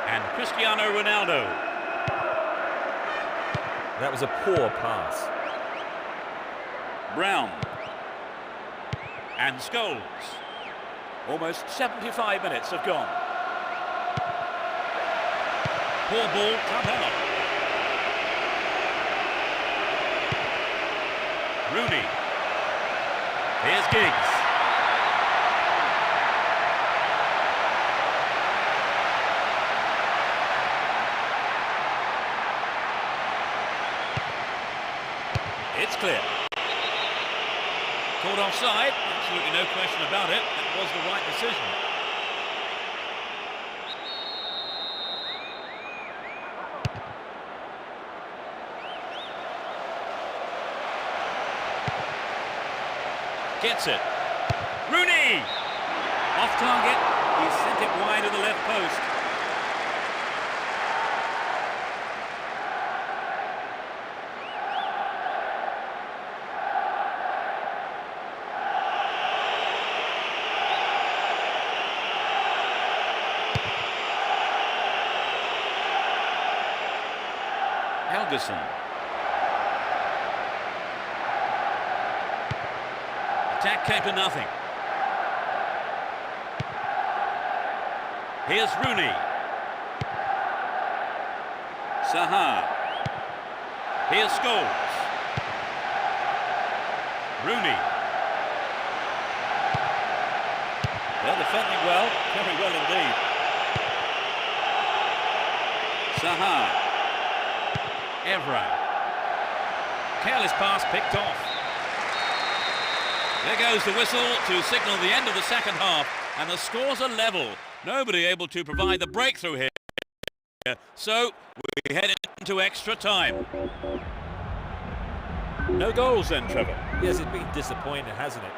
And Cristiano Ronaldo. That was a poor pass. Brown. And Scholes. Almost 75 minutes have gone. Poor ball, cut out. Rooney. Here's Giggs. It's clear. Called offside, absolutely no question about it. That was the right decision. Gets it. Rooney! Off target. He sent it wide of the left post. Helgeson. Attack came to nothing. Here's Rooney. Saha. Here's Scholes. Rooney. They're defending well, very well indeed. Saha. Evra. Careless pass picked off. There goes the whistle to signal the end of the second half, and the scores are level. Nobody able to provide the breakthrough here. So we head into extra time. No goals then, Trevor. Yes, it's been disappointing, hasn't it?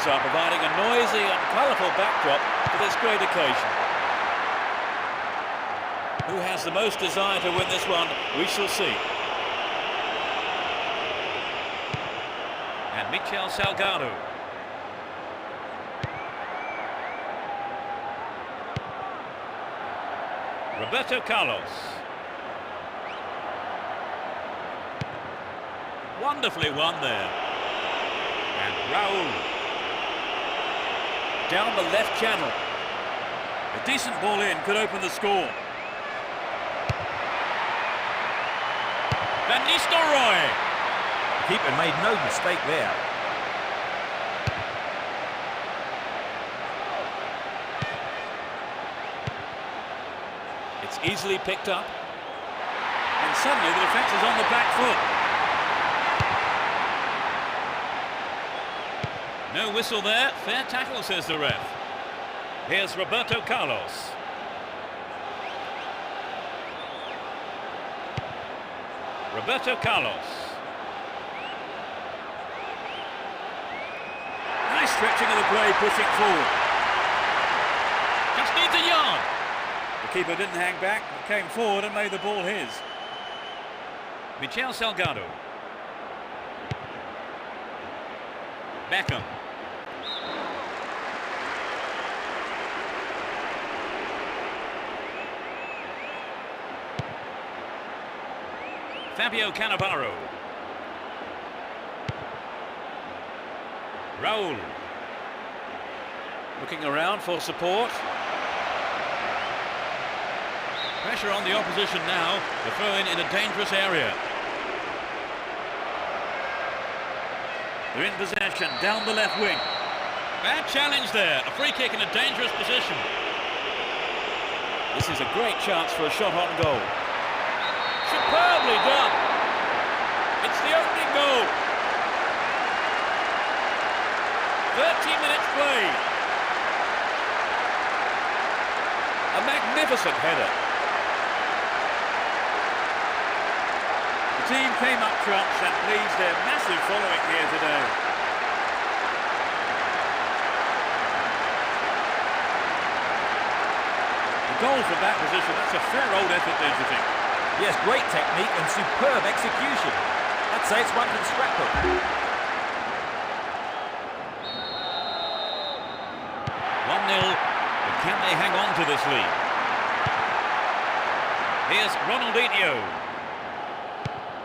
fans are providing a noisy and colourful backdrop for this great occasion. Who has the most desire to win this one, we shall see. And Michel Salgado. Roberto Carlos. Wonderfully won there. And Raul. Down the left channel. A decent ball in could open the score. Van Nistelrooy. The keeper made no mistake there. It's easily picked up. And suddenly the defence is on the back foot. No whistle there. Fair tackle, says the ref. Here's Roberto Carlos. Roberto Carlos. Nice stretching of the play, pushing forward. Just needs a yard. The keeper didn't hang back, but came forward and made the ball his. Michel Salgado. Beckham. Fabio Cannavaro. Raul. Looking around for support. Pressure on the opposition now. The throw-in a dangerous area. They're in possession, down the left wing. Bad challenge there. A free kick in a dangerous position. This is a great chance for a shot on goal. Superbly done. It's the opening goal. 13 minutes played. A magnificent header. The team came up trumps and pleased their massive following here today. The goal from that position, that's a fair old effort, don't you think? Yes, great technique and superb execution. I'd say it's one for the scrapbook. 1-0, but can they hang on to this lead? Here's Ronaldinho.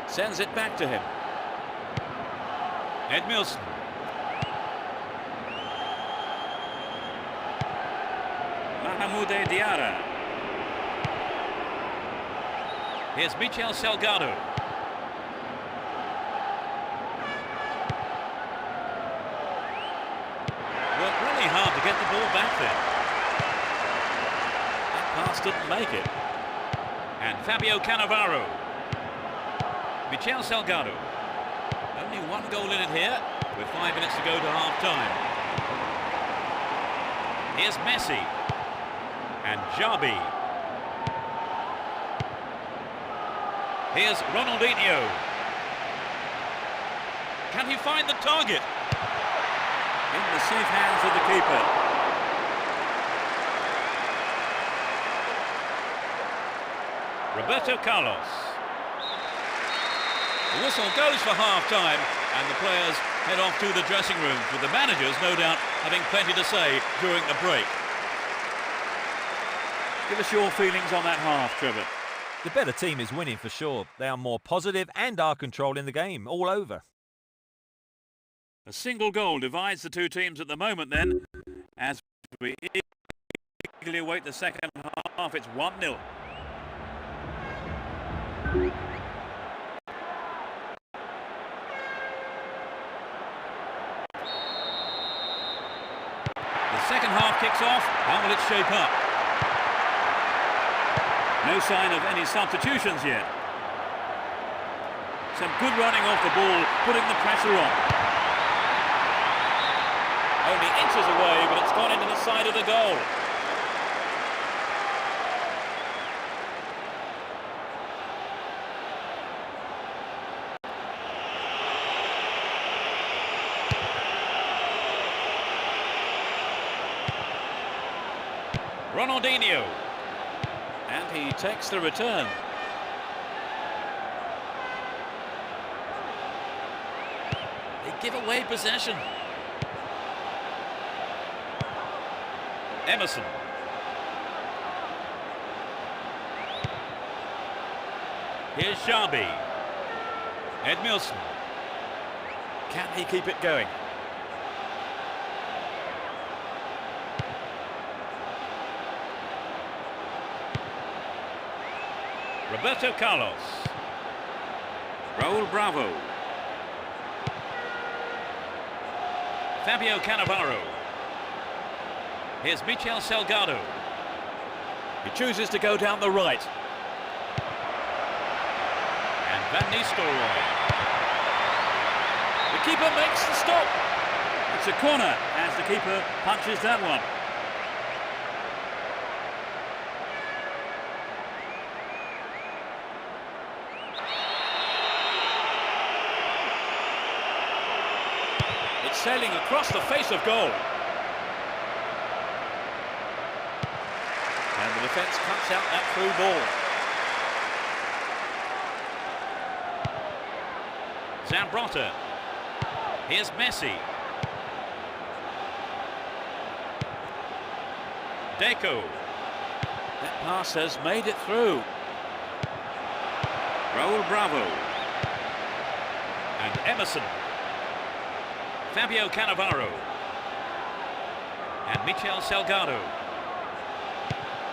Sends it back to him. Edmilson. Mahmoud Diarra. Here's Michel Salgado. Worked really hard to get the ball back there. That pass didn't make it. And Fabio Cannavaro. Michel Salgado. Only one goal in it here, with 5 minutes to go to half-time. Here's Messi. And Xabi. Here's Ronaldinho. Can he find the target? In the safe hands of the keeper. Roberto Carlos. The whistle goes for half-time and the players head off to the dressing rooms, with the managers, no doubt, having plenty to say during the break. Give us your feelings on that half, Trevor. The better team is winning for sure. They are more positive and are controlling the game all over. A single goal divides the two teams at the moment then, as we eagerly await the second half. It's 1-0. The second half kicks off. How will it shape up? No sign of any substitutions yet. Some good running off the ball, putting the pressure on. Only inches away, but it's gone into the side of the goal. Ronaldinho. And he takes the return. They give away possession. Emerson. Here's Xabi. Edmilson. Can he keep it going? Roberto Carlos. Raul Bravo. Fabio Cannavaro. Here's Michel Salgado. He chooses to go down the right. And Van Nistelrooy. The keeper makes the stop. It's a corner as the keeper punches that one. It's sailing across the face of goal. And the defence cuts out that through ball. Zambrotta. Here's Messi. Deco. That pass has made it through. Raul Bravo. And Emerson. Fabio Cannavaro. And Michel Salgado.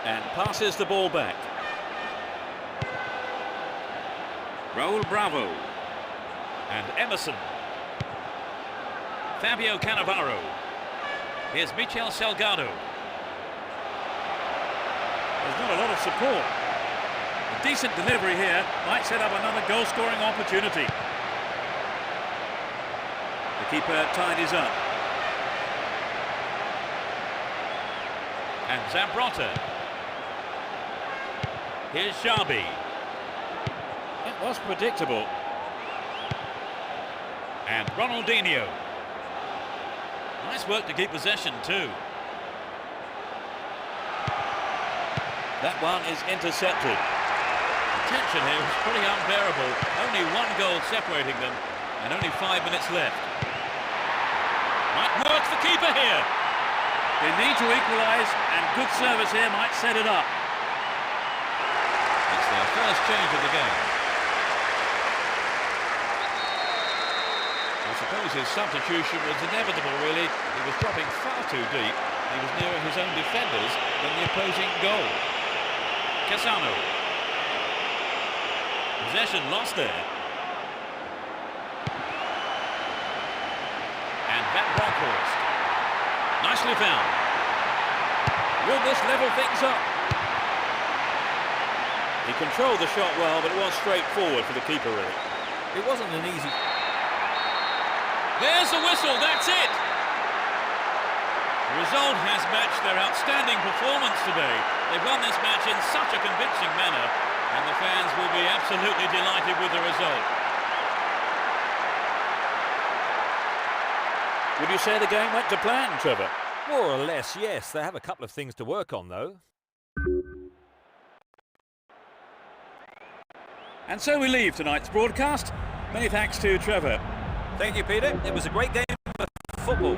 And passes the ball back. Raul Bravo. And Emerson. Fabio Cannavaro. Here's Michel Salgado. There's not a lot of support. A decent delivery here might set up another goal-scoring opportunity. The keeper tidies up. And Zambrotta. Here's Xabi. It was predictable. And Ronaldinho. Nice work to keep possession too. That one is intercepted. The tension here was pretty unbearable. Only one goal separating them and only 5 minutes left. Might work the keeper here. They need to equalise and good service here might set it up. It's their first change of the game. I suppose his substitution was inevitable, really. He was dropping far too deep. He was nearer his own defenders than the opposing goal. Cassano. Possession lost there. And Van Bronckhorst. Nicely found. Will this level things up? He controlled the shot well, but it was straightforward for the keeper, really. It wasn't an easy... There's the whistle, that's it! The result has matched their outstanding performance today. They've won this match in such a convincing manner, and the fans will be absolutely delighted with the result. Would you say the game went to plan, Trevor? More or less, yes. They have a couple of things to work on, though. And so we leave tonight's broadcast. Many thanks to Trevor. Thank you, Peter. It was a great game of football.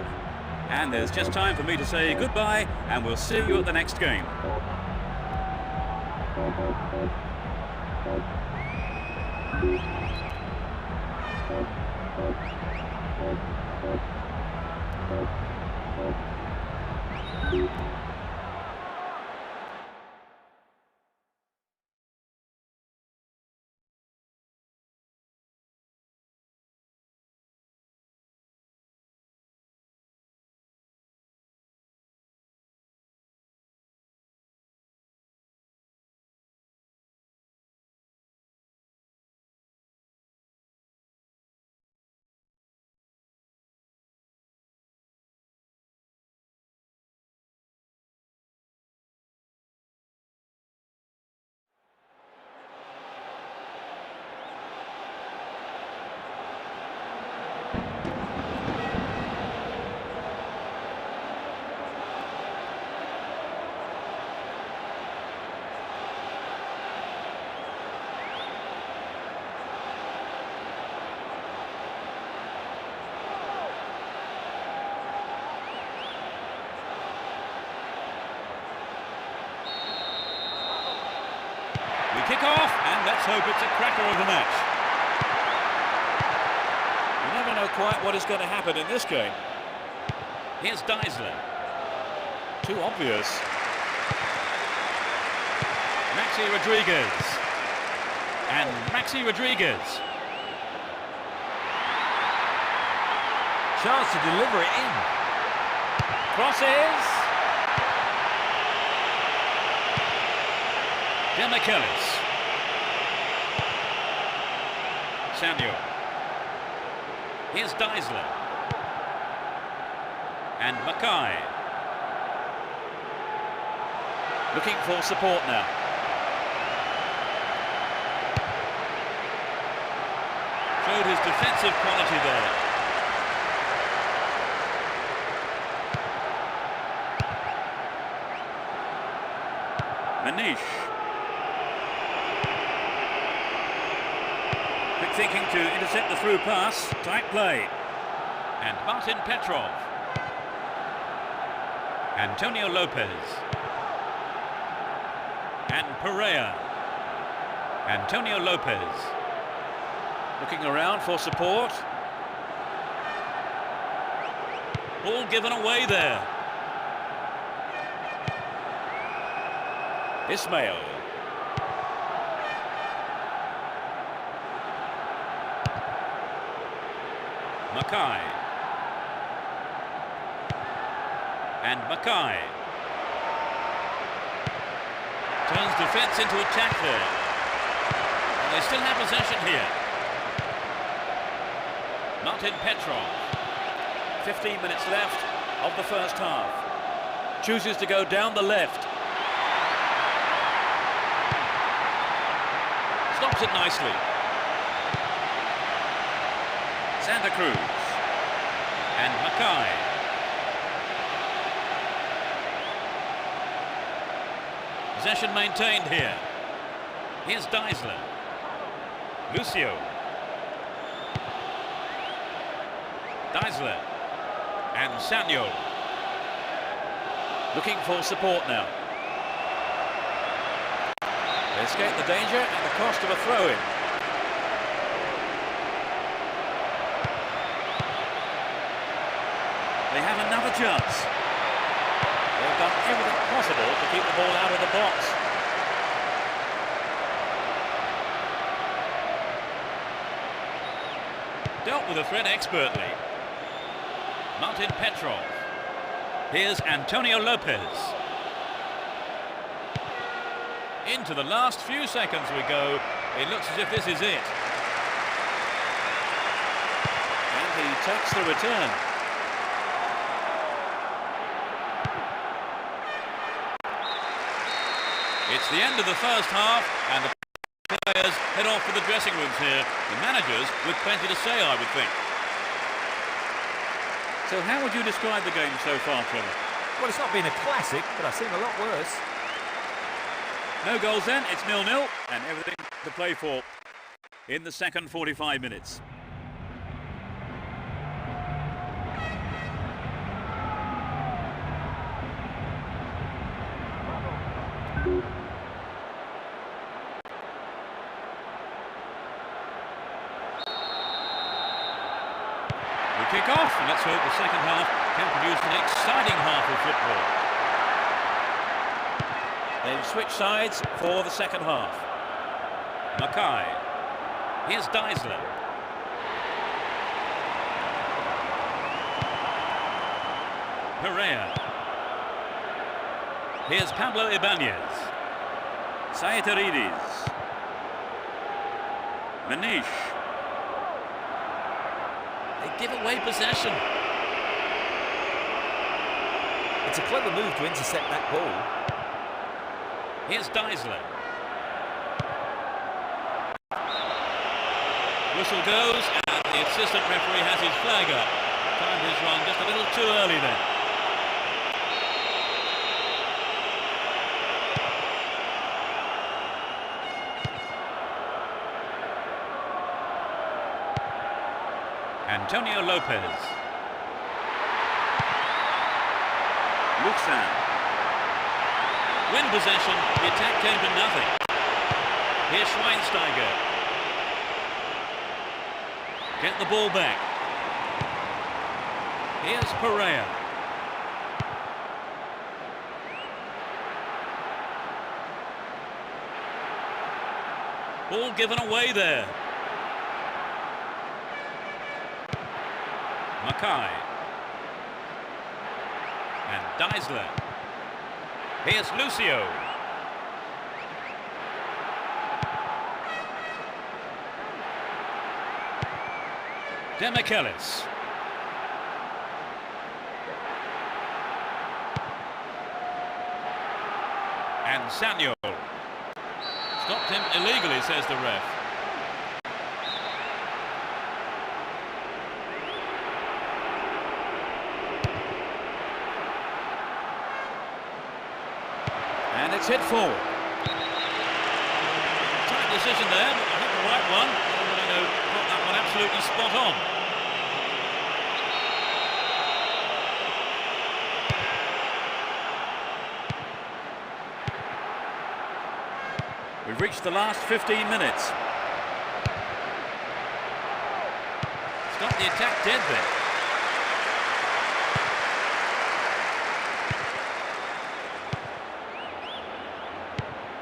And there's just time for me to say goodbye, and we'll see you at the next game. Kick-off, and let's hope it's a cracker of a match. You never know quite what is going to happen in this game. Here's Deisler. Too obvious. Maxi Rodriguez. And Maxi Rodriguez. Chance to deliver it in. Crosses. Demichelis. Samuel. Here's Deisler. And Mackay. Looking for support now. Showed his defensive quality there. Manish. Quick thinking to intercept the through pass. Tight play. And Martin Petrov. Antonio Lopez. And Pereira. Antonio Lopez. Looking around for support. Ball given away there. Ismail. Mackay. And Mackay. Turns defence into attack there. And they still have possession here. Martin Petrov. 15 minutes left of the first half. Chooses to go down the left. Stops it nicely. Santa Cruz. And Mackay. Possession maintained here. Here's Deisler. Lucio. Deisler. And Samuel. Looking for support now. They escape the danger at the cost of a throw-in. They have another chance. They've done everything possible to keep the ball out of the box. Dealt with the threat expertly. Martin Petrov. Here's Antonio Lopez. Into the last few seconds we go. It looks as if this is it. And he takes the return. It's the end of the first half and the players head off to the dressing rooms here. The managers with plenty to say, I would think. So how would you describe the game so far, Trevor? Well, it's not been a classic, but I've seen a lot worse. No goals then, it's 0-0 and everything to play for in the second 45 minutes. We kick off and let's hope the second half can produce an exciting half of football. They've switched sides for the second half. Mackay. Here's Deisler. Pereira. Here's Pablo Ibanez. Saitarides. Manish. They give away possession. It's a clever move to intercept that ball. Here's Deisler. Whistle goes and the assistant referee has his flag up. Timed his run just a little too early then. Antonio Lopez. Luxan. Win possession, the attack came to nothing. Here's Schweinsteiger. Get the ball back. Here's Pereira. Ball given away there. Mackay. And Deisler. Here's Lucio. Demichelis. And Samuel. Stopped him illegally, says the ref. And it's hit forward. Tight decision there, but I think the right one. Moreno got that one absolutely spot on. We've reached the last 15 minutes. Stop the attack dead there.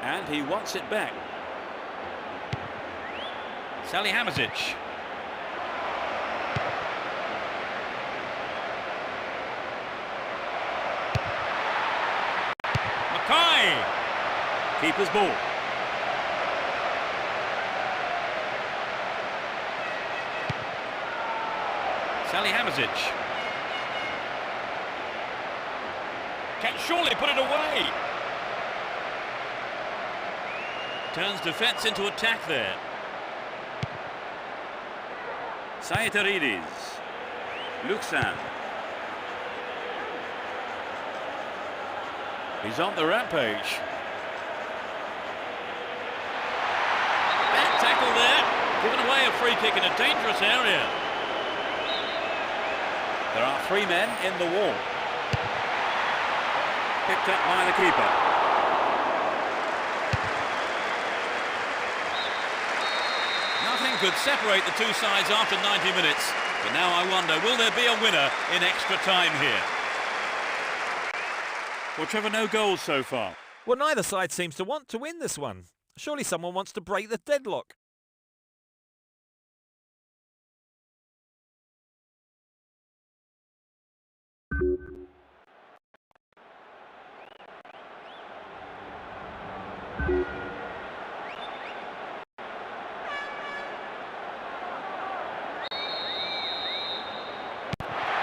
And he wants it back. Salihamidzic. Mackay. Keeper's ball. Salihamidzic. Can surely put it away. Turns defence into attack there. Saitarides. Luxan. He's on the rampage. Bad tackle there. Given away a free kick in a dangerous area. There are 3 men in the wall. Picked up by the keeper. Nothing could separate the two sides after 90 minutes. But now I wonder, will there be a winner in extra time here? Well, Trevor, no goals so far. Well, neither side seems to want to win this one. Surely someone wants to break the deadlock.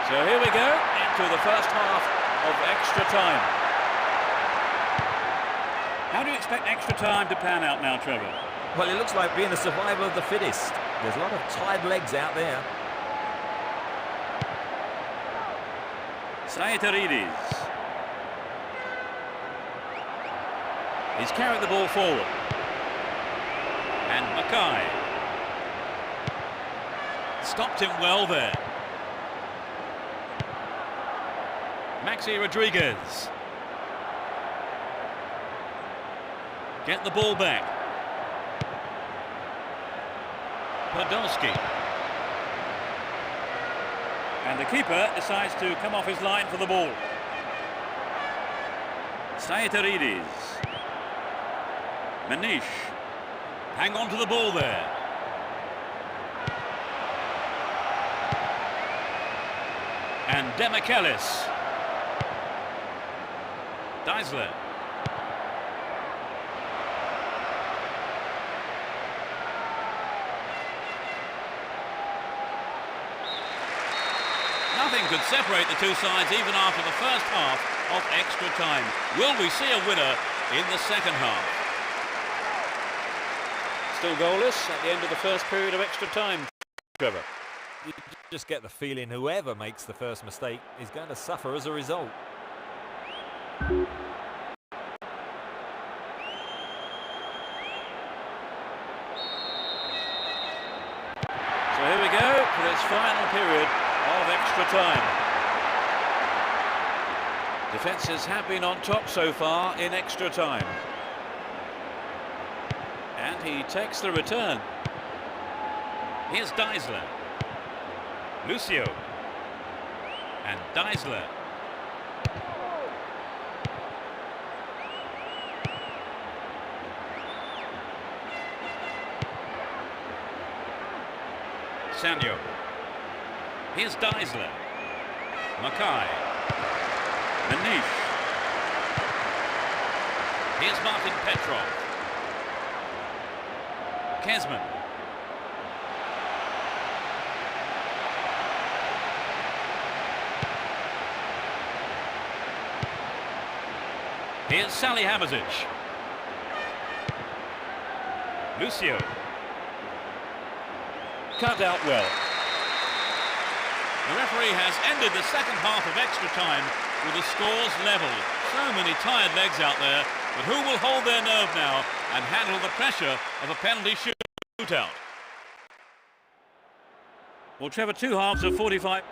So here we go into the first half of extra time. How do you expect extra time to pan out now, Trevor? Well, it looks like being the survival of the fittest. There's a lot of tired legs out there. Saitarides. He's carried the ball forward. And Mackay. Stopped him well there. Maxi Rodriguez. Get the ball back. Podolski. And the keeper decides to come off his line for the ball. Saitarides. Manish. Hang on to the ball there. And Demichelis. Deisler. Nothing could separate the two sides even after the first half of extra time. Will we see a winner in the second half? Still goalless at the end of the first period of extra time, Trevor. You just get the feeling whoever makes the first mistake is going to suffer as a result. So here we go for this final period of extra time. Defences have been on top so far in extra time. And he takes the return. Here's Deisler. Lucio. And Deisler. Sanyo. Here's Deisler. Mackay. Manish. Here's Martin Petrov. Kezman. Here's Salihamidzic. Lucio. Cut out well. The referee has ended the second half of extra time with the scores level. So many tired legs out there, but who will hold their nerve now and handle the pressure of a penalty shootout? Well, Trevor, 2 halves of 45.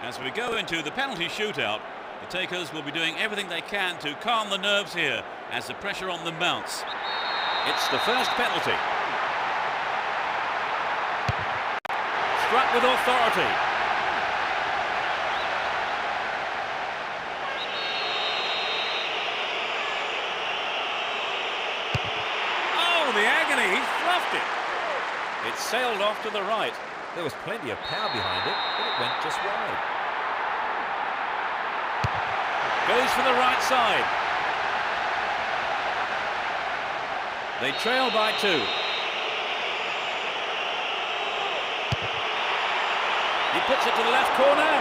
As we go into the penalty shootout, the takers will be doing everything they can to calm the nerves here as the pressure on them mounts. It's the first penalty. Struck with authority. Oh, the agony, he's fluffed it. It sailed off to the right. There was plenty of power behind it, but it went just wide. Goes for the right side. They trail by 2. He puts it to the left corner.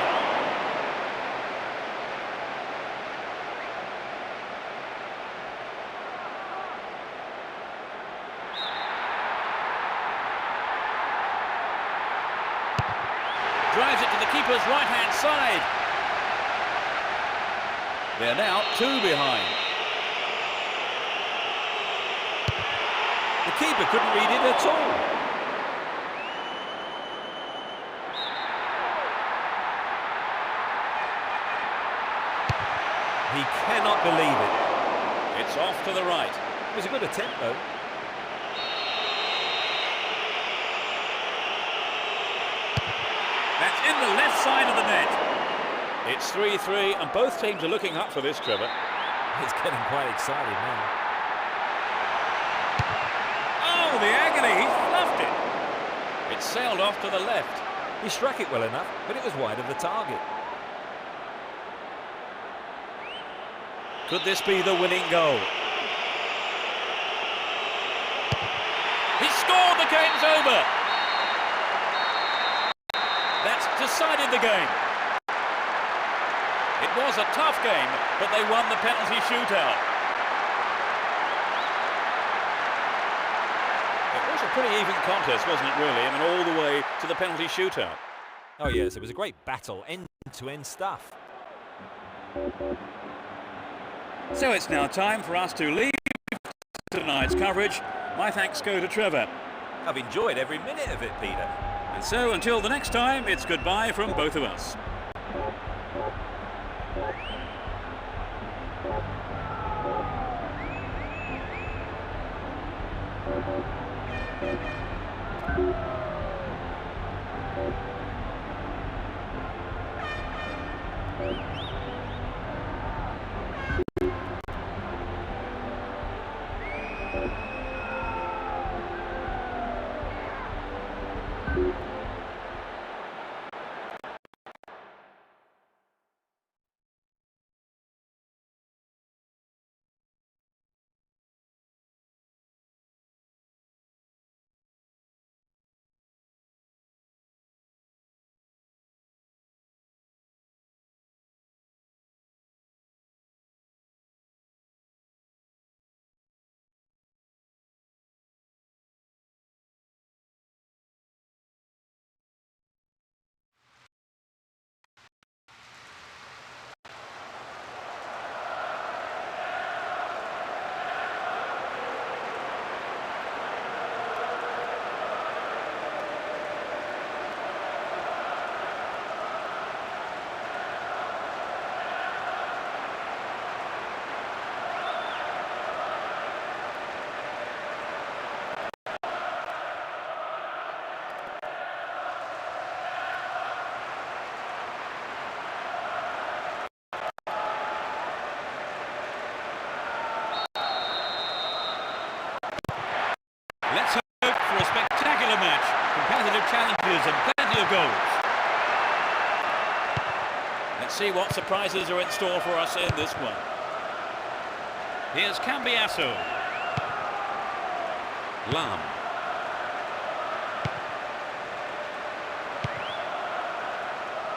Drives it to the keeper's right-hand side. They're now 2 behind. The keeper couldn't read it at all. He cannot believe it. It's off to the right. It was a good attempt, though. That's in the left side of the net. It's 3-3, and both teams are looking up for this, Trevor. It's getting quite excited now. Oh, the agony, he's fluffed it. It sailed off to the left. He struck it well enough, but it was wide of the target. Could this be the winning goal? He scored, the game's over. That's decided the game. It was a tough game, but they won the penalty shootout. It was a pretty even contest, wasn't it, really? I mean, all the way to the penalty shootout. Oh yes, it was a great battle, end-to-end stuff. So it's now time for us to leave tonight's coverage. My thanks go to Trevor. I've enjoyed every minute of it, Peter. And so until the next time, it's goodbye from both of us. Let's hope for a spectacular match, competitive challenges and plenty of goals. Let's see what surprises are in store for us in this one. Here's Cambiasso. Lam.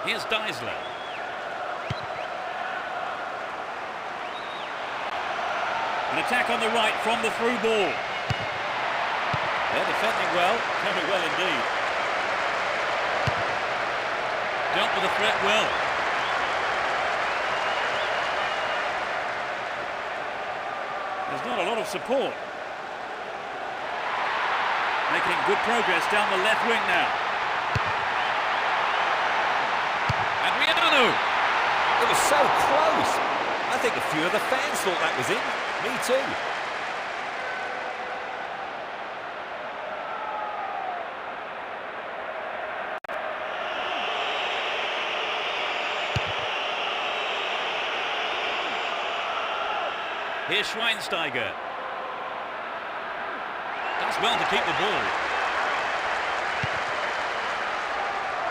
Here's Deisler. An attack on the right from the through ball. They're defending well, very well indeed. Dealt with the threat well. There's not a lot of support. Making good progress down the left wing now. Adriano! It was so close. I think a few of the fans thought that was in. Me too. Here's Schweinsteiger. Does well to keep the ball.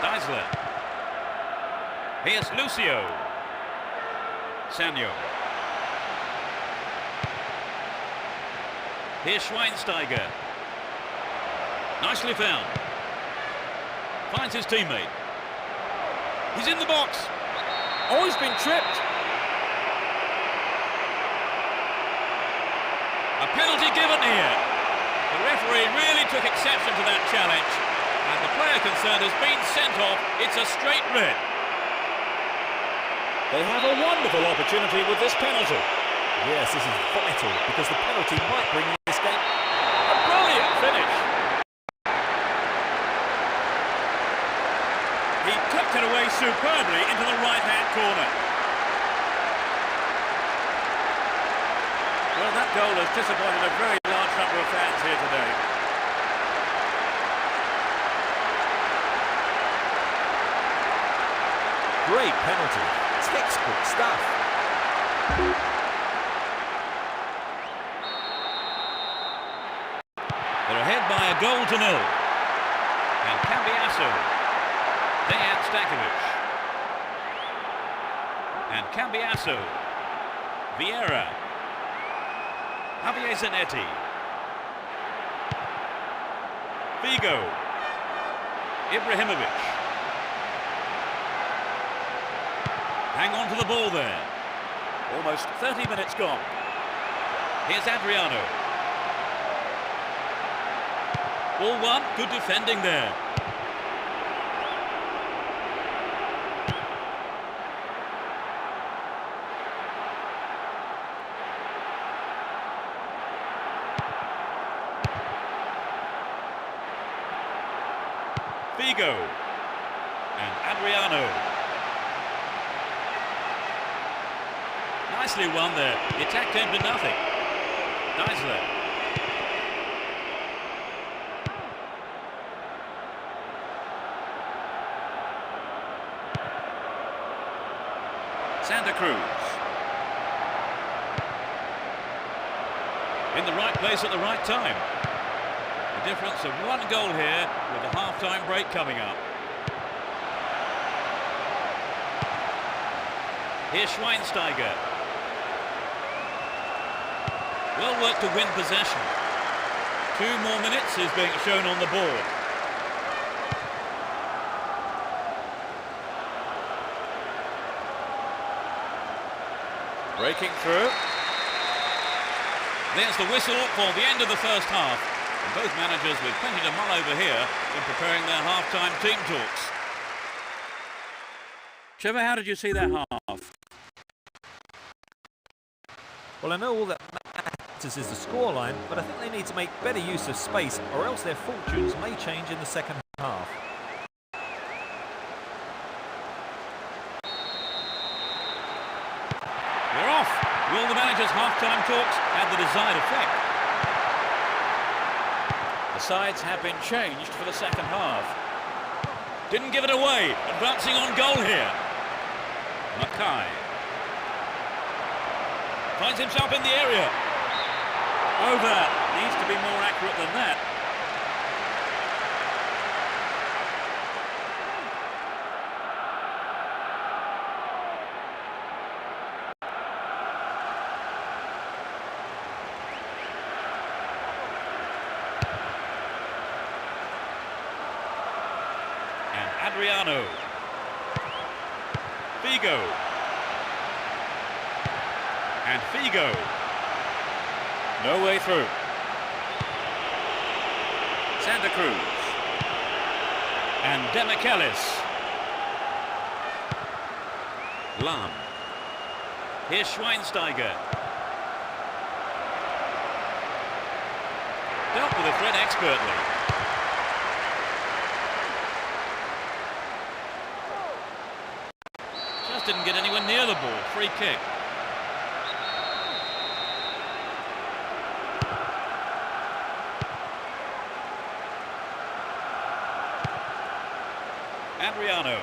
Deisler. Here's Lucio. Sanyo. Here's Schweinsteiger. Nicely found. Finds his teammate. He's in the box. Oh, he's been tripped. A penalty given here. The referee really took exception to that challenge, and the player concerned has been sent off. It's a straight red. They have a wonderful opportunity with this penalty. Yes, this is vital because the penalty might bring this game. A brilliant finish. He tucked it away superbly into the right-hand corner. Well, that goal has disappointed a very large number of fans here today. Great penalty. Textbook stuff. They're ahead by a goal to nil. And Cambiasso. Dejan Stankovic. And Cambiasso. Vieira. Javier Zanetti. Figo. Ibrahimovic. Hang on to the ball there. Almost 30 minutes gone. Here's Adriano. Ball one, good defending there. Figo and Adriano. Nicely won there. The attack came to nothing. Deisler. Santa Cruz. In the right place at the right time. The difference of one goal here with the half-time break coming up. Here's Schweinsteiger. Well worked to win possession. 2 more minutes is being shown on the board. Breaking through. There's the whistle for the end of the first half. And both managers with plenty to mull over here in preparing their half-time team talks. Trevor, how did you see that half? Well, I know all that matters is the scoreline, but I think they need to make better use of space, or else their fortunes may change in the second half. We're off. Will the manager's half-time talks have the desired effect? The sides have been changed for the second half. Didn't give it away. Advancing on goal here. Mackay. Finds himself in the area. Over. Needs to be more accurate than that. Adriano. Figo. And Figo. No way through. Santa Cruz. And Demichelis. Lahm. Here's Schweinsteiger. Dealt with the threat expertly. Just didn't get anywhere near the ball. Free kick. Adriano.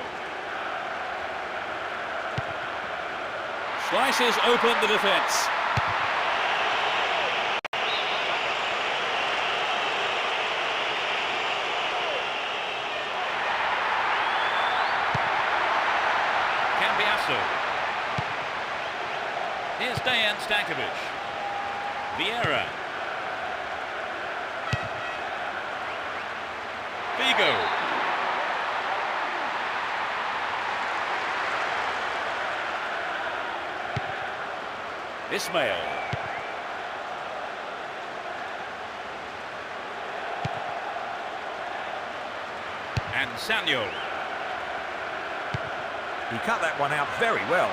Slices open the defence. Cambiasso. Here's Dejan Stankovic. Vieira. Figo. Ismail. And Sanyol. He cut that one out very well.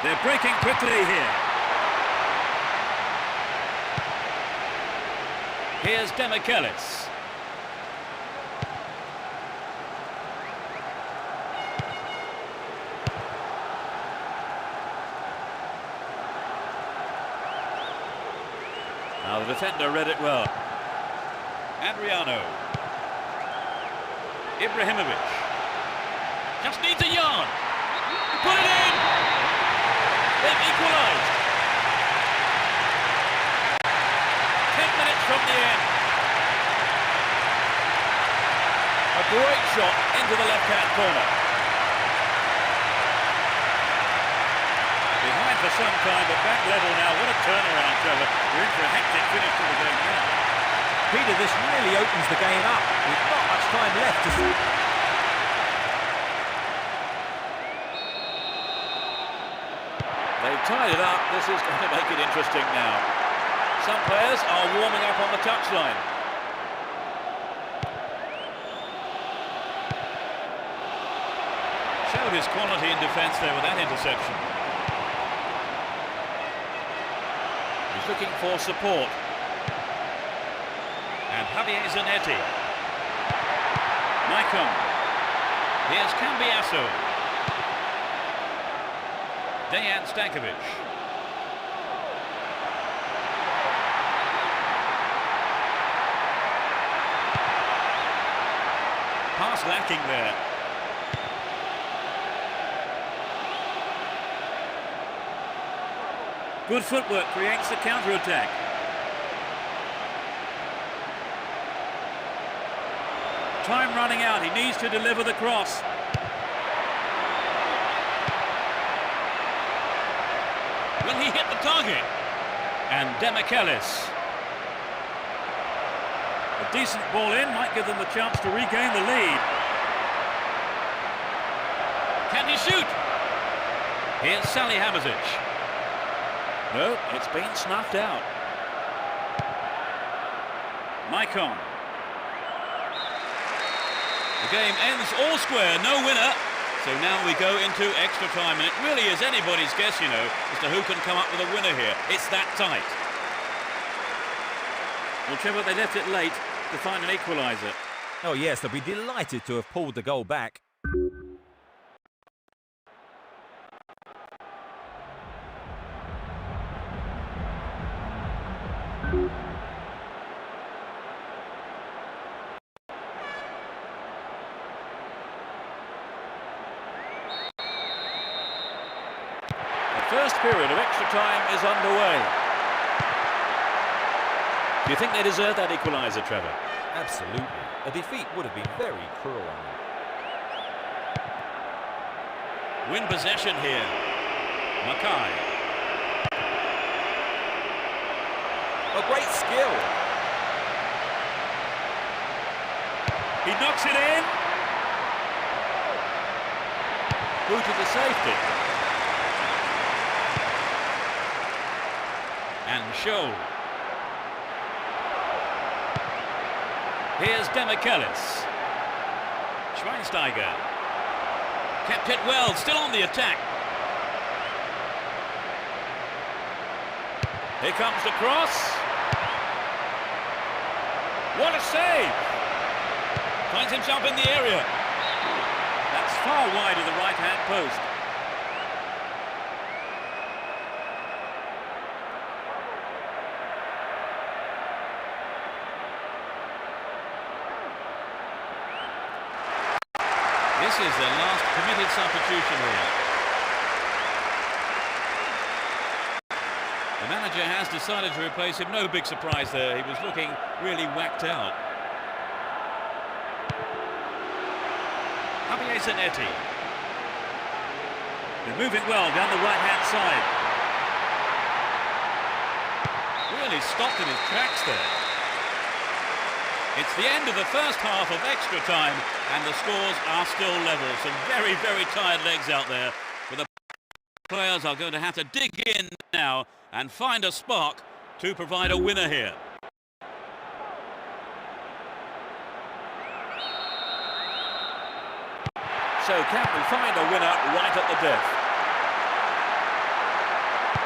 They're breaking quickly here. Here's Demichelis. Now the defender read it well. Adriano. Ibrahimovic. Just needs a yard. Put it in! They've equalised. 10 minutes from the end. A great shot into the left-hand corner. Behind for some time, but back level now. What a turnaround, Trevor. We're in for a hectic finish to the game now. Peter, this really opens the game up. With not much time left to see. They've tied it up. This is going to make it interesting now. Some players are warming up on the touchline. Showed his quality in defence there with that interception. He's looking for support. And Javier Zanetti. Maicon. Here's Cambiasso. Dejan Stankovic. Pass lacking there. Good footwork creates the counter-attack. Time running out, he needs to deliver the cross. Will he hit the target? And Demichelis. A decent ball in, might give them the chance to regain the lead. Can he shoot? Here's Salihamidzic. No, it's been snuffed out. Maicon. The game ends all square, no winner. So now we go into extra time, and it really is anybody's guess, you know, as to who can come up with a winner here. It's that tight. Well, Trevor, they left it late to find an equaliser. Oh yes, they'll be delighted to have pulled the goal back. First period of extra time is underway. Do you think they deserve that equaliser, Trevor? Absolutely. A defeat would have been very cruel on them. Win possession here. Mackay. A great skill. He knocks it in. Booted to safety. And Scholl. Here's Demichelis. Schweinsteiger. Kept it well, still on the attack. Here comes the cross. What a save! Finds himself in the area. That's far wide of the right-hand post. This is their last committed substitution here. The manager has decided to replace him. No big surprise there. He was looking really whacked out. Javier Zanetti. They're moving well down the right-hand side. Really stopped in his tracks there. It's the end of the first half of extra time, and the scores are still level. Some very, very tired legs out there. But the players are going to have to dig in now and find a spark to provide a winner here. So can we find a winner right at the death?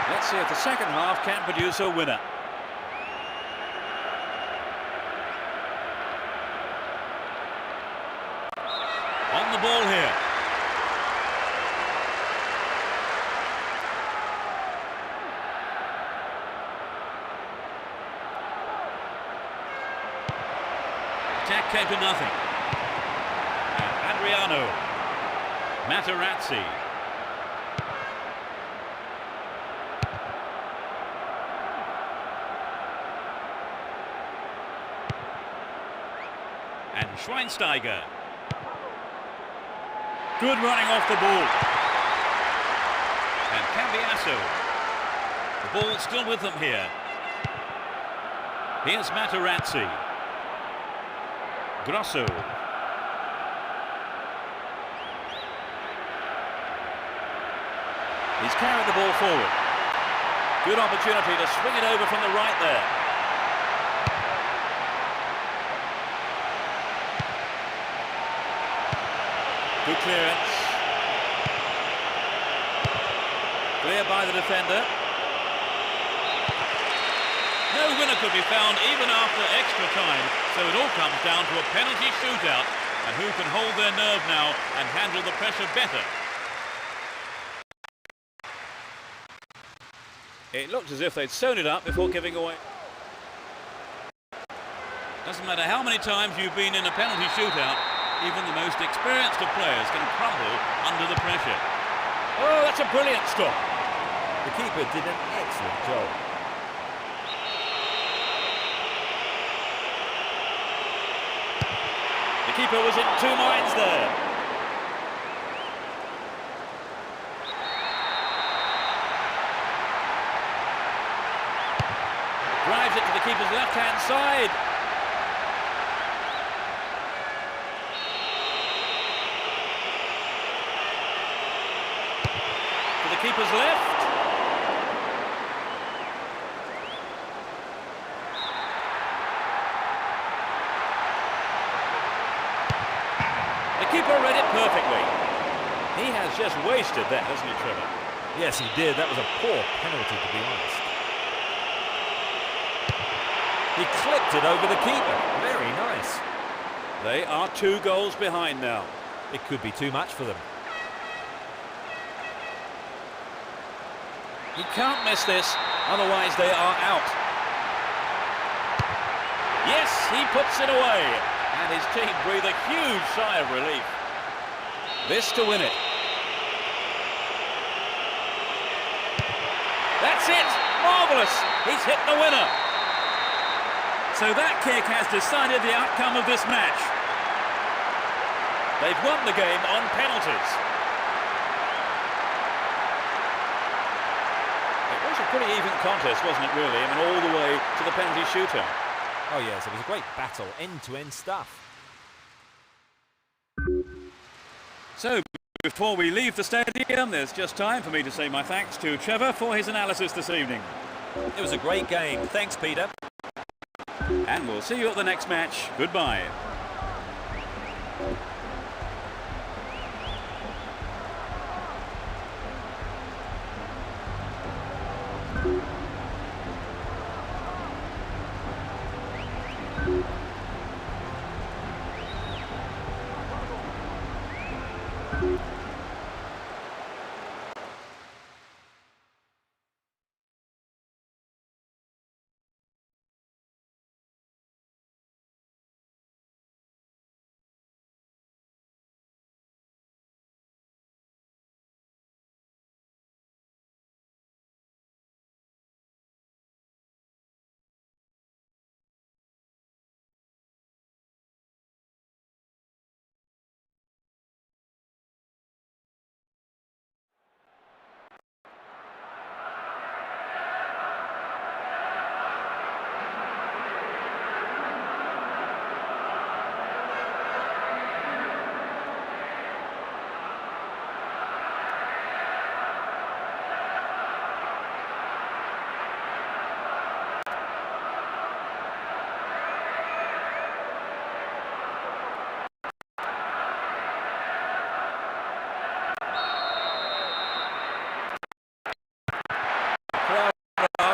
Let's see if the second half can produce a winner. On the ball here. Attack came to nothing. And Adriano. Materazzi. And Schweinsteiger. Good running off the ball. And Cambiasso. The ball still with them here. Here's Materazzi. Grosso. He's carried the ball forward. Good opportunity to swing it over from the right there. Good clearance. Clear by the defender. No winner could be found even after extra time, so it all comes down to a penalty shootout, and who can hold their nerve now and handle the pressure better. It looked as if they'd sewn it up before giving away. Doesn't matter how many times you've been in a penalty shootout, even the most experienced of players can crumble under the pressure. Oh, that's a brilliant stop. The keeper did an excellent job. The keeper was in two minds there. Drives it to the keeper's left-hand side. To the keeper's left. The keeper read it perfectly. He has just wasted that, hasn't he, Trevor? Yes, he did. That was a poor penalty, to be honest. He clipped it over the keeper. Very nice. They are 2 goals behind now. It could be too much for them. He can't miss this, otherwise they are out. Yes, he puts it away, and his team breathe a huge sigh of relief. This to win it. That's it! Marvellous! He's hit the winner. So that kick has decided the outcome of this match. They've won the game on penalties. It was a pretty even contest, wasn't it, really? I mean, all the way to the penalty shootout. Oh yes, it was a great battle, end-to-end stuff. So, before we leave the stadium, there's just time for me to say my thanks to Trevor for his analysis this evening. It was a great game. Thanks, Peter. And we'll see you at the next match. Goodbye.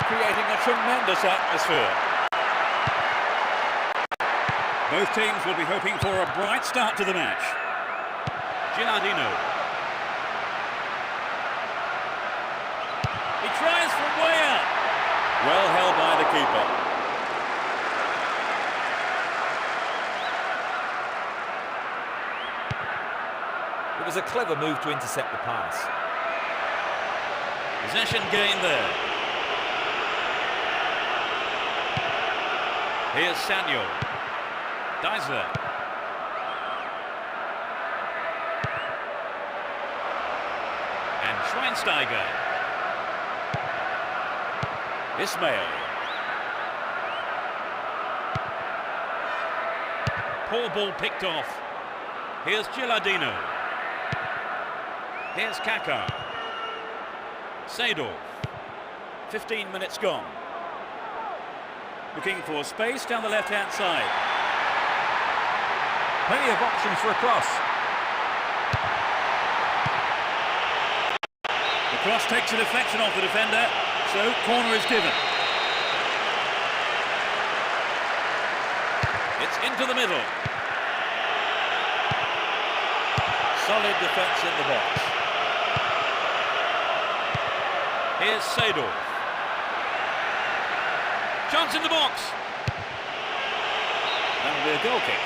Creating a tremendous atmosphere. Both teams will be hoping for a bright start to the match. Gilardino. He tries from way out. Well held by the keeper. It was a clever move to intercept the pass. Possession gain there. Here's Sanyo. Deisler. And Schweinsteiger. Ismail. Poor ball picked off. Here's Gilardino. Here's Kaká. Seedorf. 15 minutes gone. Looking for space down the left-hand side. Plenty of options for a cross. The cross takes a deflection off the defender, so corner is given. It's into the middle. Solid defence in the box. Here's Seedorf. Chance in the box. That'll be a goal kick.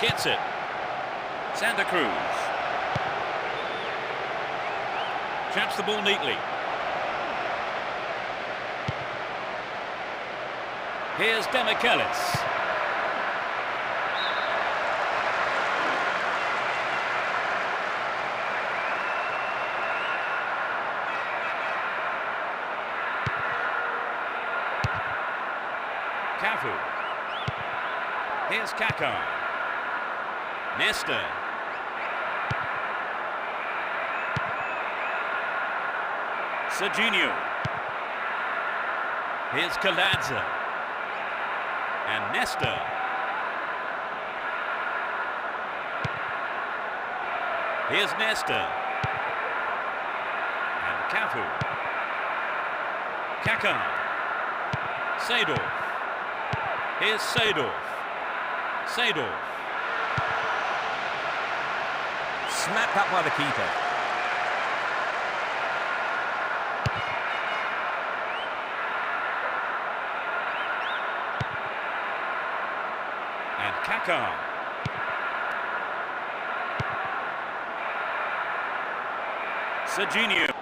Gets it. Santa Cruz. Traps the ball neatly. Here's Demichelis. Cafu. Here's Kaká. Nesta. Serginho. Here's Kaladza. And Nesta. Here's Nesta. And Cafu. Kaká. Seedorf. Here's Seedorf. Seedorf. Snapped up by the keeper. And Kaká. Serginho.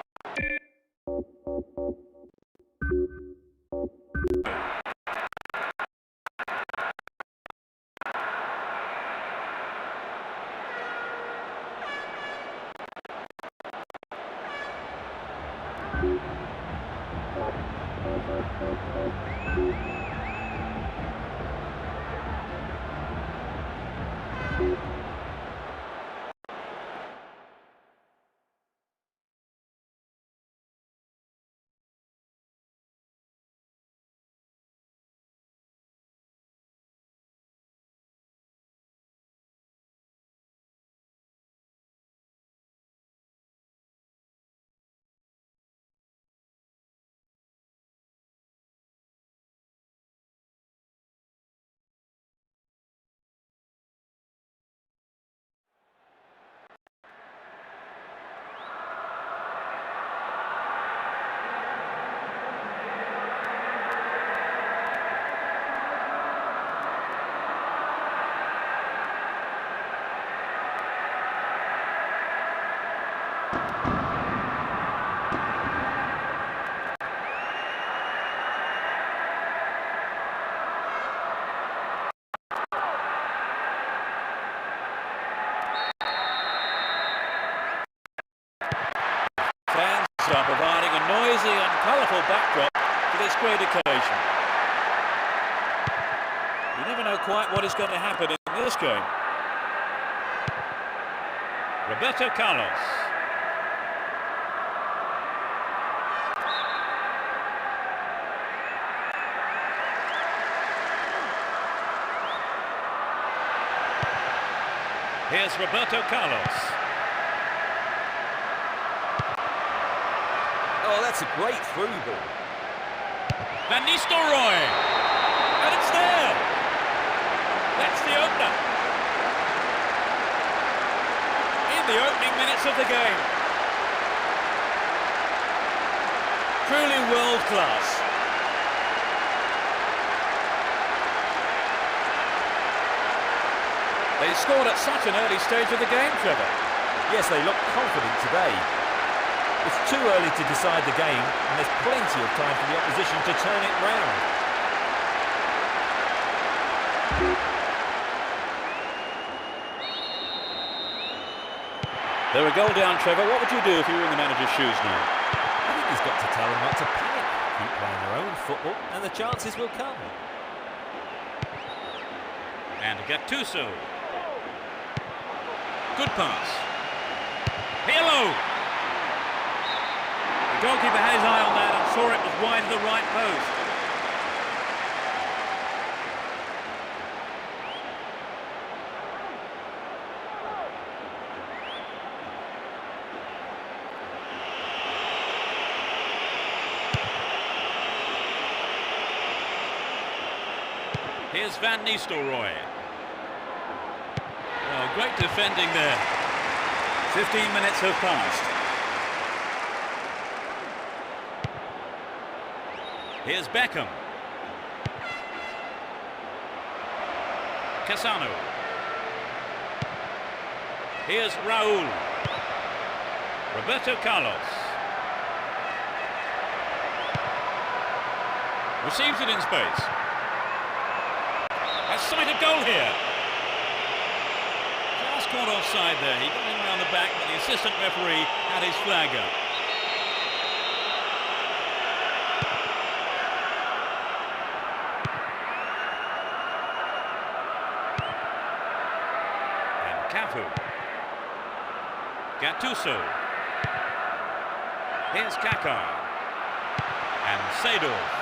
You never know quite what is going to happen in this game. Roberto Carlos. Here's Roberto Carlos. Oh, that's a great through ball. Van Nistelrooy. And it's there. That's the opener. In the opening minutes of the game. Truly world class. They scored at such an early stage of the game, Trevor. Yes, they look confident today. It's too early to decide the game, and there's plenty of time for the opposition to turn it round. They're a goal down, Trevor. What would you do if you were in the manager's shoes now? I think he's got to tell them not to panic. Keep playing their own football, and the chances will come. And Gattuso. Good pass. Pirlo. The goalkeeper had his eye on that and saw it was wide of the right post. Here's Van Nistelrooy. Oh, great defending there. 15 minutes have passed. Here's Beckham. Cassano. Here's Raul. Roberto Carlos. Receives it in space. A sighted goal here. Just caught offside there. He got him around the back, but the assistant referee had his flag up. And Cafu. Gattuso. Here's Kaká. And Seedorf.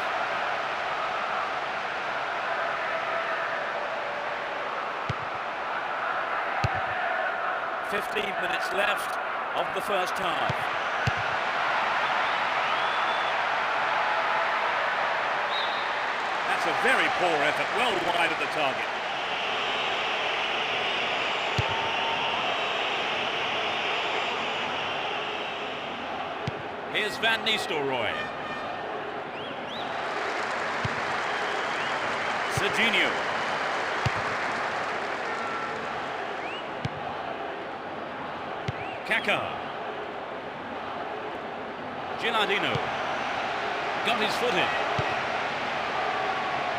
15 minutes left of the first half. That's a very poor effort, well wide of the target. Here's Van Nistelrooy. Serginho. Kaká. Gilardino. Got his foot in.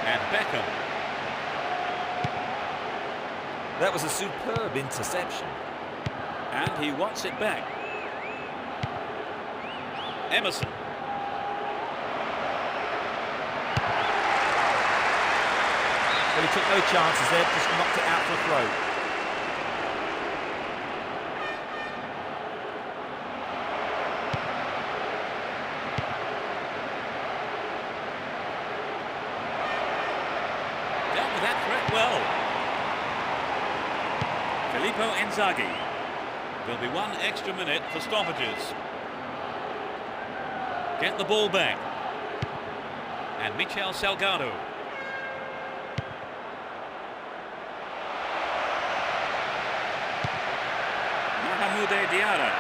And Beckham. That was a superb interception. And he wants it back. Emerson. Well, he took no chances there, just knocked it out for a throw. Dealt with that threat well. Filippo Inzaghi. There'll be one extra minute for stoppages. Get the ball back. And Michel Salgado. Mahmoud Diarra.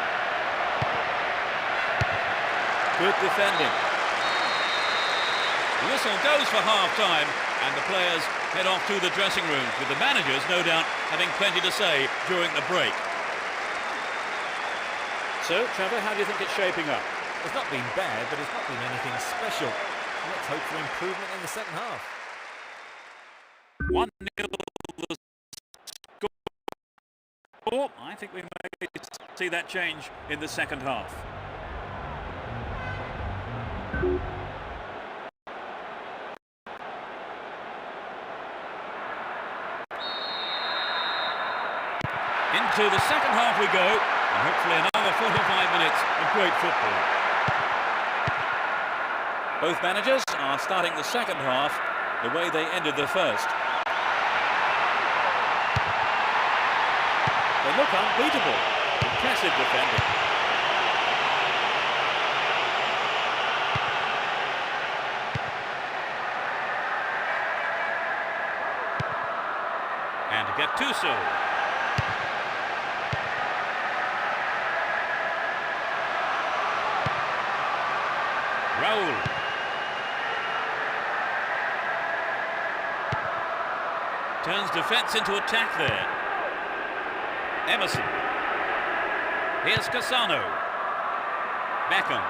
Good defending. The whistle goes for half-time, and the players head off to the dressing rooms, with the managers, no doubt, having plenty to say during the break. So, Trevor, how do you think it's shaping up? It's not been bad, but it's not been anything special. Let's hope for improvement in the second half. 1-0 the score. I think we may see that change in the second half. Into the second half we go, and hopefully another 45 minutes of great football. Both managers are starting the second half the way they ended the first. They look unbeatable. Impressive defending. And Gattuso. Raul. Turns defence into attack there. Emerson. Here's Cassano. Beckham.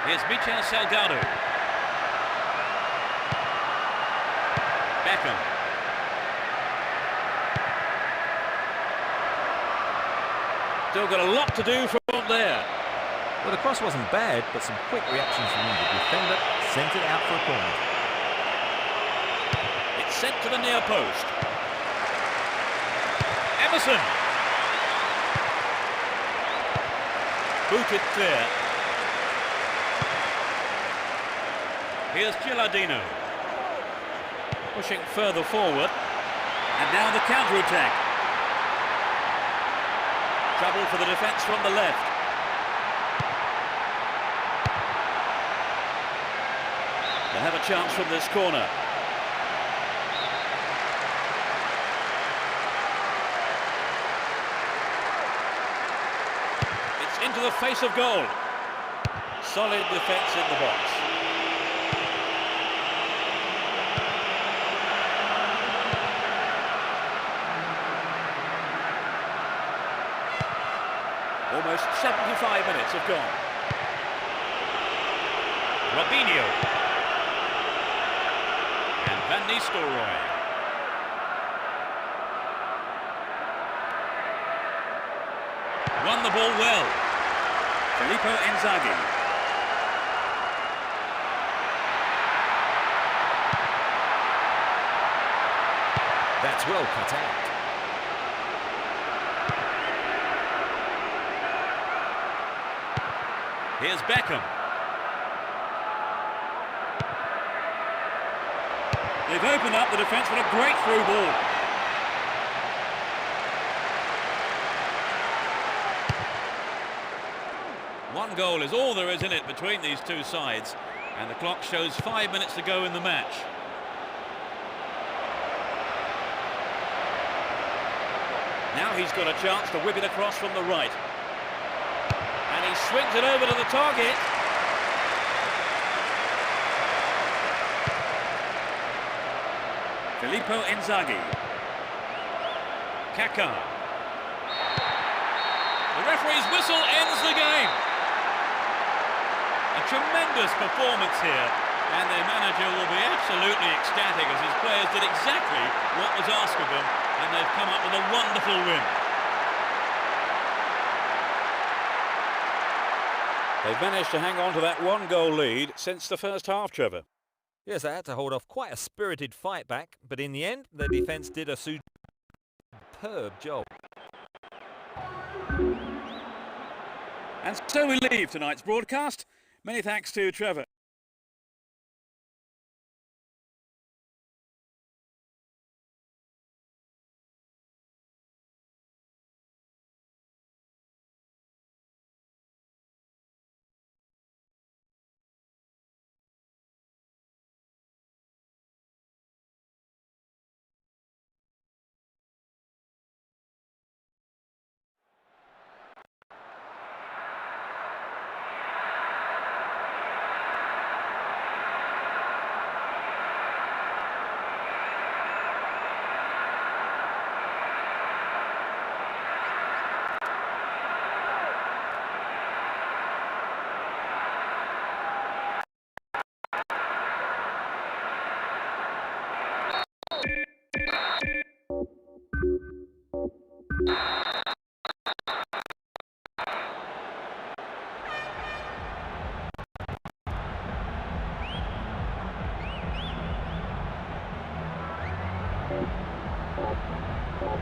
Here's Michel Salgado. Beckham. Still got a lot to do from there. Well, the cross wasn't bad, but some quick reactions from the defender sent it out for a corner. It's sent to the near post. Emerson. Booted clear. Here's Gilardino. Pushing further forward. And now the counter-attack. Trouble for the defence from the left. They'll have a chance from this corner. It's into the face of goal. Solid defence in the box. Almost 75 minutes have gone. Robinho. And Van Nistelrooy. Won the ball well. Filippo Inzaghi. That's well cut out. Here's Beckham. They've opened up the defence with a great through ball. One goal is all there is in it between these two sides, and the clock shows 5 minutes to go in the match. Now he's got a chance to whip it across from the right. And he swings it over to the target. Filippo Inzaghi. Kaká. The referee's whistle ends the game. A tremendous performance here, and their manager will be absolutely ecstatic as his players did exactly what was asked of them, and they've come up with a wonderful win. They've managed to hang on to that one-goal lead since the first half, Trevor. Yes, they had to hold off quite a spirited fight back, but in the end, their defence did a superb job. And so we leave tonight's broadcast. Many thanks to Trevor. There's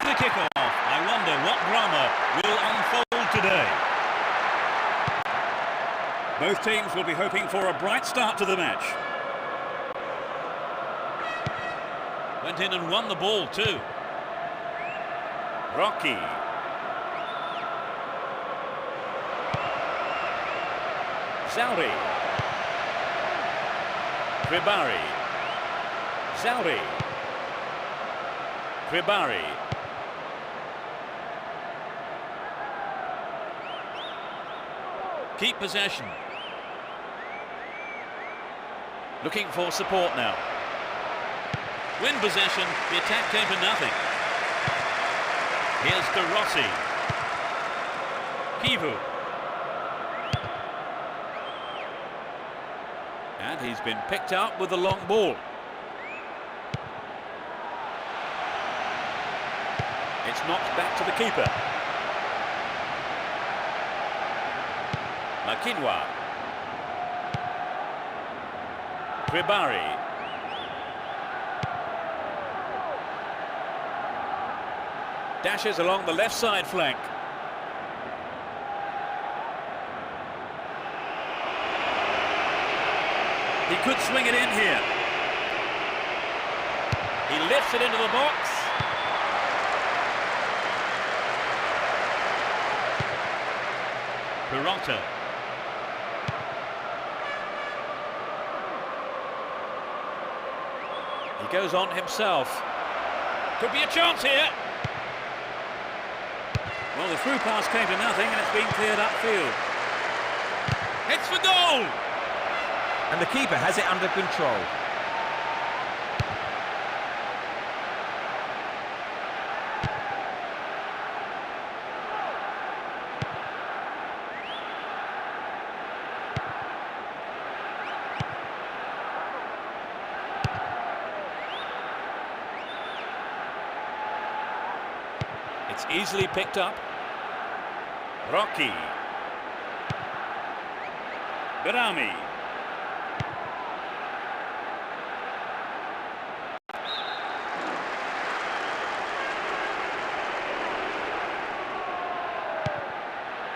the kickoff. I wonder what drama will unfold today. Both teams will be hoping for a bright start to the match. Went in and won the ball too. Rocky. Zauri. Kribari. Zauri. Kribari. Keep possession. Looking for support now. Win possession, the attack came to nothing. Here's De Rossi. Kivu. And he's been picked up with the long ball. It's knocked back to the keeper. Makinwa. Kribari. Dashes along the left side flank. He could swing it in here. He lifts it into the box. Peralta. He goes on himself. Could be a chance here. Well, the through pass came to nothing and it's been cleared upfield. It's for goal! And the keeper has it under control. It's easily picked up. Rocky. Berami.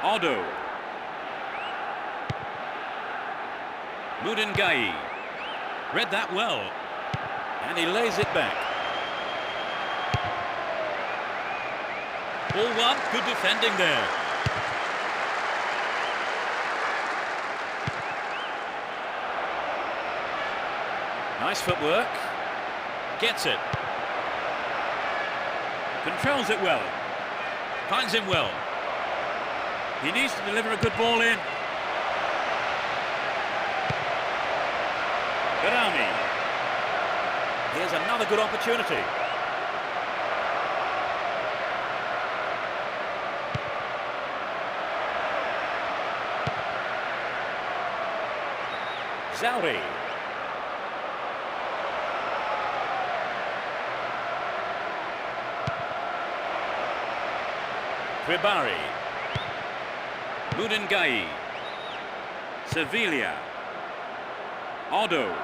Odo. Mudingai. Read that well. And he lays it back. Ball one, good defending there. Nice footwork. Gets it. Controls it well. Finds him well. He needs to deliver a good ball in. Berami. Another good opportunity. Zauri. Kribari. Mudengai. Sevilla. Odo.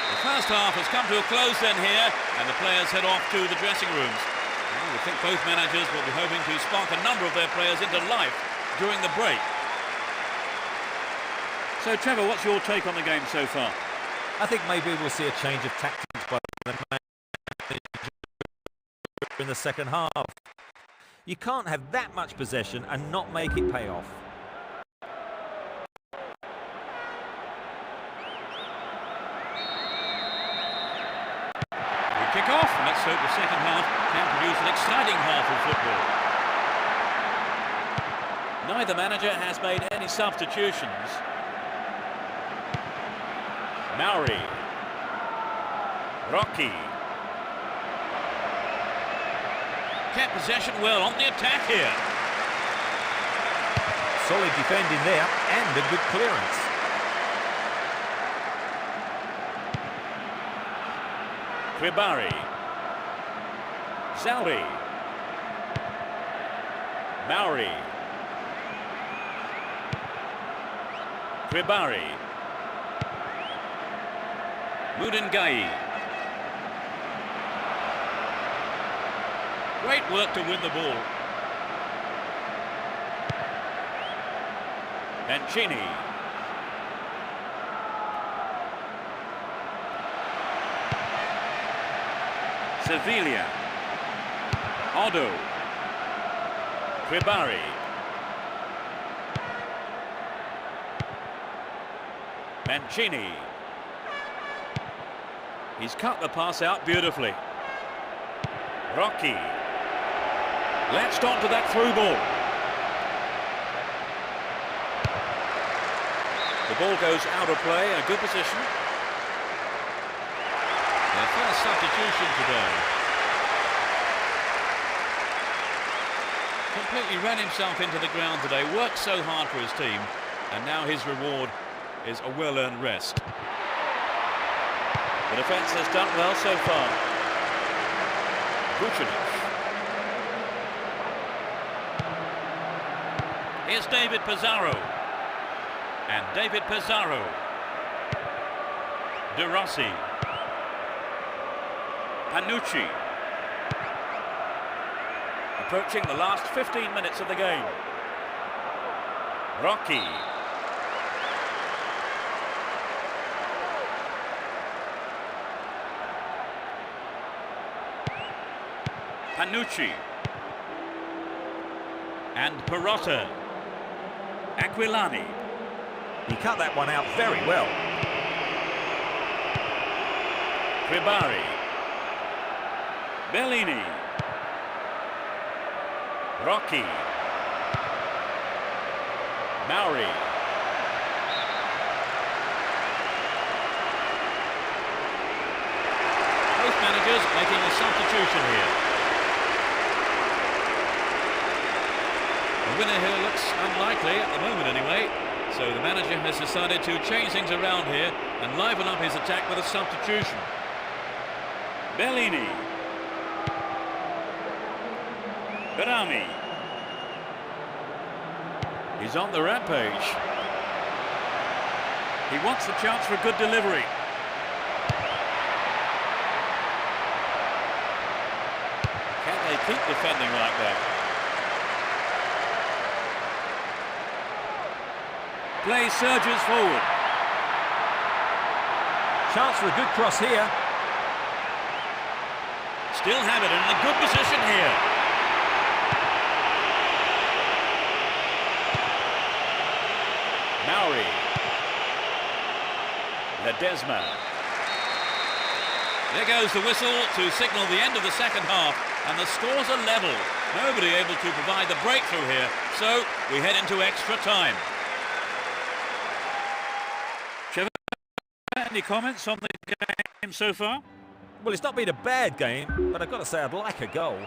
The first half has come to a close then here, and the players head off to the dressing rooms. Well, we think both managers will be hoping to spark a number of their players into life during the break. So, Trevor, what's your take on the game so far? I think maybe we'll see a change of tactics by the manager in the second half. You can't have that much possession and not make it pay off. Kick off, and let's hope the second half can produce an exciting half of football. Neither manager has made any substitutions. Mauri. Rocky. Kept possession well on the attack here. Solid defending there and a good clearance. Kribari. Zauri. Mauri. Kribari. Mudengai. Great work to win the ball. Mancini. Sevilla. Odo. Kribari. Mancini. He's cut the pass out beautifully. Rocky. Latched on to that through ball. The ball goes out of play, a good position. Their first substitution today. Completely ran himself into the ground today, worked so hard for his team, and now his reward is a well-earned rest. The defence has done well so far. Vucinic. Here's David Pizarro. And David Pizarro. De Rossi. Panucci. Approaching the last 15 minutes of the game. Rocky. Panucci. And Perotta. Aquilani. He cut that one out very well. Kribari. Bellini. Rocky. Mauri. Both managers making a substitution here. The winner here looks unlikely at the moment anyway, so the manager has decided to change things around here and liven up his attack with a substitution. Bellini. Berami. He's on the rampage. He wants the chance for a good delivery. Can they keep defending like that? Play surges forward. Chance for a good cross here. Still have it in a good position here. Mauri. Ledesma. There goes the whistle to signal the end of the second half, and the scores are level. Nobody able to provide the breakthrough here, so we head into extra time. Trevor, any comments on the game so far? Well, it's not been a bad game, but I've got to say I'd like a goal.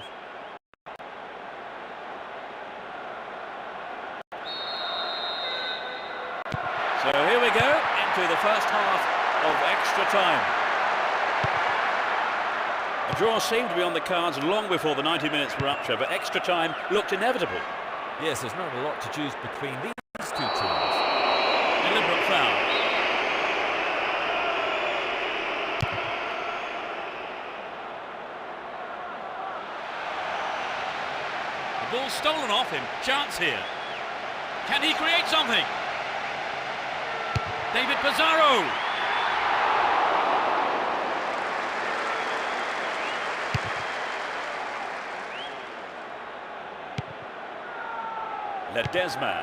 So here we go into the first half of extra time. A draw seemed to be on the cards long before the 90 minutes were up, Trevor. Extra time looked inevitable. Yes, there's not a lot to choose between these two teams. Deliberate foul. The ball's stolen off him. Chance here. Can he create something? David Pizarro. Ledesma.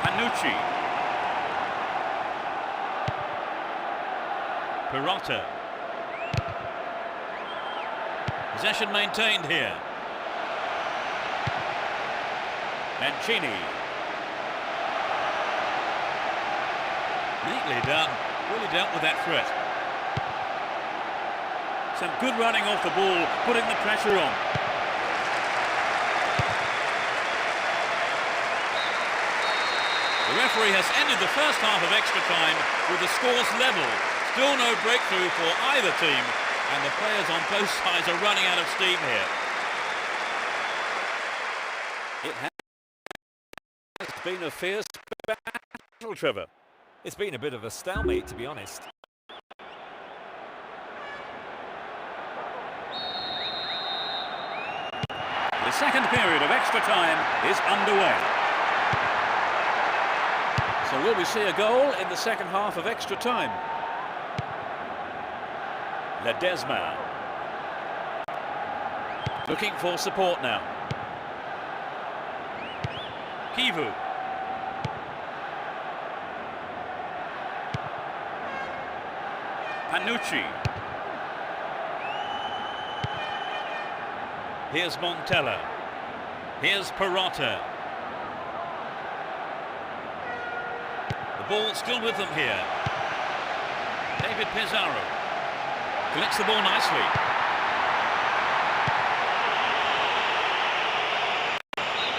Panucci. Perrotta. Possession maintained here. Mancini. Neatly done. Really dealt with that threat. Some good running off the ball, putting the pressure on. The referee has ended the first half of extra time with the scores level. Still no breakthrough for either team, and the players on both sides are running out of steam here. It has been a fierce battle, Trevor. It's been a bit of a stalemate, to be honest. The second period of extra time is underway. So will we see a goal in the second half of extra time? Ledesma. Looking for support now. Kivu. Panucci. Here's Montella. Here's Perrotta. The ball still with them here. David Pizarro. Collects the ball nicely.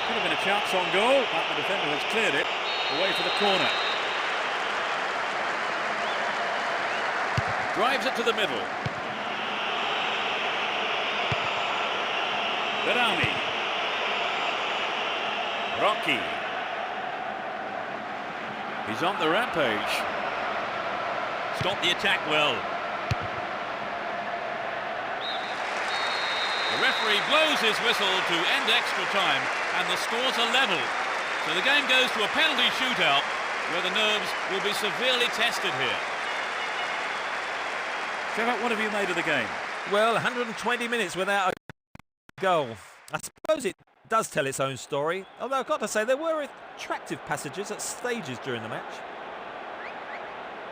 Could have been a chance on goal, but the defender has cleared it away for the corner. Drives it to the middle. Berami. Rocky. He's on the rampage. Stopped the attack well. The referee blows his whistle to end extra time, and the scores are level. So the game goes to a penalty shootout, where the nerves will be severely tested here. Trevor, what have you made of the game? Well, 120 minutes without a goal. I suppose it does tell its own story, although I've got to say there were attractive passages at stages during the match.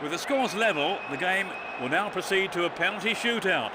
With the scores level, the game will now proceed to a penalty shootout.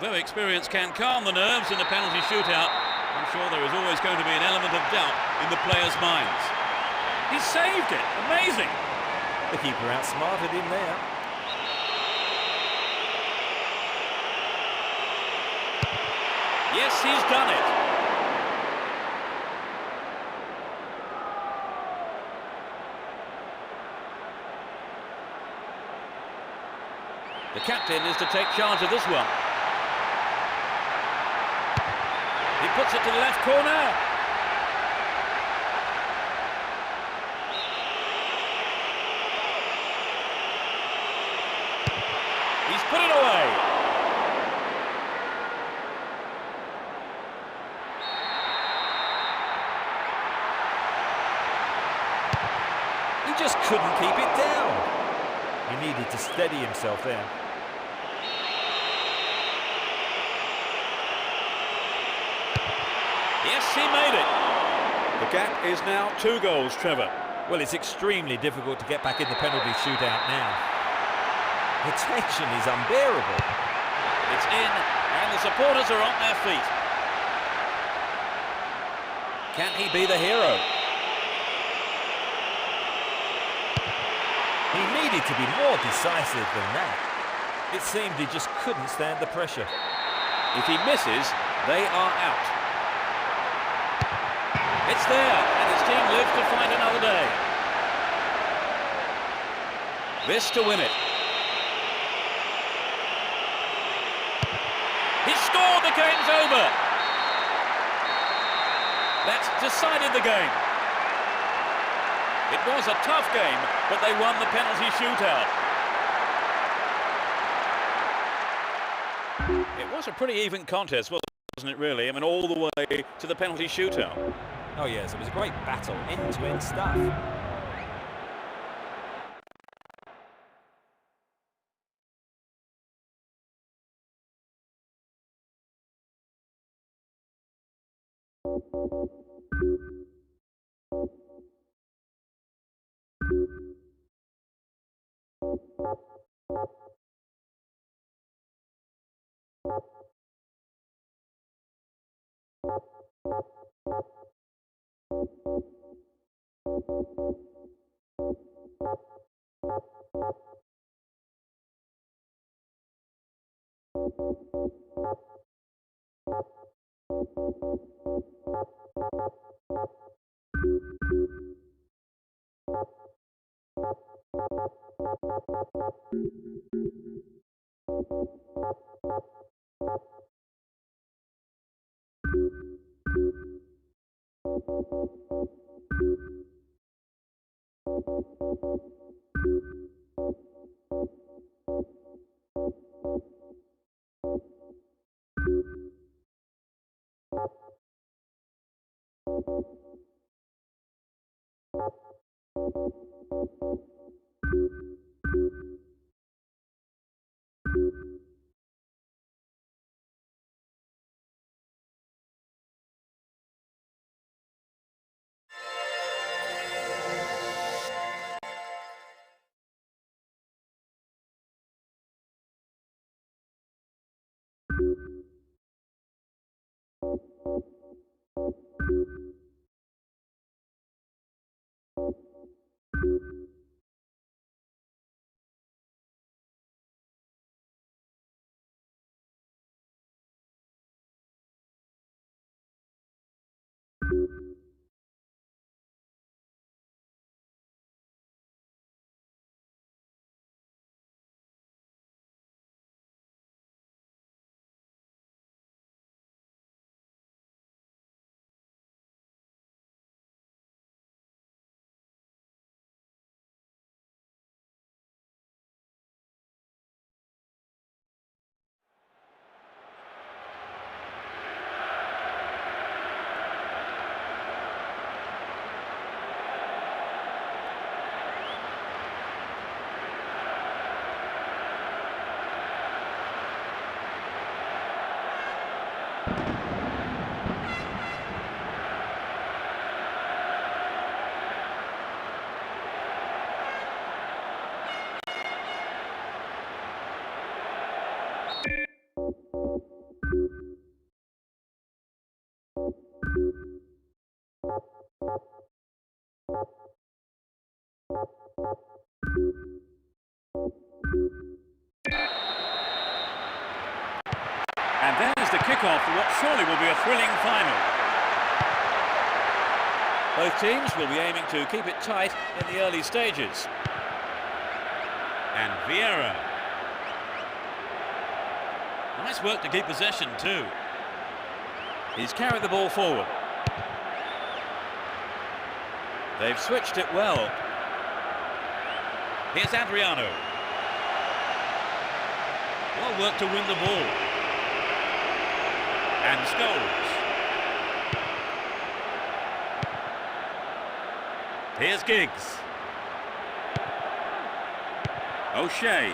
Although experience can calm the nerves in a penalty shootout, I'm sure there is always going to be an element of doubt in the players' minds. He saved it! Amazing! The keeper outsmarted him there. Yes, he's done it. The captain is to take charge of this one. He puts it to the left corner. He's put it away. He just couldn't keep it down. He needed to steady himself there. Yes, he made it. The gap is now 2 goals, Trevor. Well, it's extremely difficult to get back in the penalty shootout now. The tension is unbearable. It's in, and the supporters are on their feet. Can he be the hero? He needed to be more decisive than that. It seemed he just couldn't stand the pressure. If he misses, they are out. It's there, and his team lives to fight another day. This to win it. He scored, the game's over. That's decided the game. It was a tough game, but they won the penalty shootout. It was a pretty even contest, wasn't it, really? I mean, all the way to the penalty shootout. Oh yes, it was a great battle, end-to-end stuff. And there's the kickoff for what surely will be a thrilling final. Both teams will be aiming to keep it tight in the early stages. And Vieira. Nice work to keep possession too. He's carried the ball forward. They've switched it well. Here's Adriano. Well worked to win the ball. And Scholes. Here's Giggs. O'Shea.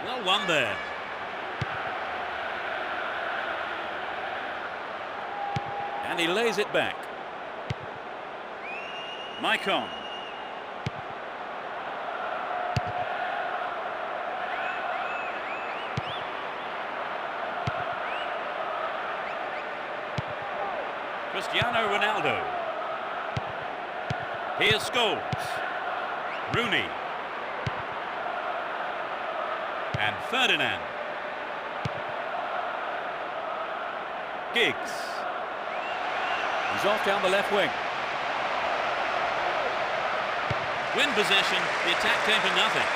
Well won there. And he lays it back. Maicon. Cristiano Ronaldo. Here's Scholes. Rooney. And Ferdinand. Giggs. He's off down the left wing. Win possession, the attack came to nothing.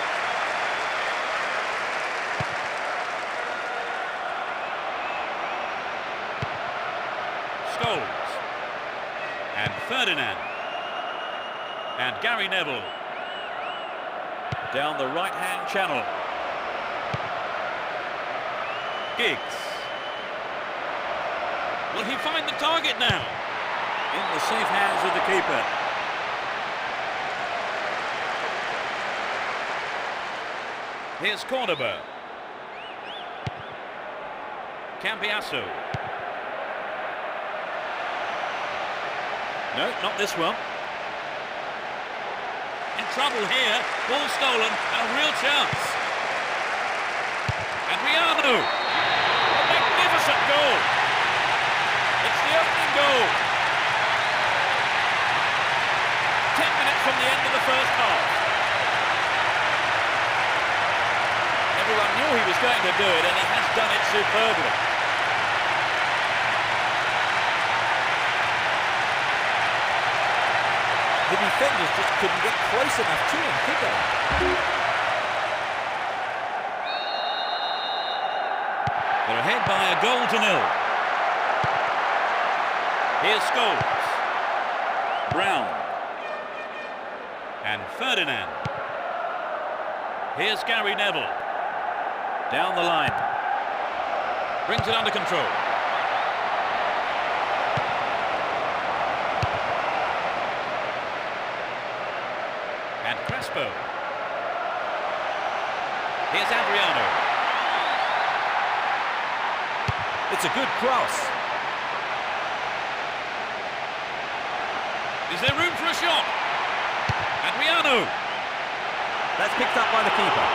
Scholes. And Ferdinand. And Gary Neville. Down the right-hand channel. Giggs. Will he find the target now? In the safe hands of the keeper. Here's Cordoba. Cambiasso. No, not this one. In trouble here. Ball stolen and a real chance. Adriano. A magnificent goal. It's the opening goal. 10 minutes from the end of the first half. Everyone knew he was going to do it, and he has done it superbly. The defenders just couldn't get close enough to him, could they? They're ahead by a goal to nil. Here's Scholes. Brown. And Ferdinand. Here's Gary Neville. Down the line. Brings it under control. And Crespo. Here's Adriano. It's a good cross. Is there room for a shot? Adriano. That's picked up by the keeper.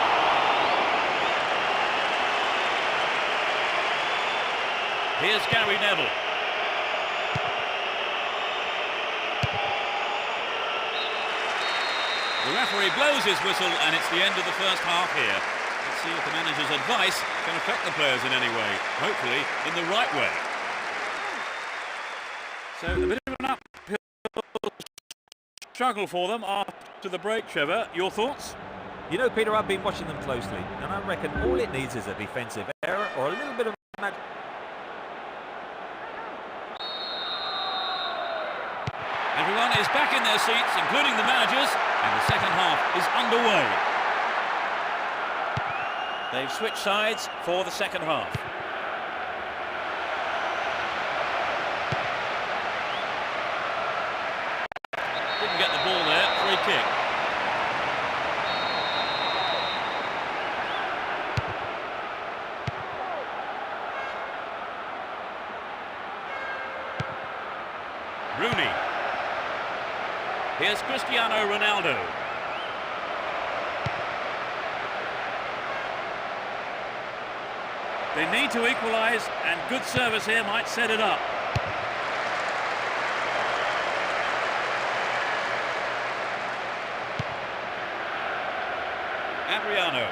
Here's Gary Neville. The referee blows his whistle and it's the end of the first half here. Let's see if the manager's advice can affect the players in any way. Hopefully in the right way. So a bit of an uphill struggle for them after the break, Trevor. Your thoughts? You know, Peter, I've been watching them closely, and I reckon all it needs is a defensive error or a little bit of magic. Everyone is back in their seats, including the managers, and the second half is underway. They've switched sides for the second half. Didn't get the ball there, free kick. Rooney. Here's Cristiano Ronaldo. They need to equalise, and good service here might set it up. Adriano.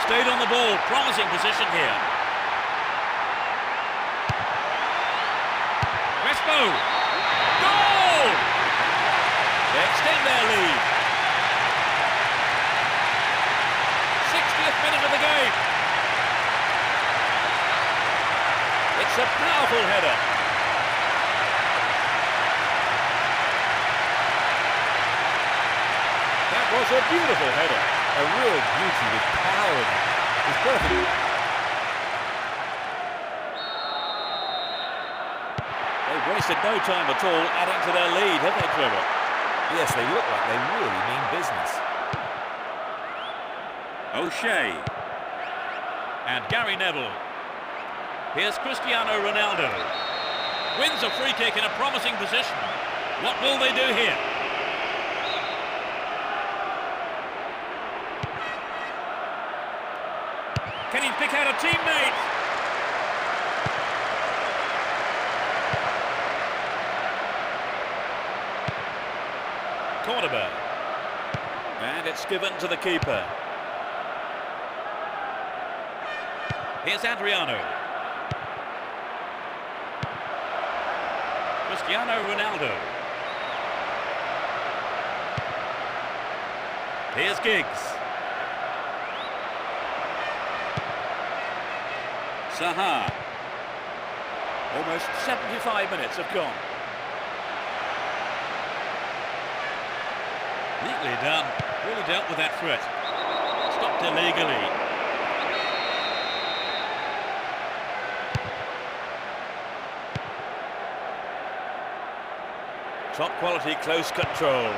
Stayed on the ball, promising position here. Crespo! Goal! They extend their lead. 60th minute of the game. It's a powerful header. That was a beautiful header. A real beauty with power in it. It's perfect. They've wasted no time at all adding to their lead, have they, Trevor? Yes, they look like they really mean business. O'Shea. And Gary Neville. Here's Cristiano Ronaldo. Wins a free kick in a promising position. What will they do here? Can he pick out a teammate? Cordoba. And it's given to the keeper. Here's Adriano. Cristiano Ronaldo. Here's Giggs. Zaha. Almost 75 minutes have gone. Neatly done. Really dealt with that threat. Stopped illegally. Top quality close control.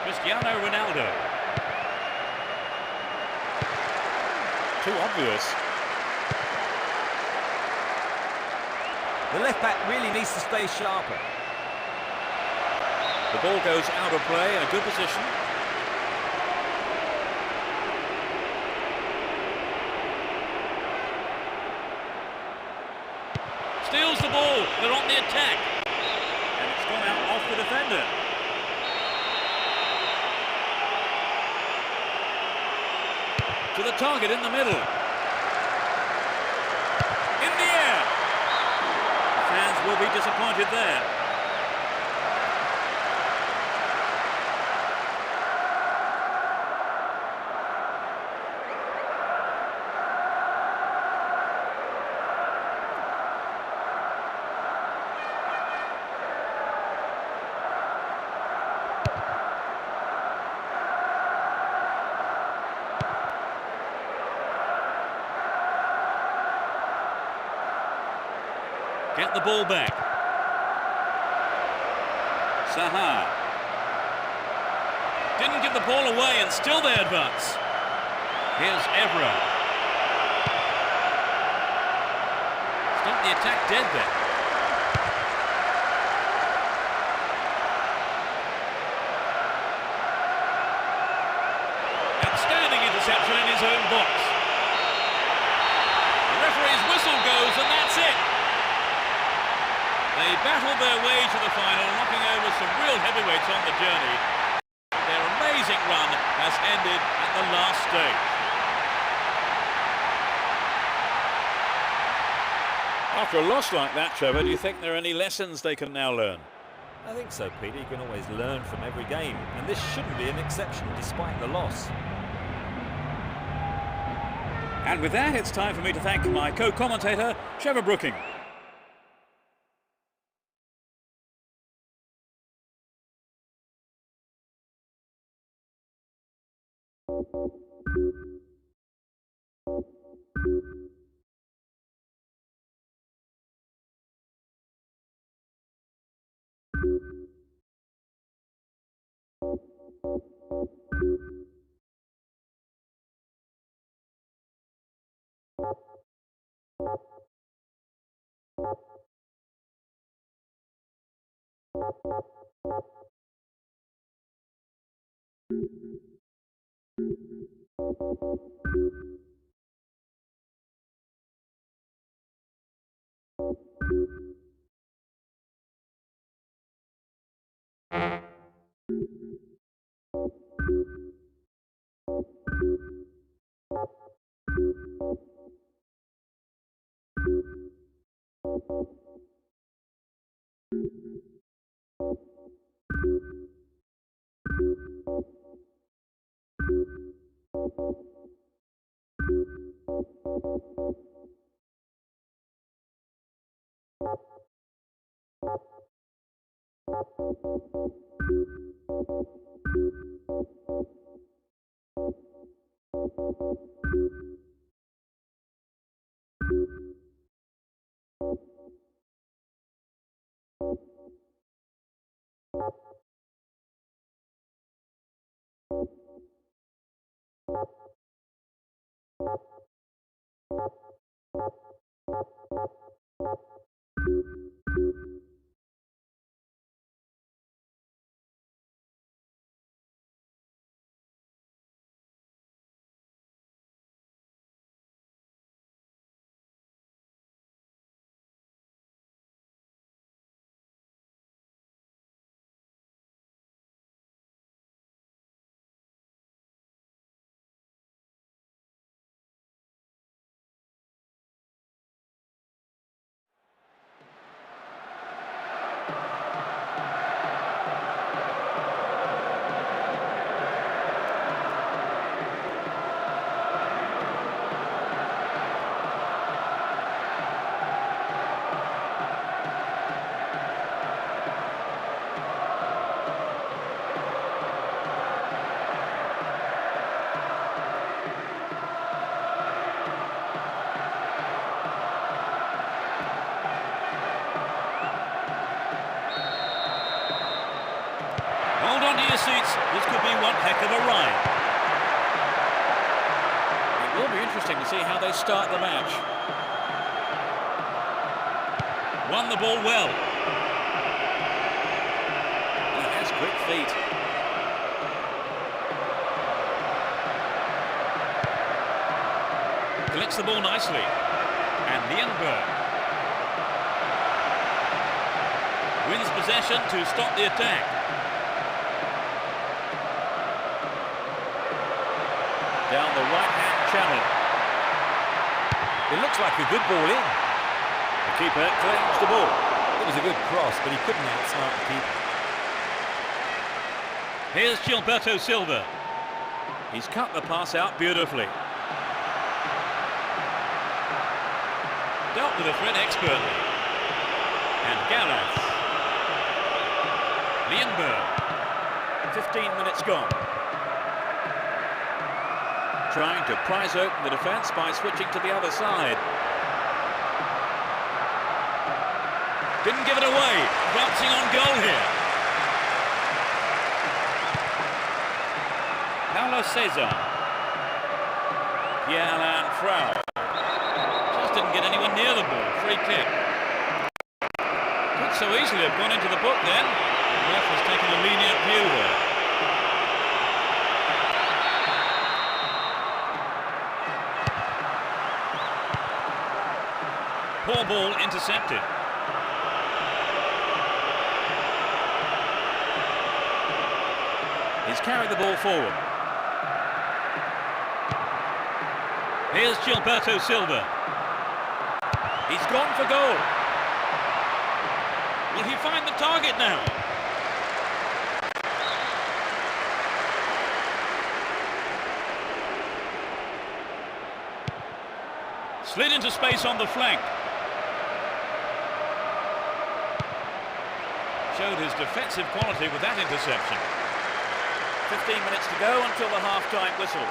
Cristiano Ronaldo. Too obvious. The left back really needs to stay sharper. The ball goes out of play in a good position. Steals the ball. They're on the attack. And it's gone out off the defender. To the target in the middle. In the air. The fans will be disappointed there. Get the ball back. Zaha. Didn't give the ball away and still they advance. Here's Evra. Stop the attack dead there. Outstanding interception in his own box. The referee's whistle goes and that's it. They battled their way to the final, knocking over some real heavyweights on the journey. Their amazing run has ended at the last stage. After a loss like that, Trevor, do you think there are any lessons they can now learn? I think so, Peter. You can always learn from every game, and this shouldn't be an exception despite the loss. And with that, it's time for me to thank my co-commentator, Trevor Brooking. Hold on to your seats. This could be one heck of a ride. It will be interesting to see how they start the match. Won the ball well. He has quick feet. Collects the ball nicely. And Lienberg wins possession to stop the attack. Down the right-hand channel. It looks like a good ball in. The keeper claims the ball. It was a good cross, but he couldn't outsmart the keeper. Here's Gilberto Silva. He's cut the pass out beautifully. Dealt with the threat expertly. And Gallas. Lienberg. 15 minutes gone. Trying to prise open the defence by switching to the other side. Didn't give it away. Glancing on goal here. Paulo Cesar. Pierre-Alain Frau. Just didn't get anywhere near the ball. Free kick. Could so easily have gone into the book then. The ref has taken a lenient view there. Poor ball intercepted. He's carried the ball forward. Here's Gilberto Silva. He's gone for goal. Will he find the target now? Slid into space on the flank. Showed his defensive quality with that interception. 15 minutes to go until the half-time whistle.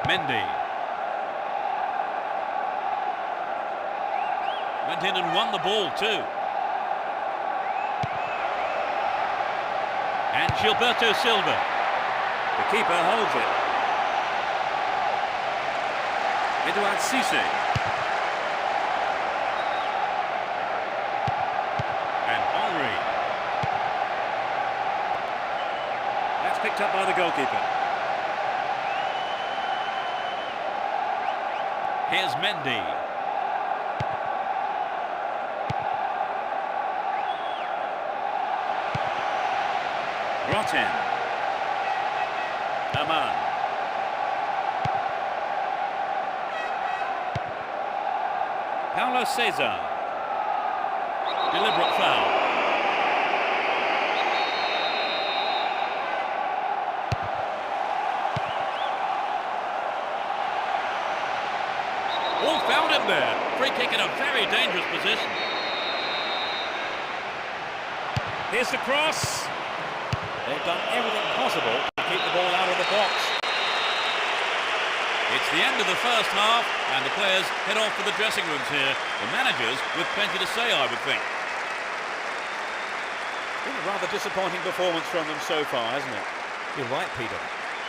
Mendy. Went in and won the ball too. And Gilberto Silva. The keeper holds it. Edouard Cissé. And Henry. That's picked up by the goalkeeper. Here's Mendy. Roten. Aman. Paulo Cesar. Deliberate foul. Oh, found him there. Free kick in a very dangerous position. Here's the cross. They've done everything possible to keep the ball out of the box. It's the end of the first half, and the players head off to the dressing rooms here. The managers with plenty to say, I would think. Been a rather disappointing performance from them so far, hasn't it? You're right, Peter.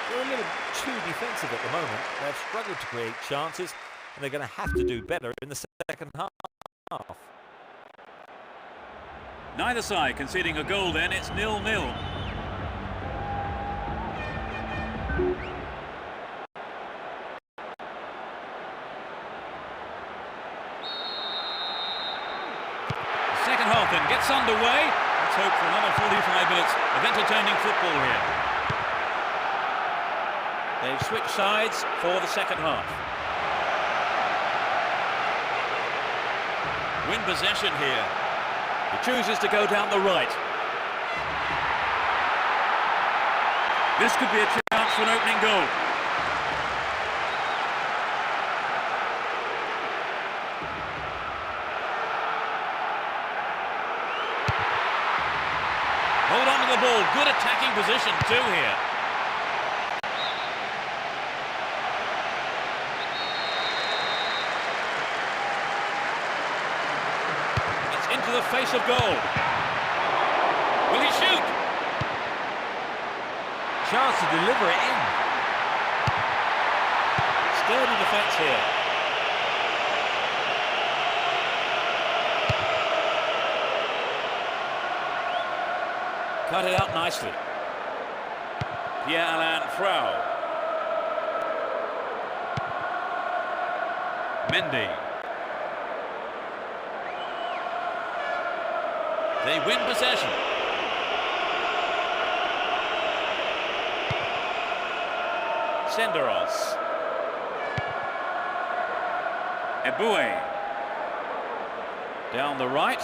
They're a little too defensive at the moment. They've struggled to create chances, and they're going to have to do better in the second half. Neither side conceding a goal then, it's 0-0. The second half then gets underway. Let's hope for another 45 minutes of entertaining football here. They've switched sides for the second half. Win possession here. He chooses to go down the right. This could be a chance for an opening goal. Hold on to the ball. Good attacking position too here. It's into the face of goal. Will he shoot? Chance to deliver it in. Sturdy defence here. Cut it out nicely. Pierre-Alain Frau. Mendy. They win possession. Senderos. Eboué. Down the right.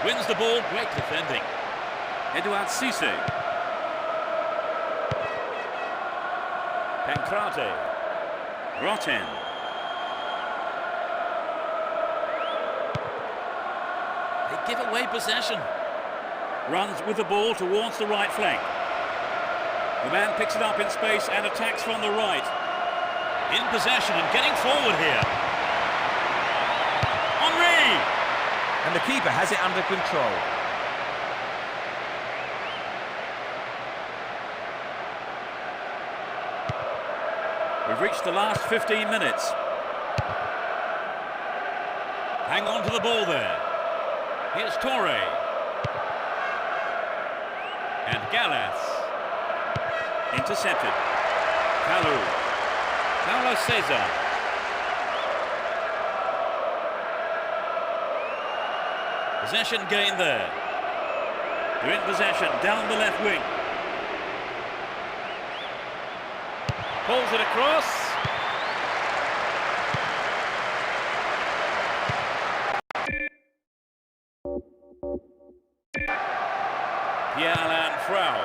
Wins the ball, great defending. Edouard Cissé. Pancrate. Roten. They give away possession. Runs with the ball towards the right flank. The man picks it up in space and attacks from the right. In possession and getting forward here. Henry! And the keeper has it under control. We've reached the last 15 minutes. Hang on to the ball there. Here's Torre. And Gallas. Intercepted. Kalou. Paulo Cesar. Possession gained there. They're in possession down the left wing. Pulls it across. Pierre-Alain Frau.